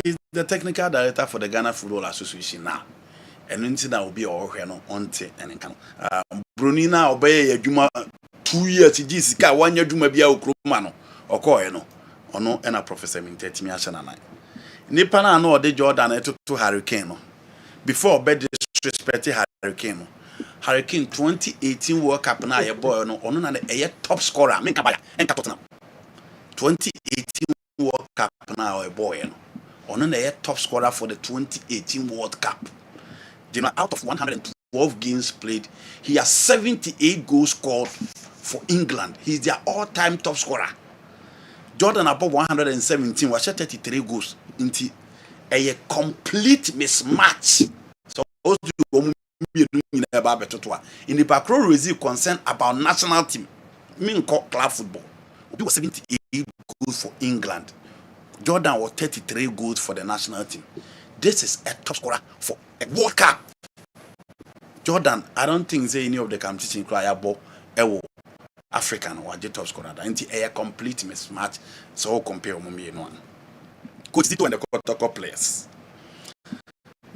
he's the technical director for the Ghana Football Association now. And until now will be all here no onte and can Brunina obey a juma 2 years Jessica 1 year juma bia okroma no okoye no ono na Professor Minta timi ahye na nan. Nipa na no de Jordan to Hurricane no. Before bed disrespect Hurricane no. Hurricane 2018 World Cup na ye boy no ono na the top scorer me kabaya enka Tottenham 2018 World Cup na a boy no ono na ye top scorer for the 2018 World Cup. You know, out of 112 games played, he has 78 goals scored for England. He's their all-time top scorer. Jordan above 117 was 33 goals into a complete mismatch. So in the back row review concerned about national team, club football. He was 78 goals for England. Jordan was 33 goals for the national team. This is a top scorer for a World Cup. Jordan, I don't think any of the competition cry about African or the top scorer. It's a complete mismatch. So compare Mummy and one. Coach Tito and the Kotoko players.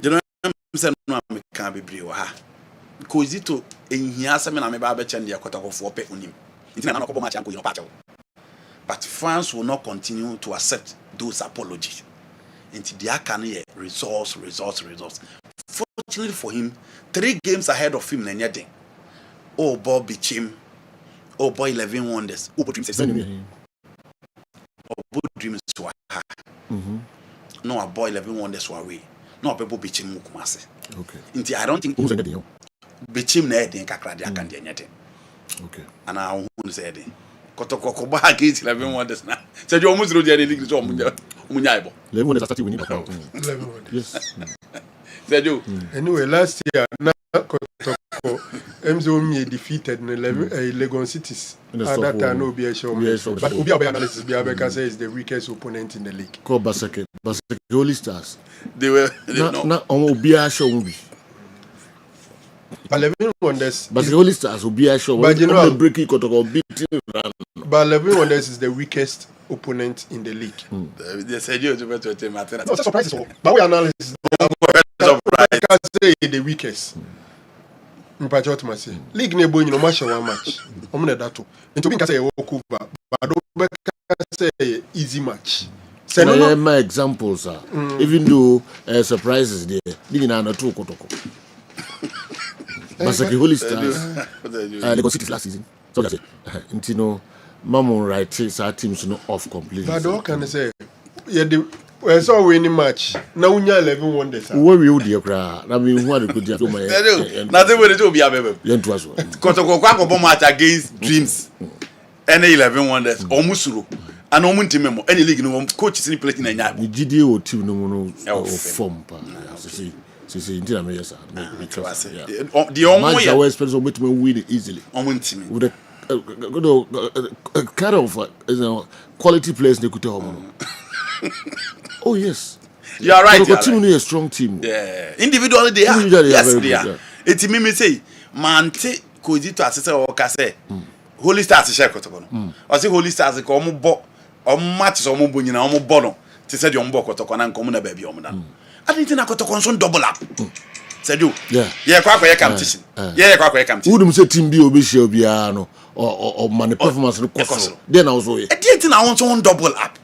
You know, I'm can't be brave. Coach Tito in here, some of my baby and the Kotoko for pay on him. It's not a match. But France will not continue to accept those apologies. Into their career, results. Fortunately for him, 3 games ahead of him, Nenyading. Oh, boy, Bichim. Oh, boy, 11 wonders. Oh, boy, dreams. Oh, boy, dreams to a no, a boy, 11 wonders were away. No, people Bichim Mukumase. Okay. Into I don't think Bichim Ned in Kakradia can do anything. Okay. And I won't say it. Kotoko ba against 11 wonders now. So you almost wrote the league to Munyabo. 11 wonders started winning. 11 wonders. Yes. Anyway, last year, Kotoko MZO defeated Legon Cities. At that time, no be a show. But Ubi analysis Biabeka says is the weakest opponent in the league. Called Basake Holy Stars. They were not on Ubia show. 11 wonders. But the Holy Stars will be a show. But you know, breaking Kotoko beating. But 11 wonders is the weakest opponent in the league. They said you to Martin. No, surprises. But we analysis. Say the weakest. Mpacho to say league ne boy no match one match. Omne dato. Into bin ka say walk over. But do say easy match. Say no my examples are even though surprises there. League na no two Kotoko. But the Holy Stars they got City last season. So that's it. Intino Mamun right says our teams not off completely. But what can I say? Yeah, we saw winning match. Now we are 11 wonders. What we would you cry? I mean, what a good job. Nothing will do be a baby. Kotoko Kwako match against Dreams. Any 11 wonders. Omusuru. And Omuntimemo. Any league no coach is playing in a the GDO team no form. See, the only way expensive way to win it easily. With a kind of quality players they could tell. Oh yes, you are right. The team is a strong team. Yeah, individually they are. Yes, they are. It's me say, man, take Kozito assessor or Kase. Holy Stars share Kotoko. I say Holy Stars ko omo bo, omo match so omo bo nyina omo bo no. Te say the omo Kotoko na nkomo na baby omo na. I didn't think Kotoko so double up. Said you. Yeah, kwa competition. Yeah, kwa competition. Who dem say team bi obi share obiara no or man performance no koso. Then also here. I didn't think I want to double up.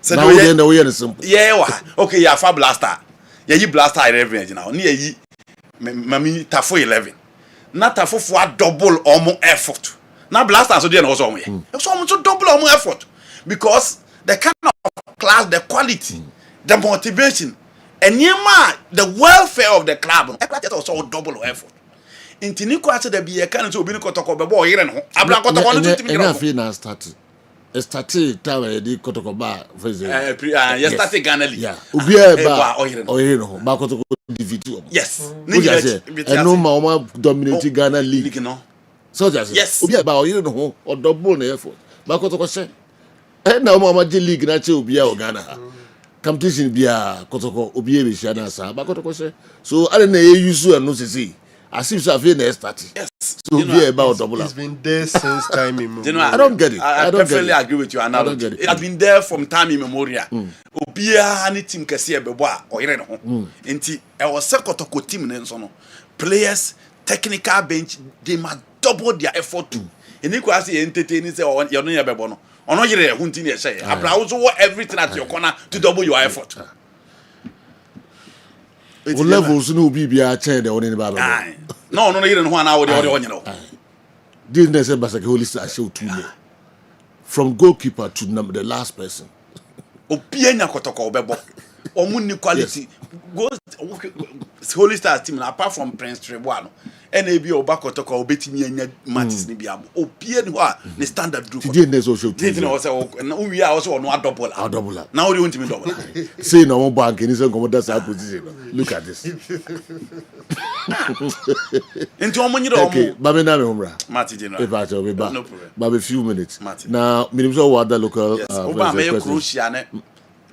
So now we end the simple. Yeah, okay, yeah, for blaster. Yeah, you blaster 11 now. Near ye mami tafo 11. Not tafo for double or more effort. Now blaster so there also me. So I'm to double or more effort because the kind of class, the quality, the motivation, and the welfare of the club. Also double effort. Intini ko ase da bi e kan so obi ni Kotoko be boy yire no. Abla Kotoko no timi no. Ena na start. Started time di Kotoko ba for yes started Ghana League. Yeah. Obi e ba oyire no. Ba Kotoko defeat. Yes. And no ma dominate Ghana League. No. So just yes. Obi e ba oyire no or double na effort. Ba Kotoko say. Na ma league na che obi e o Ghana. Competition bia Kotoko obi e be sia na sa. Ba Kotoko say. So I na e use no say. As if so have started. Yes. So be about double up. It's been there since time immemorial. I don't get it. I perfectly agree with you. I don't get it. It has been there from time immemorial. Obia any team kese bebo a oyire no ho. Enti e was Kotoko team ne nso no. Players, technical bench, they must double their effort too. Eni ko ase entertain say you no ye bebo no. Ono yire ho nti ne say. Abra also work everything at your corner to double your effort. O levels no be bia change the only baba. No yire no ho na wo de onye no. Didn't say Basake Holy Stars show 2 years. From goalkeeper to the last person. Opie nya Kotoko obebo. Omu ni quality. Goes Holy Stars team apart from Prince Trebois no. and ebi oba kotoko obetimi anya matches ni bia obie ni ho a ne standard group Today ne so show did no say na we are also on one double now we want to double say no bank ni say come that side position look at this into omo nyiro omo okay babe na me humra Martin general if I tell me no babe few minutes now minimum so what the local oba me Croatia ne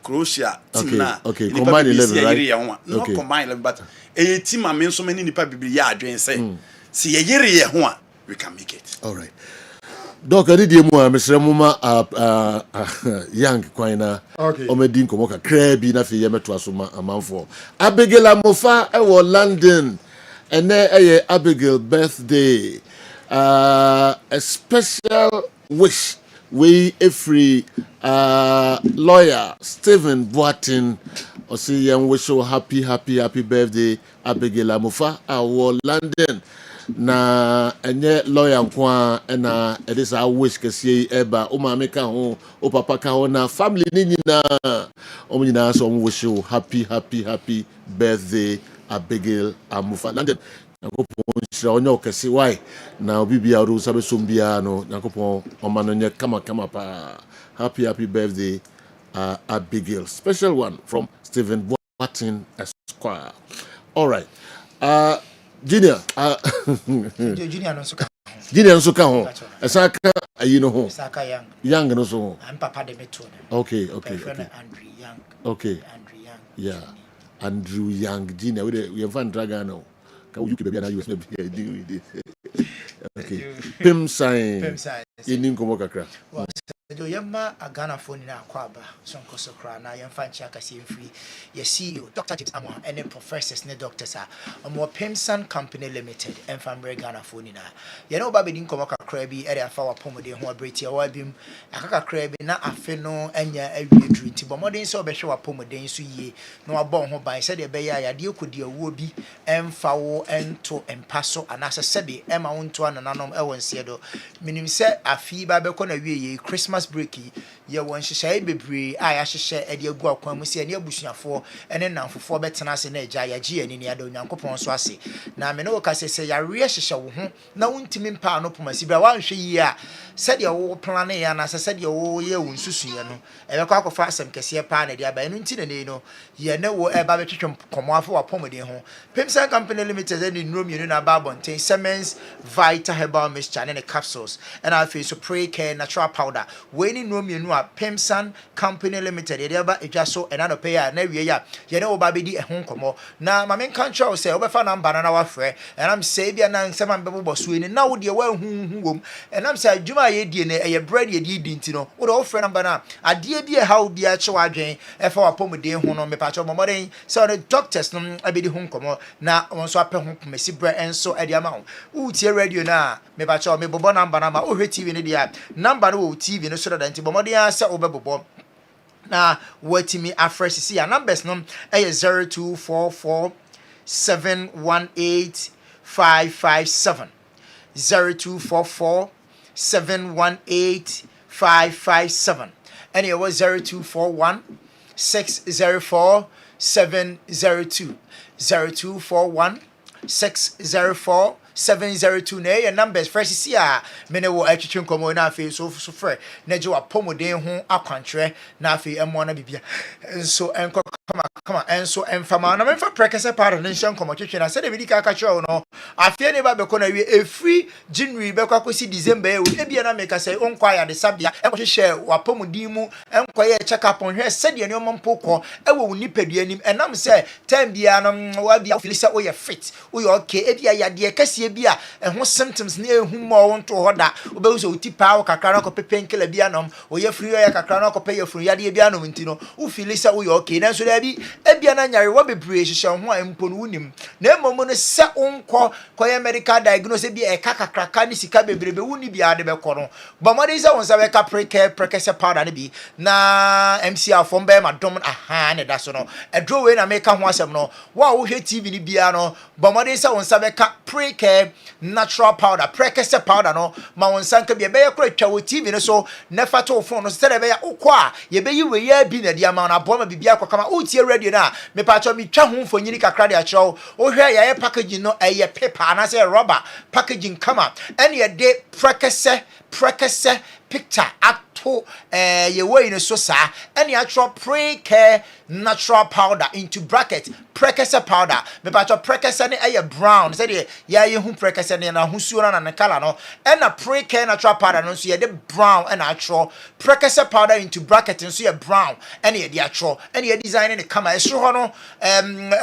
Croatia team na okay combine 11 right no combine 11 but a team a men so many nipa bibiri ya adwen say see ye yere ye ho a we can make it all right donc ani die mu a mesre mu ma young kwana o medin komo kakra bi na fe ye meto aso ma amanfo Abigail Amofa e wo London ene eye Abigail birthday a special wish we every lawyer Stephen Boatin or say young wish you happy birthday Abigail Amofa our London na enye lawyer nkwa na it is our wish kesi eba o ma meka ho o papa ka ho na family ni nyina o nyina so wish you happy birthday Abigail Amofa London Nakopon shira onyo kesi why na obi bia ru sabe sombia no nakopon o ma no nye kama pa happy birthday Abigail special one from Stephen Boatin Esquire all right Junior Junior no suka Junior no suka ho esaka ayi no ho esaka young no so ho am papa de meto okay Andrew Young okay yeah Andrew Young Junior we have fun dragon now ka you keep be na US maybe okay pim sign in komo kakra do yamma a Ghana phone na kwaba sonko sokra na yamfa nchi akasi mfiri ye CEO Dr. James Amo and professors ne doctors a omo Pemsan Company Limited enfamre Ghana phone na ye no ba bedin komo kakra bi e afa wa pomode ho abreti e wa bim akaka kakra bi na afe no anya awie dru nti bomodin se obehwe wa pomode so yie na wa bon ho ban se de be ya de ekodi awuo bi emfa wo ento empaso anase sebe ema wonto anananom e wonse do minim se afi ba be ko na wie ye Christmas break ye won hyehyɛ bebree a ya hyehyɛ e de agu akwan mu se ne abusuafo ene namfofo betena ase na agya ya gye ani ne ada onyankopɔn so ase na me ne wo ka se ya re hyehyɛ wo ho na wontimi mpa no pomasi bra wanhwɛ yi a sɛ de wo plan ya na sɛ de wo ye wo nsusuye no e be kwa akɔfa asɛm kɛseɛ pa na de aba eno nti ne no ye ne wo e ba betwetwe kɔmɔ afo wa pomode ho Pemsan Company Limited and in room you na ba bonten Siemens Vita Herbal Mixture and capsules and I feel so pre-care natural powder when in room you know Pemsan Company Limited ye ba e so and another pay na wie ya ye ne oba bedi e ho komo na ma men kan try say obefa number na wa frɛ and I'm say bia na nsɛm am bebo so ni na wo de wa hu wom and I'm say adwuma ye die ne e bread ye di nti no wo de wo frɛ number na ade bia how bia kye wa adwen e fa wa pomode ho no me pa kye momoden so the doctors no abedi ho komo na wonso apɛ ho pomesi bre enso e dia ma ho wo tie radio na me pa kye me bobo number na ma wo hwɛ TV ne dia number no wo TV no so da nti bomoden asa wo bebobo na watimi afresh see ya numbers no eh 0244 718 557 0244 718 557 and it was 0241 604 702 0241 604 702 na your numbers fresh see a me ne wo atwetwe nkomo na afi so frɛ na je wa pomoden ho akwantrɛ na afi emo na bibia nso enko kama enso enfama na memfa prekese part ne nhyɛ nkomo twetwe na sɛ de bidika aka kyerɛ no afi ne ba bɛkɔ na wie efri January bɛkɔ akosi December e ebia na meka sɛ onkwa ya de sabia enko hyehyɛ wa pomodin mu enko ye check up on hwɛ sɛ de ne ɔmpo kɔ ɛwɔ unipadua nim enam sɛ time bia no wa bia feel sɛ oyɛ fit oyɛ okay ebia ya de kɛse bia ho symptoms na ehu ma wonto hoda obewu so uti pa kakra na kope penkela bia nom oyɛ free oyɛ kakra na kope yɛ furu yade bia nom nti no wo feel sɛ oyɛ okay na so da bi ebia na nyare wo bebree hyehyɛ ho a mpo no wunim na emomo no sɛ onkɔ kɔyɛ medical diagnosis bia e kakra ka ni sika bebrebe wuni bia de bɛkɔ no bɔmɔde sɛ won sɛ bɛka prekese powder ne bi na MCR fom bɛ ma dom aha ne da so no edro we na meka ho asɛm no wo a wo hwɛ TV ni bia no bɔmɔde sɛ won sɛ bɛka Pre-care natural powder, prekese powder no ma won sanka bi be yakora twa wo TV no so nefa to phone no se be ya ukwa ye be yi we ya bi na dia ma na bo ma bibia akokama o tie radio na me pa cho mi twa ho mfonyini kakra de a chewo o hwe ya ye packaging no eye paper na se rubber packaging kama ene ye de prekese picture ato ye way no so sa ene actual pre-care natural powder into bracket prekese powder me pa cho prekese ne eye brown say de ya ye hu prekese ne na husuo na na color no ena pre-care natural powder no so ye de brown and actual prekese powder into bracket so ye brown ene ye de actual ene ye design ne kama esro ho no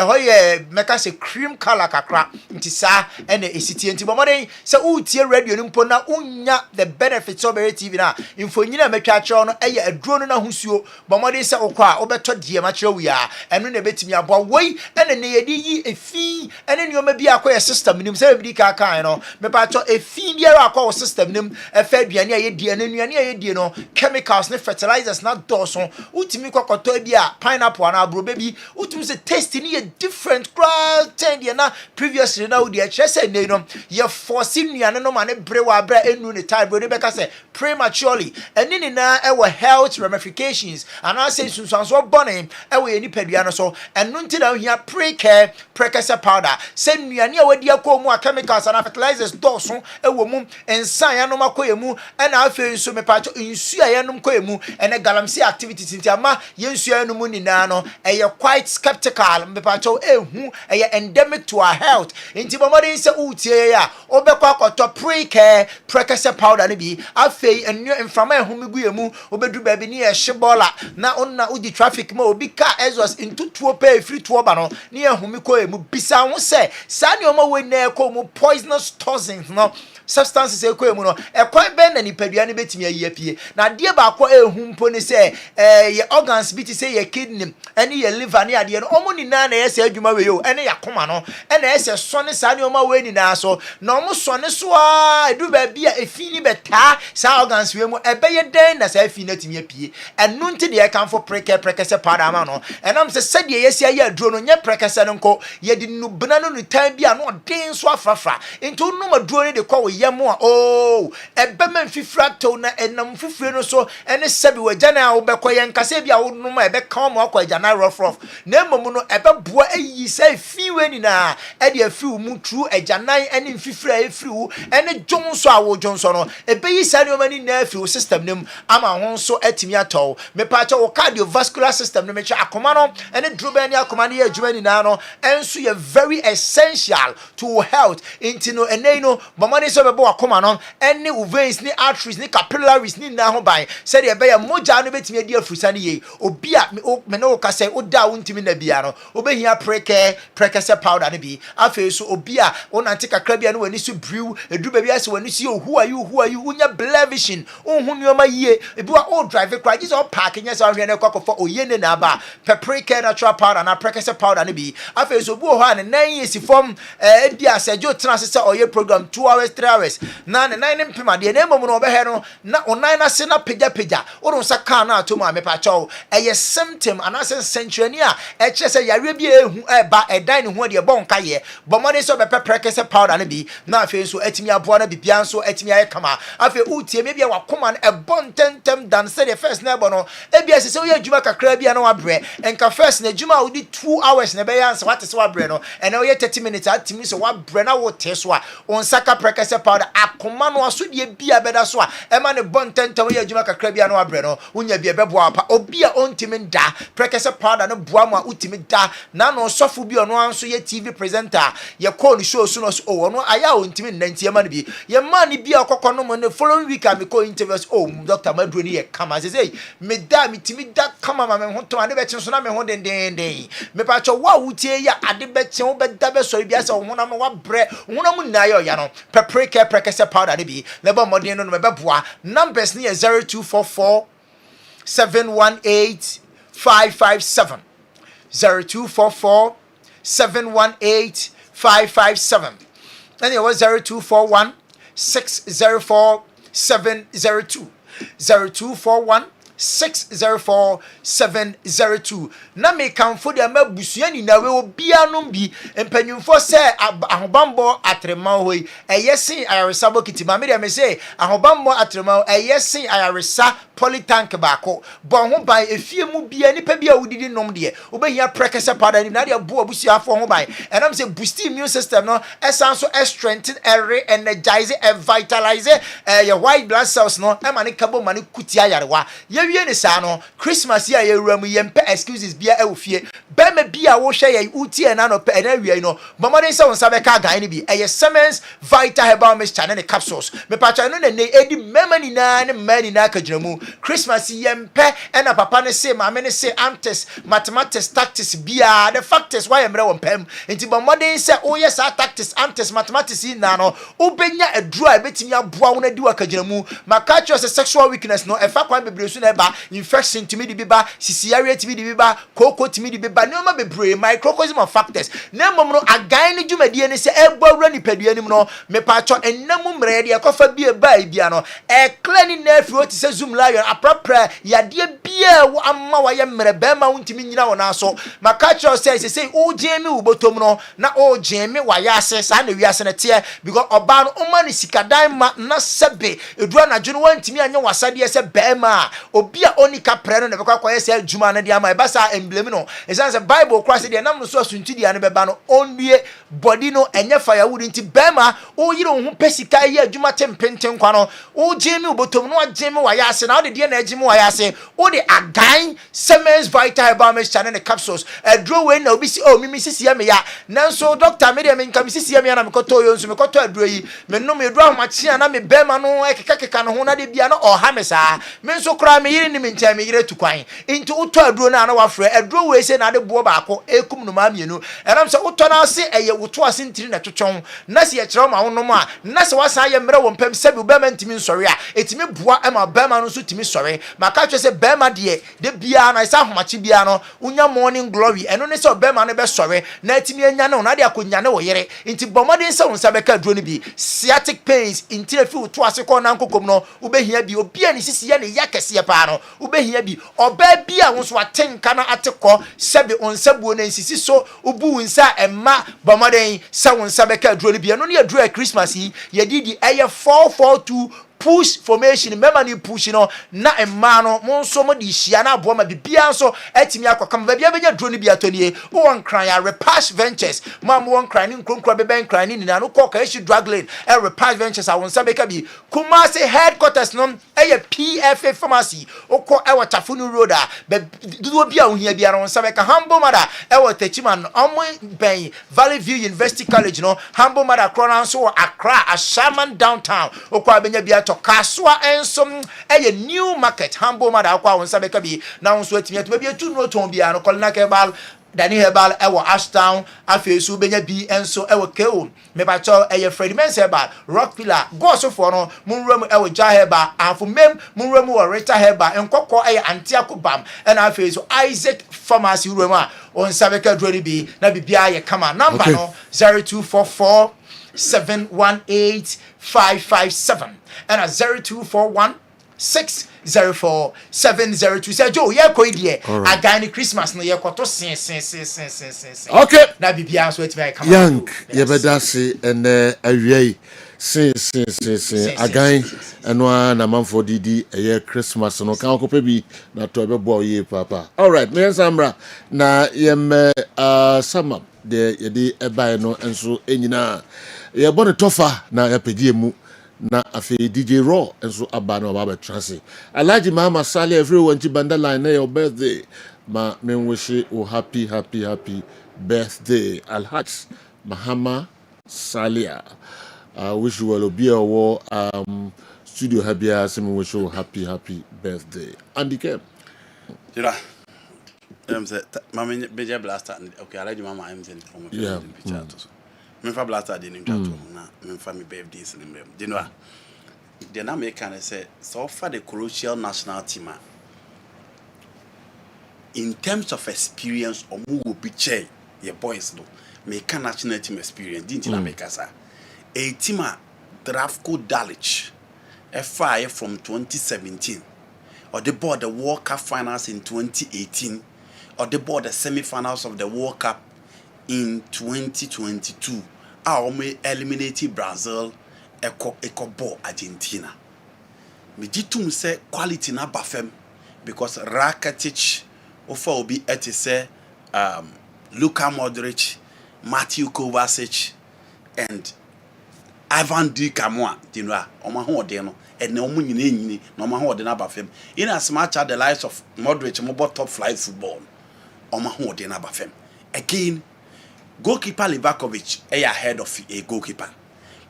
ho ye meka say cream color kakra nti sa ene esiti nti bomoden say utie radio no mpo na unya the benefits of TV na infonyina metwa kyew no eye aduro no na husuo bomoden say okwa obeto die ma kyew wi a eno na betimi abo woi ene ne yedi yi efi ene ne oma bi akoye system nim say bi ka kan no me pa to efi biara akọ system nim efa aduane a yedi ene nuane a yedi no chemicals ne fertilizers na doso utimi kokoto bi a pineapple na abrobe bi utimi say taste ni different crowd ten na previously na udi a chese ne no ye force nuane no ma ne brewa bra enu ne type bro ne beka say prematurely ene ni na e health ramifications and I say sunsanso bone e ni padua no so enu nti na hia pre-care prekese powder say nuane a wadi akomu a chemicals and fertilizers doso e wo mu ensan ya no makoyemu e na afi so me pacho insu ya no koyemu ene galamsey activities nti ama yensu ya no mu ni na no e quite skeptical me pacho ehu e endemic to our health nti bomodin say utie ya obekwa akoto pre-care prekese powder ne bi afi enu inframa ehumegu yemu obedu ba bi ni e hye na onna udi traffic ma obi ka exhaust into tuo pay free tuo ba no ni ehumi ko emu bisa ho se sa ni o ma we na ko mu poisonous toxins no substances emu no ekwan ben na nipadua ne betimi ayi na de ba ko ehu mpo ni se ye organs bi ti se ye kidney ene ye liver ne ade no omo ni na na ye se adwuma we yo ene yakoma no ene ye se so ne sa ni o ma we ni na so na omo so ne so a edu ba bia efi ni beta sa organs we mu ebe ye den na sa efi na timi apie enu nti de ye kan for prekese powder ma no enam se se de ye se ayi aduro no nye prekese no nko ye di nu bena no tan bia no den so afrafra into no maduro ne de kwa yemu a ebe man fifra to na enam fifre no so ene sebi wagana wo bekoye nkase bia wo no ma ebe kan mo akwa jana rough na emom no ebe boa ayi sai fiwe ni na e de afi mu tru ajanan ene fifra afiri wo ene jonso a wo jonso no ebe yi sani o mani na afi wo system nem ama ho so atimi atọ me pa cha wo cardiovascular system no me cha akoma no ene drobe ni akoma ne adwuma ni na no enso ye very essential to health intino ene no bomani so bebo akoma no ene veins ni arteries ni capillaries ni na ho ban se de ebe ya moja no betimi adi afusa ni ye obi a me no ka se oda wontimi na bia no obehia prekese powder ne bi afi so obi a wonante kakra bia no wani so brew edu ba bia se wani so who are you unya blavishing unhu nyoma yie ebi wa o drive cry just all park nya so hwe na kwakofo oyene na ba paprika natural powder na prekese powder ne bi afi so bu ho an 9 years from ebi asejo trans se oye program 2 hours 3 hours na ne 9 mpema de na emom no obehe no na onan na se na peja orun sa kan na atom amepa chaw eye symptom anase century a e kire se yare bi ehu eba edan ne ho de bon kaye bomode so be prekese powder ne bi na afi so atimi aboa na bibia so atimi aye kama afi utie me bia wakoma na ebon tentem dan se the first na ebo no ebia se we adwuma kakra bia na wabre enka first na adwuma odi 2 hours na be yanse wate se wabre no ene we 30 minutes atimi so wabre na wo te so a on saka prekese powder akoma no aso de bia beda so a ema ne bon tentem we adwuma kakra bia na wabre no unya bia beboa pa obi a ontimi da prekese powder no boa ma utimi da na no sofo bi ono anso ye TV presenter ye call show so no so ono aya ontimi nantie ma no bi ye ma ni bia okokọ no mo ne following week am ko interviews Dr. Maduro ni ye kama say me da mitimi da kama ma me ho to ade be chen so na me ho den me pa cho wa wutie ya ade be chen wo be da be so bia se ho na mo wa bre ho na mo na ya no paprika prekese powder ni bi le ba modern no me be boa numbers ni 0244 718 557 0244 718 557 and it was 0241 604 702 0241 604-702 na me kamfo de mabusua ni na we obia no bi empanyumfo se ahobambo atrema hoi eyesin ayaresabo kitima me de me se ahobambo atrema eyesin ayaresa polytank baako bon ho ban efie mu bia nipa bia wudidi nom de obehia prekese pada ni na de bo abusua afo ho ban enam se boost immune system no esanso strengthen energize vitalize your white blood cells no e mane kabo mane kutia yarewa ye wie ni sa no Christmas ya yewura mu yempe excuses bia e ofie be ma bia wo hwe ye utie na no pe na wie no bomodin se won sabe ka gan ni bi eye Siemens Vital Herbal Mixture ne capsules me pa cha no ne edi mema ni na ne mani na ka gyinamu Christmas yempe na papa ne se ma me ne se antes mathematics tactics bia the factors why emre won pem enti bomodin se o yes tactics antes mathematics na no ubenya edru a betimi aboa wona di waka gyinamu maka se sexual weakness no efa kwan bebre su na ba infection timi di biba sisiare timi di biba koko timi di biba no ma bebre microcosm of factors na mom no agan ne dwumadie ne se ebawura nipadua nim no me pa cho ennamu mre de ekofa bia ba bia no clean na afi oti se zoom lion apropra yade bia wo amma wa ye mre ba ma wontimi nyina wona so maka cho se o jemi wo botom no na o jemi wa ya ase sa na wi ase ne te because oba no o ma ne sikadan ma na sebe edura na dwene wantimi anya wasade se ba ma obi a onika pre no ne bekwa kwa se adwuma na dia ma e ba sa emblem no esanse bible cross de nam no so asunti dia ne beba no onwie body no enye firewood nti ba ma o yire ho pesika ye adwuma tempenten kwa no o jemi obotom no ajemi wa ya ase na o de dia na ajemi wa ya ase o de agan Siemens Vital Herbal Mixture ne capsules adro we na obi si o mimi sisi ya me ya nanso doctor me de me nka me sisi ya me ya na me koto yo nso me koto adro yi me no me adro ahomachia na me ba ma no ekeka no ho na de bia no o ha me saa me nso kra me yire ni me ntia me yire tukwan nti uto adro na wafre adro we se na de bo baako ekum no ma mienu enam se uto na ase eye wuto ase ntiri na twetwon na se ye kire ma wonom a na se wasan ye mre wo mpam se bi ba ma ntimi nsore a etimi boa ema ba ma no so timi sore maka twe se ba ma de bia na isa ahomachi bia no unya morning glory eno ne se ba ma no be sore na etimi anya no na de akonya ne wo yere nti bomodin se won sa be ka adro ni bi sciatic pains ntire fi wuto ase ko na nkokom no ubehia bi obi ani sisi ye ne yakese pa no ubehia bi oba bi a won so atenka na atekọ sebe onsabuo na nsisi so ubu nsa emma bomodin se won sa be ka adro ni bi no ne adro Christmas yi ye didi eye 442 push formation member ni push no na emma no mo nso mo di hia na abo ma bibia nso etimi akokam ba bia benya drone bia toni wo won kran ya repass ventures mam won kran ni nkronkro be ben kran ni na no koka issue drug lane e repass ventures a won sabe ka bi Kumasi headquarters no e PFA pharmacy okọ e watafunu road a dudu bia wo hia bia no sabe ka Humble Mother e watachiman omo ben Valley View University College no Humble Mother krona nso Accra Ashaman downtown okọ abenya bia to kaswa ensom eye new market Humble Mother akwa won sabe ka bi na won so atimi atuma bi etu no ton bia no kolna kebal Dani Herbal ewo Ashtown afesu benya bi enso ewo Keo me ba cho eye Freddy Men's Herbal Rock Pillar go so for no munwura mu ewo Ja Herbal afu mem munwura mu Rita Herbal enkokọ eye Antiako Bam na afesu Isaac Pharmacy wura mu a on sabe ka dwori bi na bibia ye kama number no 0244 718-557 and a 0241-604-702. Say Joe, yeah, koi die. A guy Christmas no ye koto sin. Okay. Na bibia so it very come. Young, ye better say and awie sin again enwa na manfo didi eye Christmas no kan ko bi na to be boy ye papa. All right, me samra na yem sama de yedi ebai no enso enyina ye bone tofa na yapedie mu na afi DJ Raw enso aba na baba trance Alhaji Mama Sale everyone ti banda line na your birthday ma me wish you happy birthday Alhaji Mahama Salia. I wish you well be a studio happy as me wish you happy birthday Andy Kem. Jira say mama beja blaster okay Alhaji Mama I'm saying from picture to me fa blaster dey nim chat na me fa me birthdays nim dem you know the na me can say so far the crucial national team in terms of experience omo will be chair your boys no me can national team experience didn't na make us a team Dravko Dalic FI from 2017 or they bought the World Cup finals in 2018, or they bought the semi-finals of the World Cup in 2022. Our may eliminated Brazil, eco ball Argentina. Me jitum say quality na bafem because Rakitic offer will be at say Luka Modric, Matthew Kovacic, and Ivan Di Camua, Dinra, Omahodeno, and no money, no Mahodena Bafem. In as much as the lives of Modric, mobile top flight football, Omahodena Bafem. Again, goalkeeper Livakovic, ahead of a goalkeeper.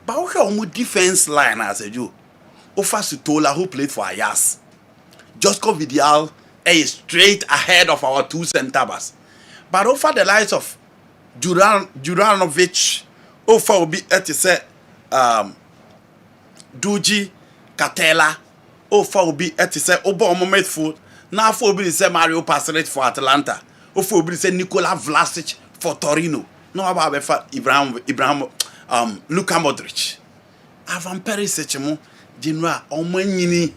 But we defense line as a Jew. Ofa Sutola, who played for Ayas. Josko Vidial, straight ahead of our two centre-backs. But over the likes of Juranovic, Ofa will be at say Duji, Katela, Ofa will be at say Obama Midfield. Now for will be say Mario Passelet for Atalanta. Ofa will be say Nikola Vlasic for Torino. No about Ibrahim Luka Modric. Avan Perisic mo Dinra omanyini.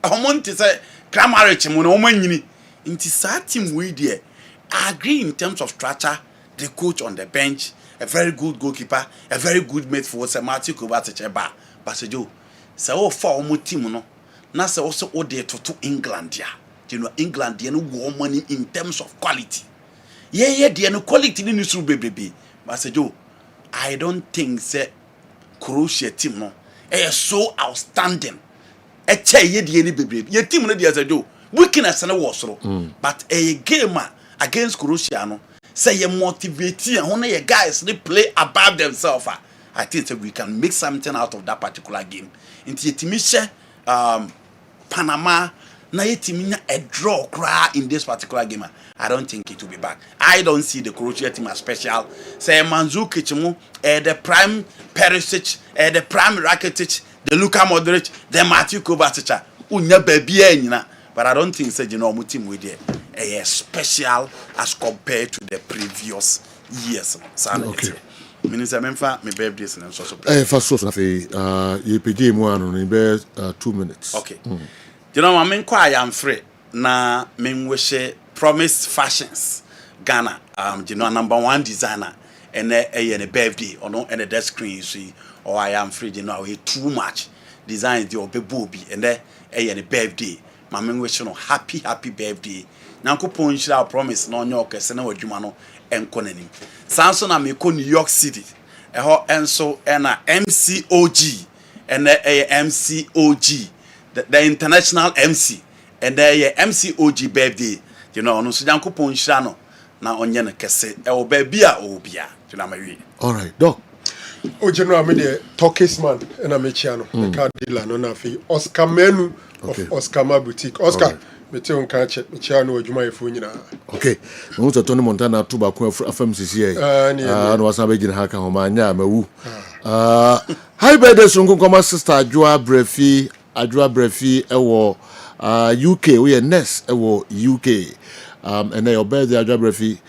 Omonti say Kramaric mo na omanyini. Inti sa team we there. I agree in terms of structure, the coach on the bench, a very good goalkeeper, a very good midfielder, say Matthew Kovacic eba. But say Joe, say o for omo team no. Na say also o dey to England ya. You know England dey no go money in terms of quality. Yeah, dey no quality ni su bebe. But say Joe, I don't think say Croatia team no so outstanding. A che ye dey ni bebe. Your team no dey say Joe. Weakness na was so. But a game against Croatia no say you motivate and one of your guys they play above themselves. I think that we can make something out of that particular game. Into Timisha Panama na yetiminya a draw cry in this particular game. I don't think it will be back. I don't see the Croatia team as special. Say Mandzukic mo the prime Perisic, the prime Rakitic, the Luka Modric, the Matthew Kovacic. Unya baby nyina. But I don't think say you know team with there special as compared to the previous years. Okay. Minister Memfa me birthday and so first so you pay mo anu in 2 minutes. Okay. You know I am free na me wish Promise Fashions Ghana you know number 1 designer and a birthday or no and the screen you see or I am free you know too much design the obebubi and a birthday. Mama wish no happy birthday. Nyankopon shira promise no onye okese na wadwuma no enko nanim. Sanso na me ko New York City. Eho enso na MCOG and MCOG the international MC and MCOG birthday. You know no so Nyankopon shira no na onye no kese e wo ba bia obia. You know my. All right, doc. O general me the Turkish man na me chiano. The car dealer no na fi Oscar Menu of Oscar Ma Boutique. Oscar, me te on kan che me chiano adwuma yefo nyina. Okay. Mo to Tony Montana to ba ko afamsisi no wasan be gina haka ho ma nya mawu. Hi birthday sunko koma sister Adwoa Brefi ewo UK we nurse ewo UK. And your birthday Adwoa Brefi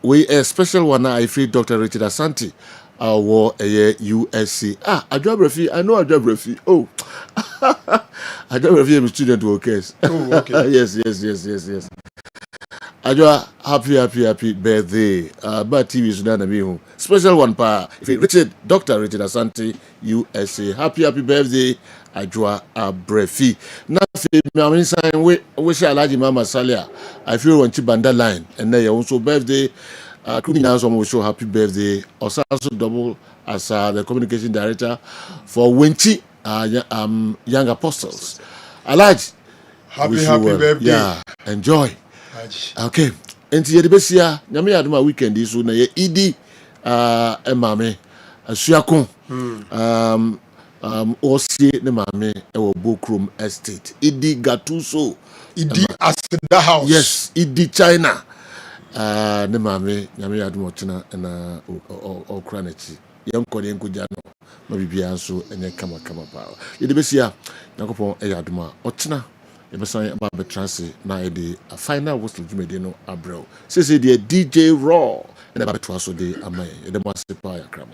we a special one I free Dr. Richard Asante our USC. Adwoa Brefi, I know Adwoa Brefi. Oh. Adwoa Brefi is a student who cares. Oh, okay. Yes. Adwoa, happy birthday. But TV is not a special one pa. If Dr. Richard Asante USA. Happy birthday, Adwoa Brefi. Now me sign we wish Alaji Mama Salia. I feel one Chibanda line and then also birthday. Couldn't also show happy birthday. Also double as the communication director for Winchi Young Apostles. Alaji, happy birthday. Yeah, enjoy. Okay. Enti ye de besia nyame adoma weekend so na ye idi emame asuakon osie ne mame e wo Bokrom Estate idi Gatuso idi Asida House. Yes, idi China ne mame nyame adoma tena na okranachi yenkode enkuja no bibia so enye kama pa ye de besia yakopon e adoma otena ebesan ba betranse na e de a final whistle jumedi no abrel say the DJ Raw and about to also de amay e de mo sepa ya krama.